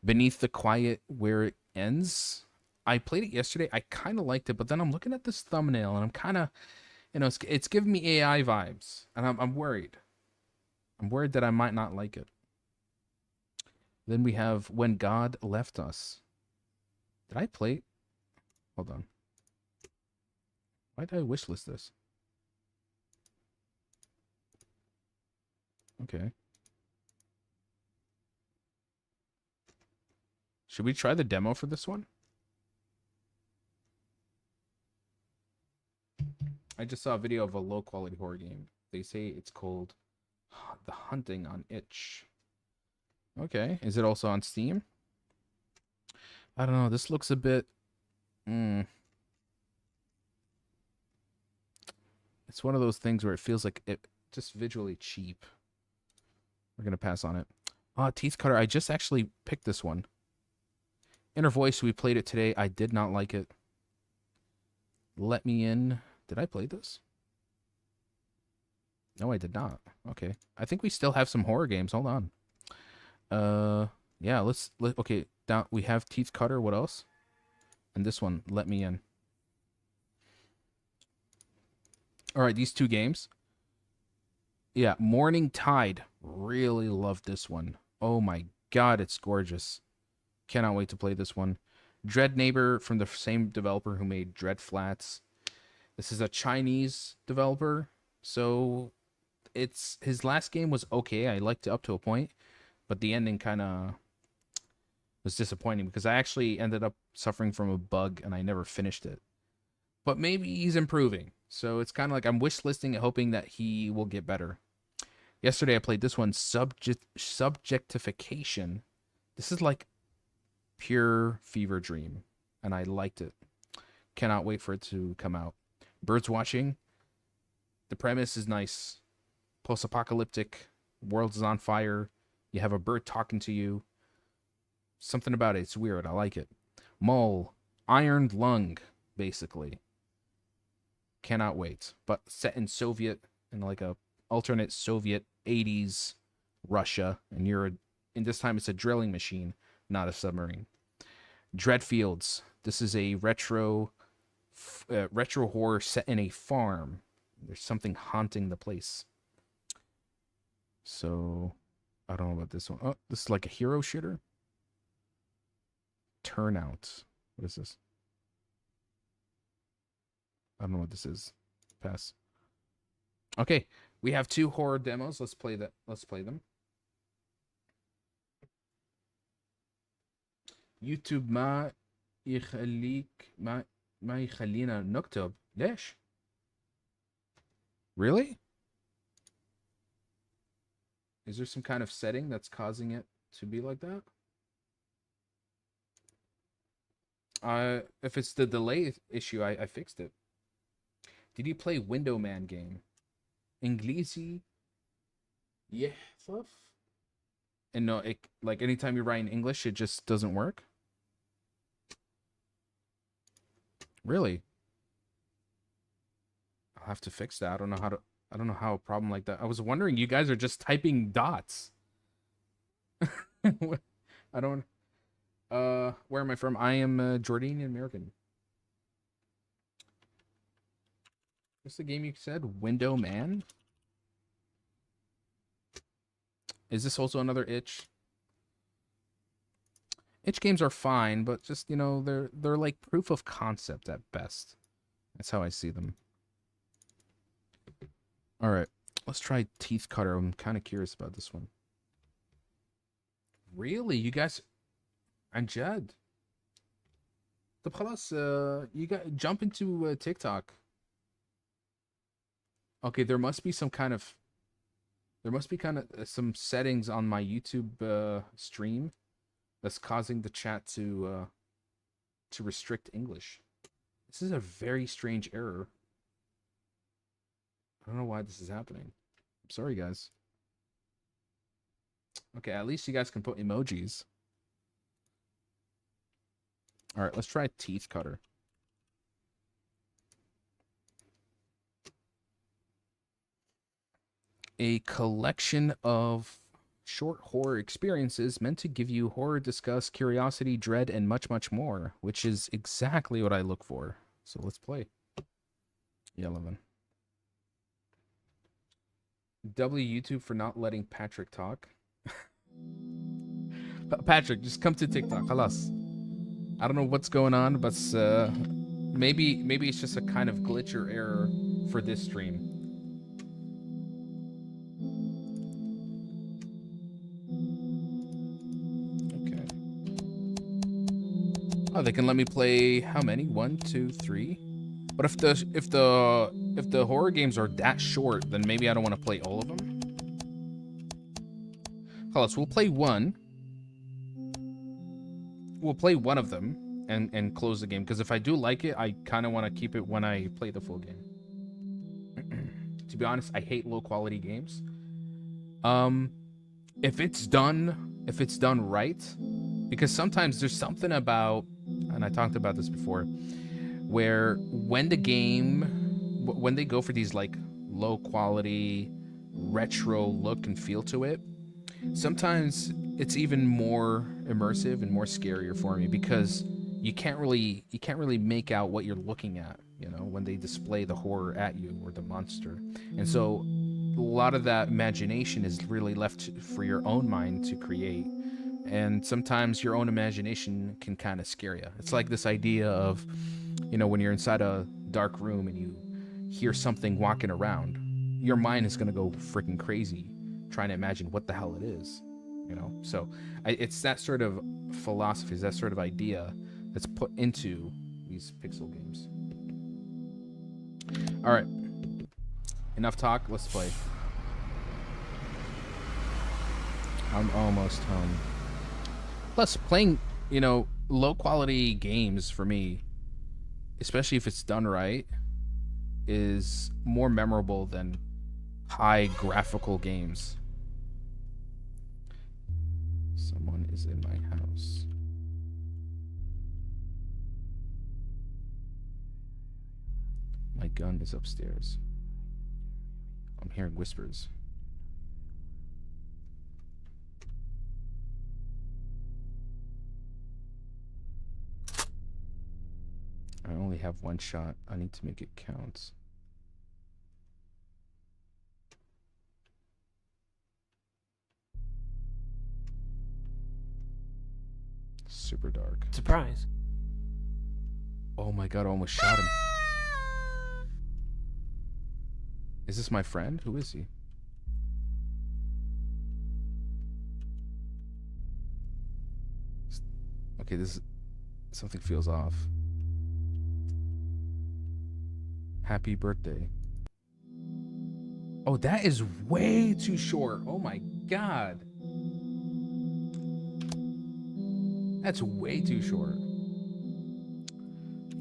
Beneath the Quiet Where It Ends. I played it yesterday. I kind of liked it, but then I'm looking at this thumbnail and I'm kind of, it's giving me AI vibes, and I'm worried. I'm worried that I might not like it. Then we have When God Left Us. Did I play? Hold on. Why did I wishlist this? Okay. Should we try the demo for this one? I just saw a video of a low quality horror game. They say it's called The Hunting on Itch. Okay. Is it also on Steam? I don't know. This looks a bit... It's one of those things where it feels like it just visually cheap. We're going to pass on it. Teeth Cutter. I just actually picked this one. Inner Voice. We played it today. I did not like it. Let Me In. Did I play this? No, I did not. Okay. I think we still have some horror games. Hold on. Yeah, okay, down we have Teeth Cutter. What else? And this one, Let Me In. All right, these two games. Yeah, Morning Tide. Really love this one. Oh my god, it's gorgeous. Cannot wait to play this one. Dread Neighbor from the same developer who made Dread Flats. This is a Chinese developer, so his last game was okay. I liked it up to a point, but the ending kind of was disappointing because I actually ended up suffering from a bug and I never finished it. But maybe he's improving, so it's kind of like I'm wish listing it, hoping that he will get better. Yesterday I played this one, Subjectification. This is like pure fever dream, and I liked it. Cannot wait for it to come out. Birds Watching. The premise is nice. Post-apocalyptic. World is on fire. You have a bird talking to you. Something about it. It's weird. I like it. Mole. Iron Lung, basically. Cannot wait. But set in Soviet, in like a alternate Soviet 80s Russia. And in this time it's a drilling machine, not a submarine. Dreadfields. This is a retro horror set in a farm. There's something haunting the place. So, I don't know about this one. Oh, this is like a hero shooter. Turnout. What is this? I don't know what this is. Pass. Okay, we have 2 horror demos. Let's play that. Let's play them. YouTube ما يخلينا نكتب. ليش? Really? Is there some kind of setting that's causing it to be like that? If it's the delay issue, I fixed it. Did you play Window Man game? Inglesi? Yeah, stuff. And no, like anytime you write in English, it just doesn't work. Really? I'll have to fix that. I don't know how a problem like that. I was wondering, you guys are just typing dots. I don't. Where am I from? I am Jordanian American. What's the game you said? Window Man? Is this also another itch? Itch games are fine, but just, they're like proof of concept at best. That's how I see them. All right, let's try Teeth Cutter. I'm kind of curious about this one. Really? You guys... And Jed. The plus, you got jump into TikTok. Okay, there must be some kind of some settings on my YouTube stream that's causing the chat to restrict English. This is a very strange error. I don't know why this is happening. I'm sorry, guys. Okay, at least you guys can put emojis. All right, let's try Teeth Cutter. A collection of short horror experiences meant to give you horror, disgust, curiosity, dread, and much, much more, which is exactly what I look for. So let's play. Yellowman. W YouTube for not letting Patrick talk. Patrick, just come to TikTok. Halas. I don't know what's going on, but maybe it's just a kind of glitch or error for this stream. Okay. Oh, they can let me play how many? 1, 2, 3. But if the horror games are that short, then maybe I don't want to play all of them. Halas, we'll play one. We'll play one of them and close the game, because if I do like it, I kind of want to keep it when I play the full game. To be honest, I hate low quality games. If it's done right, because sometimes there's something about, and I talked about this before, where when they go for these like low quality retro look and feel to it, sometimes it's even more immersive and more scarier for me, because you can't really make out what you're looking at, you know, when they display the horror at you or the monster. And so a lot of that imagination is really left for your own mind to create. And sometimes your own imagination can kind of scare you. It's like this idea of, you know, when you're inside a dark room and you hear something walking around, your mind is going to go freaking crazy trying to imagine what the hell it is, you know? So it's that sort of philosophy, that sort of idea that's put into these pixel games. All right, enough talk, let's play. I'm almost home. Plus, playing, you know, low quality games for me, especially if it's done right, is more memorable than high graphical games. Someone is in my house. My gun is upstairs. I'm hearing whispers. I only have one shot. I need to make it count. Super dark. Surprise. Oh my god, I almost shot him. Is this my friend? Who is he? Okay, this... something feels off. Happy birthday. Oh, that is way too short. Oh my god. That's way too short.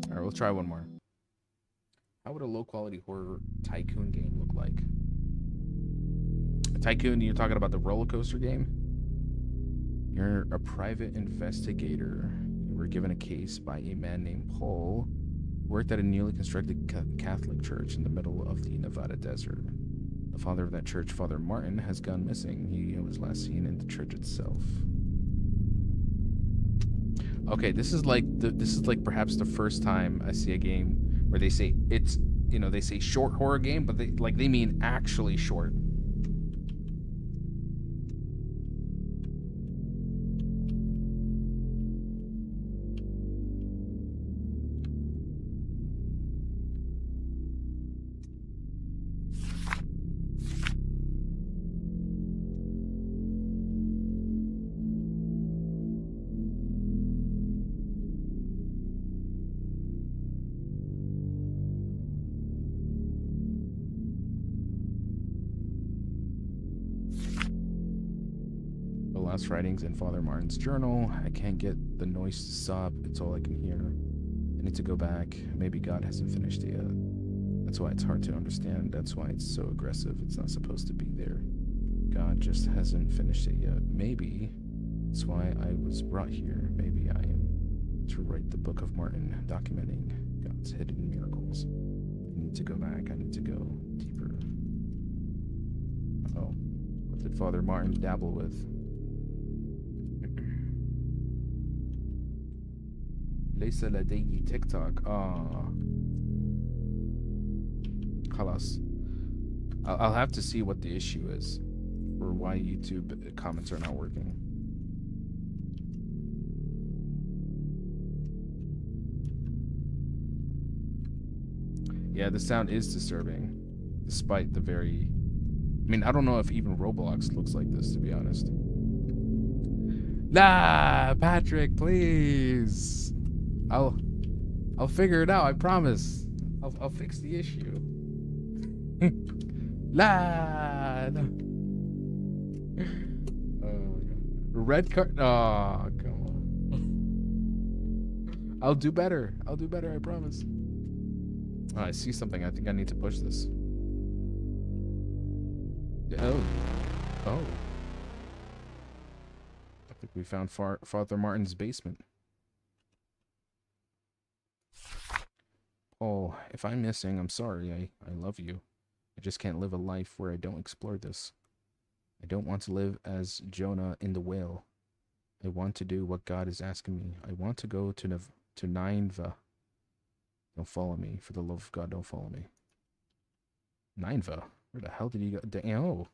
Alright, we'll try one more. How would a low-quality horror tycoon game look like? A tycoon, you're talking about the roller coaster game? You're a private investigator. You were given a case by a man named Paul, who worked at a newly constructed Catholic church in the middle of the Nevada desert. The father of that church, Father Martin, has gone missing. He was last seen in the church itself. Okay, this is like perhaps the first time I see a game where they say it's, you know, they say short horror game, but they mean actually short. Writings in Father Martin's journal. I can't get the noise to stop. It's all I can hear. I need to go back. Maybe God hasn't finished it yet. That's why it's hard to understand. That's why it's so aggressive. It's not supposed to be there. God just hasn't finished it yet. Maybe that's why I was brought here. Maybe I am to write the Book of Martin, documenting God's hidden miracles. I need to go back. I need to go deeper. Oh, what did Father Martin dabble with? ليس لدي TikTok. خلاص. I'll have to see what the issue is, or why YouTube comments are not working. Yeah, the sound is disturbing, despite the very... I mean, I don't know if even Roblox looks like this, to be honest. Nah, Patrick, please. I'll figure it out, I promise. I'll fix the issue. La. No. Red card. Oh, come on. I'll do better. I promise. Oh, I see something. I think I need to push this. Oh. I think we found Father Martin's basement. Oh, if I'm missing, I'm sorry. I love you. I just can't live a life where I don't explore this. I don't want to live as Jonah in the whale. I want to do what God is asking me. I want to go to Nineveh. Don't follow me. For the love of God, don't follow me. Nineveh? Where the hell did you go? Oh.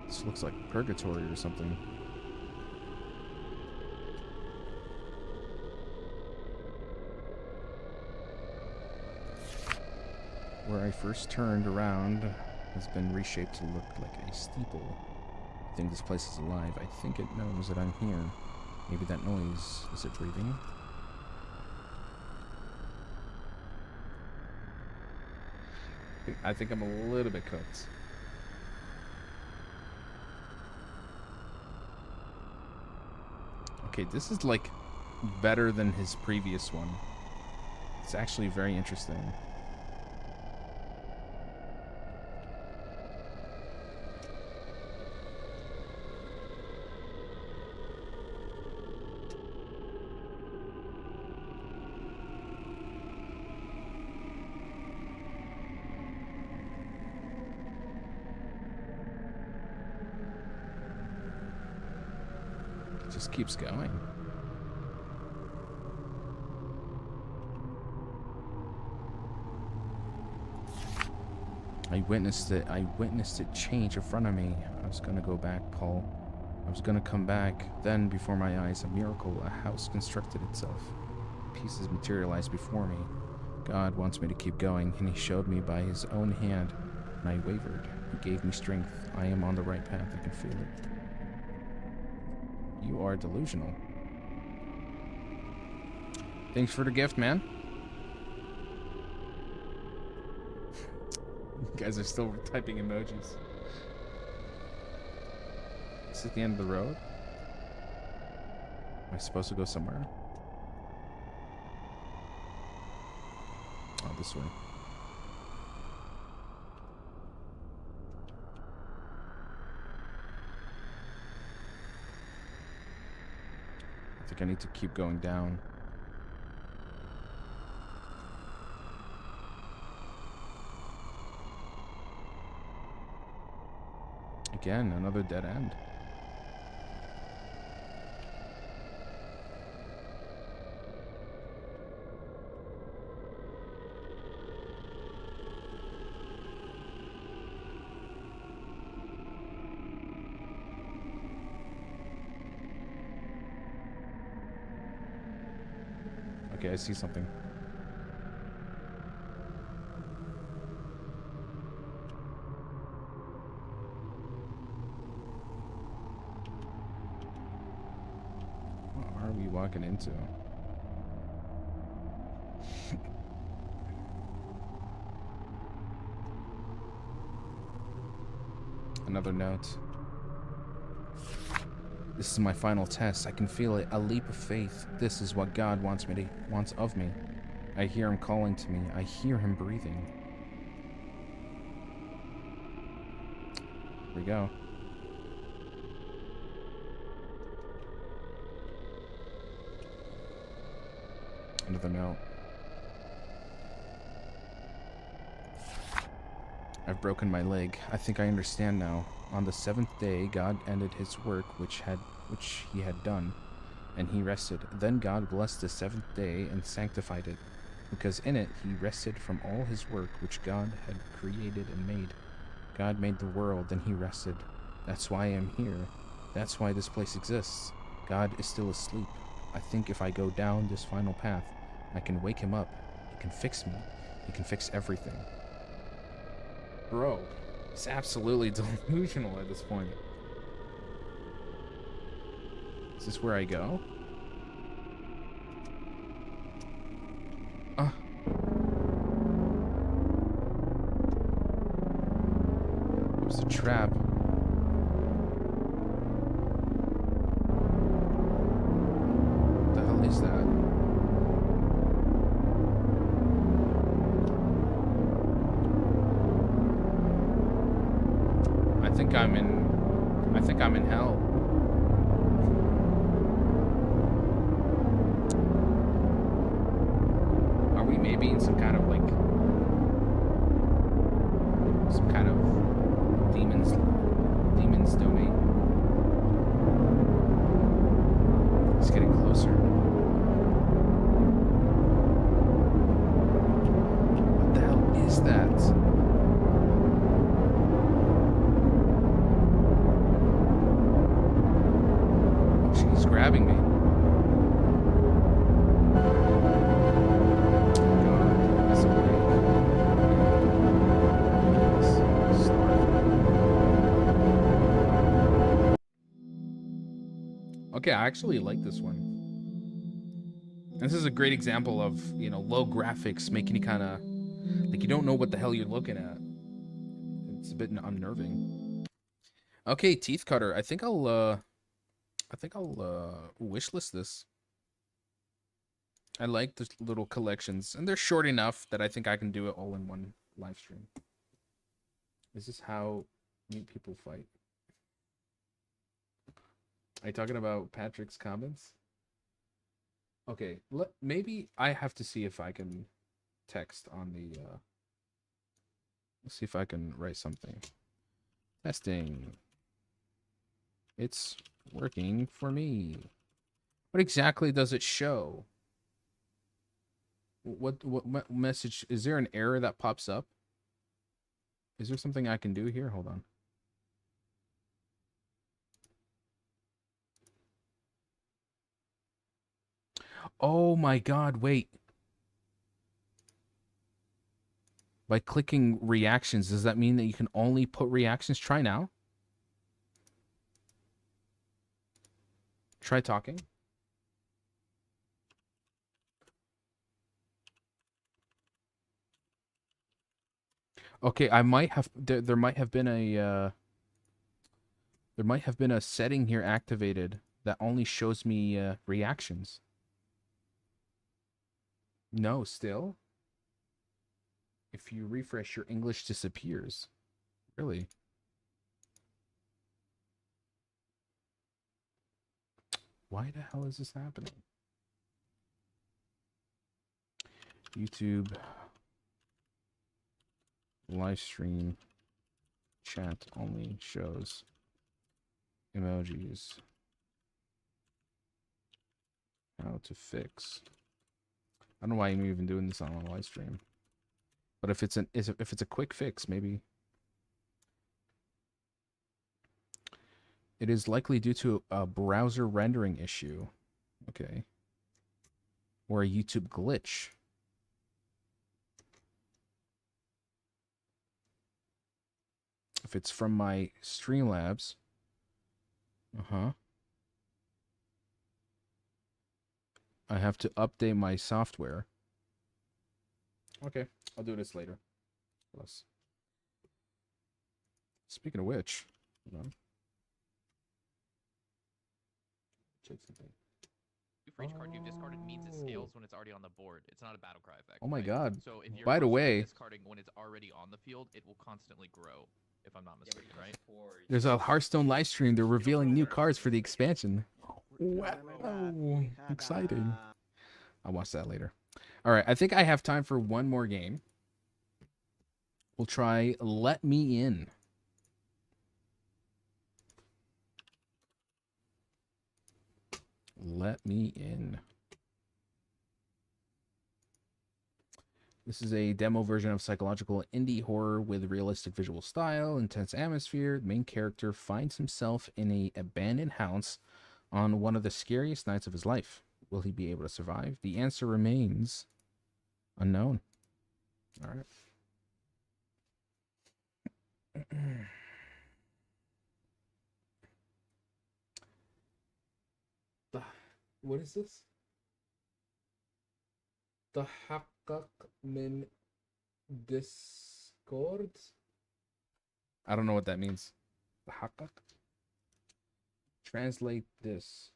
This looks like purgatory or something. Where I first turned around has been reshaped to look like a steeple. I think this place is alive. I think it knows that I'm here. Maybe that noise, is it breathing? I think I'm a little bit cooked. Okay, this is like better than his previous one. It's actually very interesting. Just keeps going. I witnessed it change in front of me. I was gonna go back, Paul. I was gonna come back. Then, before my eyes, a miracle, a house constructed itself. Pieces materialized before me. God wants me to keep going, and he showed me by his own hand, and I wavered. He gave me strength. I am on the right path. I can feel it. You are delusional. Thanks for the gift, man. You guys are still typing emojis. Is it the end of the road? Am I supposed to go somewhere? Oh, this way. I think I need to keep going down. Again, another dead end. Okay, I see something. What are we walking into? Another note. This is my final test. I can feel it. A leap of faith. This is what God wants of me. I hear him calling to me. I hear him breathing. Here we go. Another note. I've broken my leg. I think I understand now. On the 7th day, God ended his work which he had done, and he rested. Then God blessed the 7th day and sanctified it, because in it he rested from all his work which God had created and made. God made the world, and he rested. That's why I'm here. That's why this place exists. God is still asleep. I think if I go down this final path, I can wake him up. He can fix me. He can fix everything. Bro, it's absolutely delusional at this point. Is this where I go? It was a trap. What the hell is that? I think I'm in hell. Are we maybe in some kind of like demon's domain? It's getting closer. What the hell is that? She's grabbing me. God, it's awake. Okay, I actually like this one. This is a great example of, you know, low graphics making you kind of like you don't know what the hell you're looking at. It's a bit unnerving. Okay, Teeth Cutter. I think I'll wishlist this. I like the little collections, and they're short enough that I think I can do it all in one live stream. Is this how mute people fight? Are you talking about Patrick's comments? Okay, maybe I have to see if I can text on the let's see if I can write something. Testing. It's working for me. What exactly does it show? What message? Is there an error that pops up? Is there something I can do here? Hold on. Oh my God, wait. By clicking reactions, does that mean that you can only put reactions? Try now. Try talking. Okay, I might have there might have been a setting here activated that only shows me reactions. No, still. If you refresh, your English disappears. Really? Why the hell is this happening? YouTube live stream chat only shows emojis. How to fix. I don't know why I'm even doing this on a live stream. But if it's a quick fix, maybe. It is likely due to a browser rendering issue. Okay. Or a YouTube glitch. If it's from my Streamlabs. I have to update my software. Okay, I'll do this later. Plus. Speaking of which, hold on. Check something. For each card you've discarded means it scales when it's already on the board. It's not a battle cry effect. Oh my right? God. So if you're By the way, discarding when it's already on the field, it will constantly grow, if I'm not mistaken, right? There's a Hearthstone live stream. They're revealing new cards for the expansion. Wow. Exciting. I'll watch that later. All right, I think I have time for one more game. We'll try Let Me In. Let Me In. This is a demo version of psychological indie horror with realistic visual style, intense atmosphere. The main character finds himself in an abandoned house on one of the scariest nights of his life. Will he be able to survive? The answer remains unknown. All right. What is this? تحقق من Discord? I don't know what that means. تحقق? Translate this.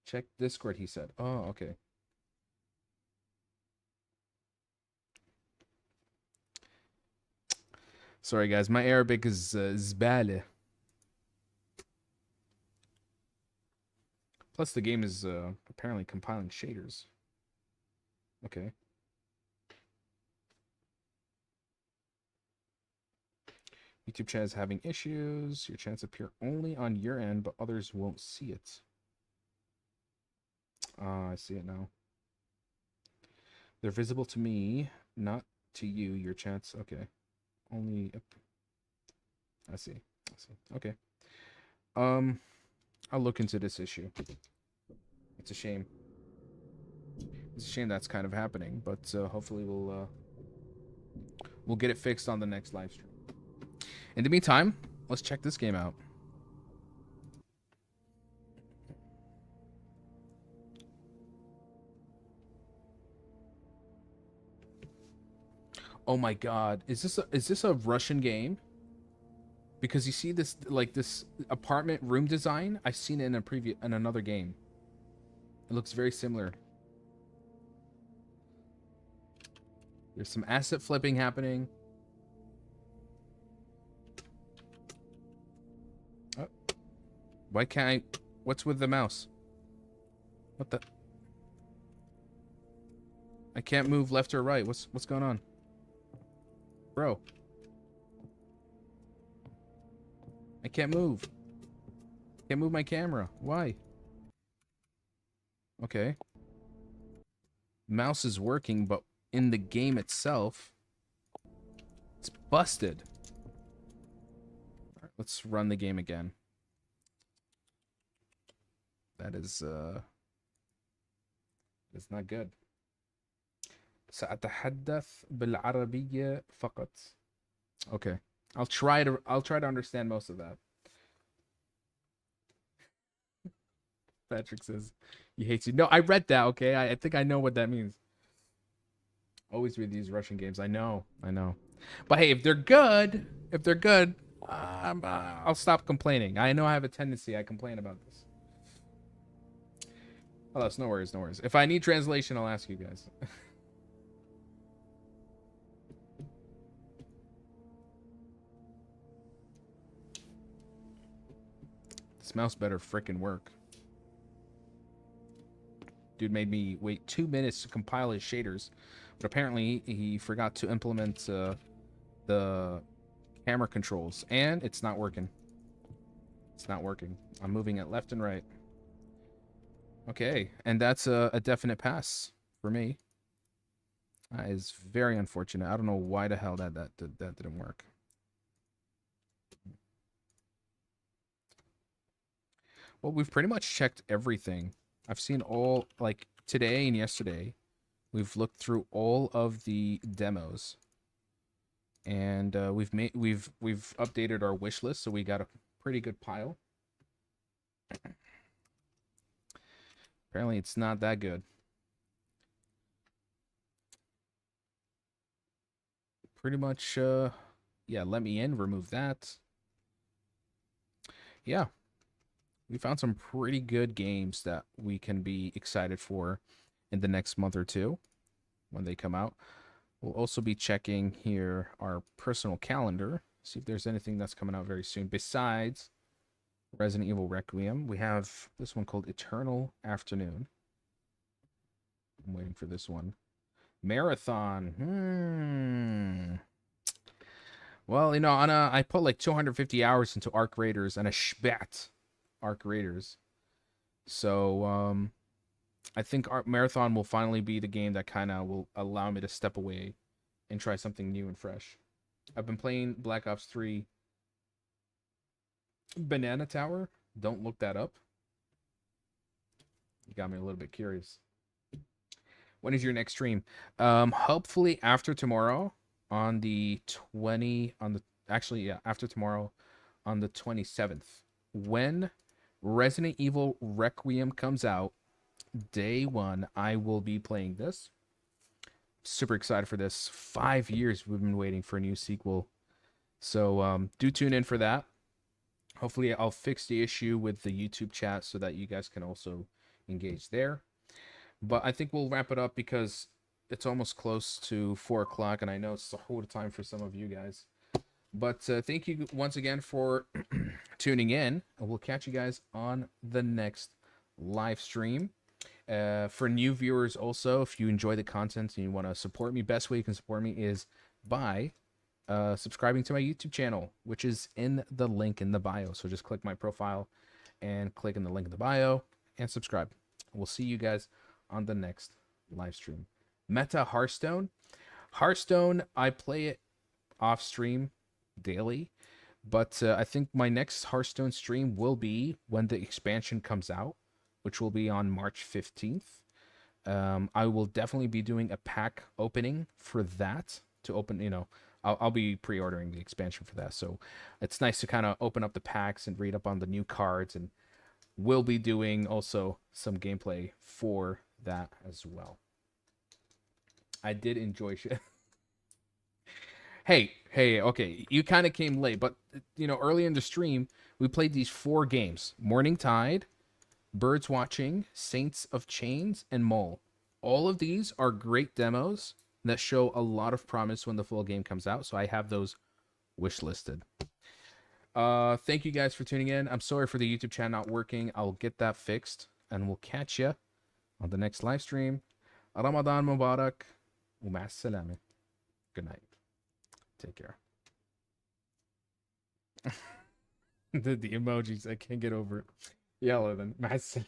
Check Discord, he said. Oh, okay. Sorry, guys. My Arabic is zbale. Plus, the game is apparently compiling shaders. Okay. YouTube chat is having issues. Your chats appear only on your end, but others won't see it. Ah, I see it now. They're visible to me, not to you. Your chats, okay. Only. I see. Okay. I'll look into this issue. It's a shame. It's a shame that's kind of happening, but hopefully we'll get it fixed on the next live stream. In the meantime, let's check this game out. Oh my god, is this a Russian game? Because you see this this apartment room design, I've seen it in another game. It looks very similar. There's some asset flipping happening. Oh. Why can't I? What's with the mouse? What the? I can't move left or right. What's going on? Bro. I can't move. Can't move my camera. Why? Okay. Mouse is working, but in the game itself, it's busted. All right, let's run the game again. That is it's not good. سأتحدث بالعربية فقط. Okay. I'll try to understand most of that. Patrick says he hates you. No, I read that, okay? I think I know what that means. Always read these Russian games. I know. But hey, if they're good, I'll stop complaining. I know I have a tendency. I complain about this. Oh, that's no worries. If I need translation, I'll ask you guys. This mouse better frickin' work. Dude made me wait 2 minutes to compile his shaders, but apparently he forgot to implement the camera controls, and it's not working. I'm moving it left and right. Okay, and that's a definite pass for me. That is very unfortunate. I don't know why the hell that didn't work. Well, we've pretty much checked everything. I've seen all, like, today and yesterday. We've looked through all of the demos. And we've updated our wish list, so we got a pretty good pile. Apparently it's not that good. Pretty much yeah, Let Me In, remove that. Yeah. We found some pretty good games that we can be excited for in the next month or two when they come out. We'll also be checking here our personal calendar, see if there's anything that's coming out very soon. Besides Resident Evil Requiem, we have this one called Eternal Afternoon. I'm waiting for this one. Marathon. Well, you know, I put like 250 hours into Arc Raiders and a Shbat Arc Raiders. So, I think Marathon will finally be the game that kind of will allow me to step away and try something new and fresh. I've been playing Black Ops 3 Banana Tower. Don't look that up. You got me a little bit curious. When is your next stream? Hopefully after tomorrow on the after tomorrow on the 27th. When Resident Evil Requiem comes out, day one, I will be playing this. Super excited for this. 5 years we've been waiting for a new sequel. So do tune in for that. Hopefully I'll fix the issue with the YouTube chat so that you guys can also engage there. But I think we'll wrap it up because it's almost close to 4 o'clock, and I know it's the whole time for some of you guys. But thank you once again for tuning in, and we'll catch you guys on the next live stream. For new viewers also, if you enjoy the content and you want to support me, best way you can support me is by subscribing to my YouTube channel, which is in the link in the bio. So just click my profile and click in the link in the bio and subscribe. We'll see you guys on the next live stream. Meta Hearthstone. Hearthstone, I play it off stream daily, but I think my next Hearthstone stream will be when the expansion comes out, which will be on March 15th. I will definitely be doing a pack opening for that to open, you know, I'll be pre-ordering the expansion for that. So it's nice to kind of open up the packs and read up on the new cards, and we'll be doing also some gameplay for that as well. I did enjoy shit. Hey, okay, you kind of came late, but you know, early in the stream, we played these 4 games: Morning Tide, Birds Watching, Saints of Chains, and Mole. All of these are great demos that show a lot of promise when the full game comes out, so I have those wish listed. Thank you guys for tuning in. I'm sorry for the YouTube chat not working. I'll get that fixed, and we'll catch you on the next live stream. Ramadan Mubarak. ومع السلامة. Good night. Take care. the emojis, I can't get over it. Yellow then. مع السلامة.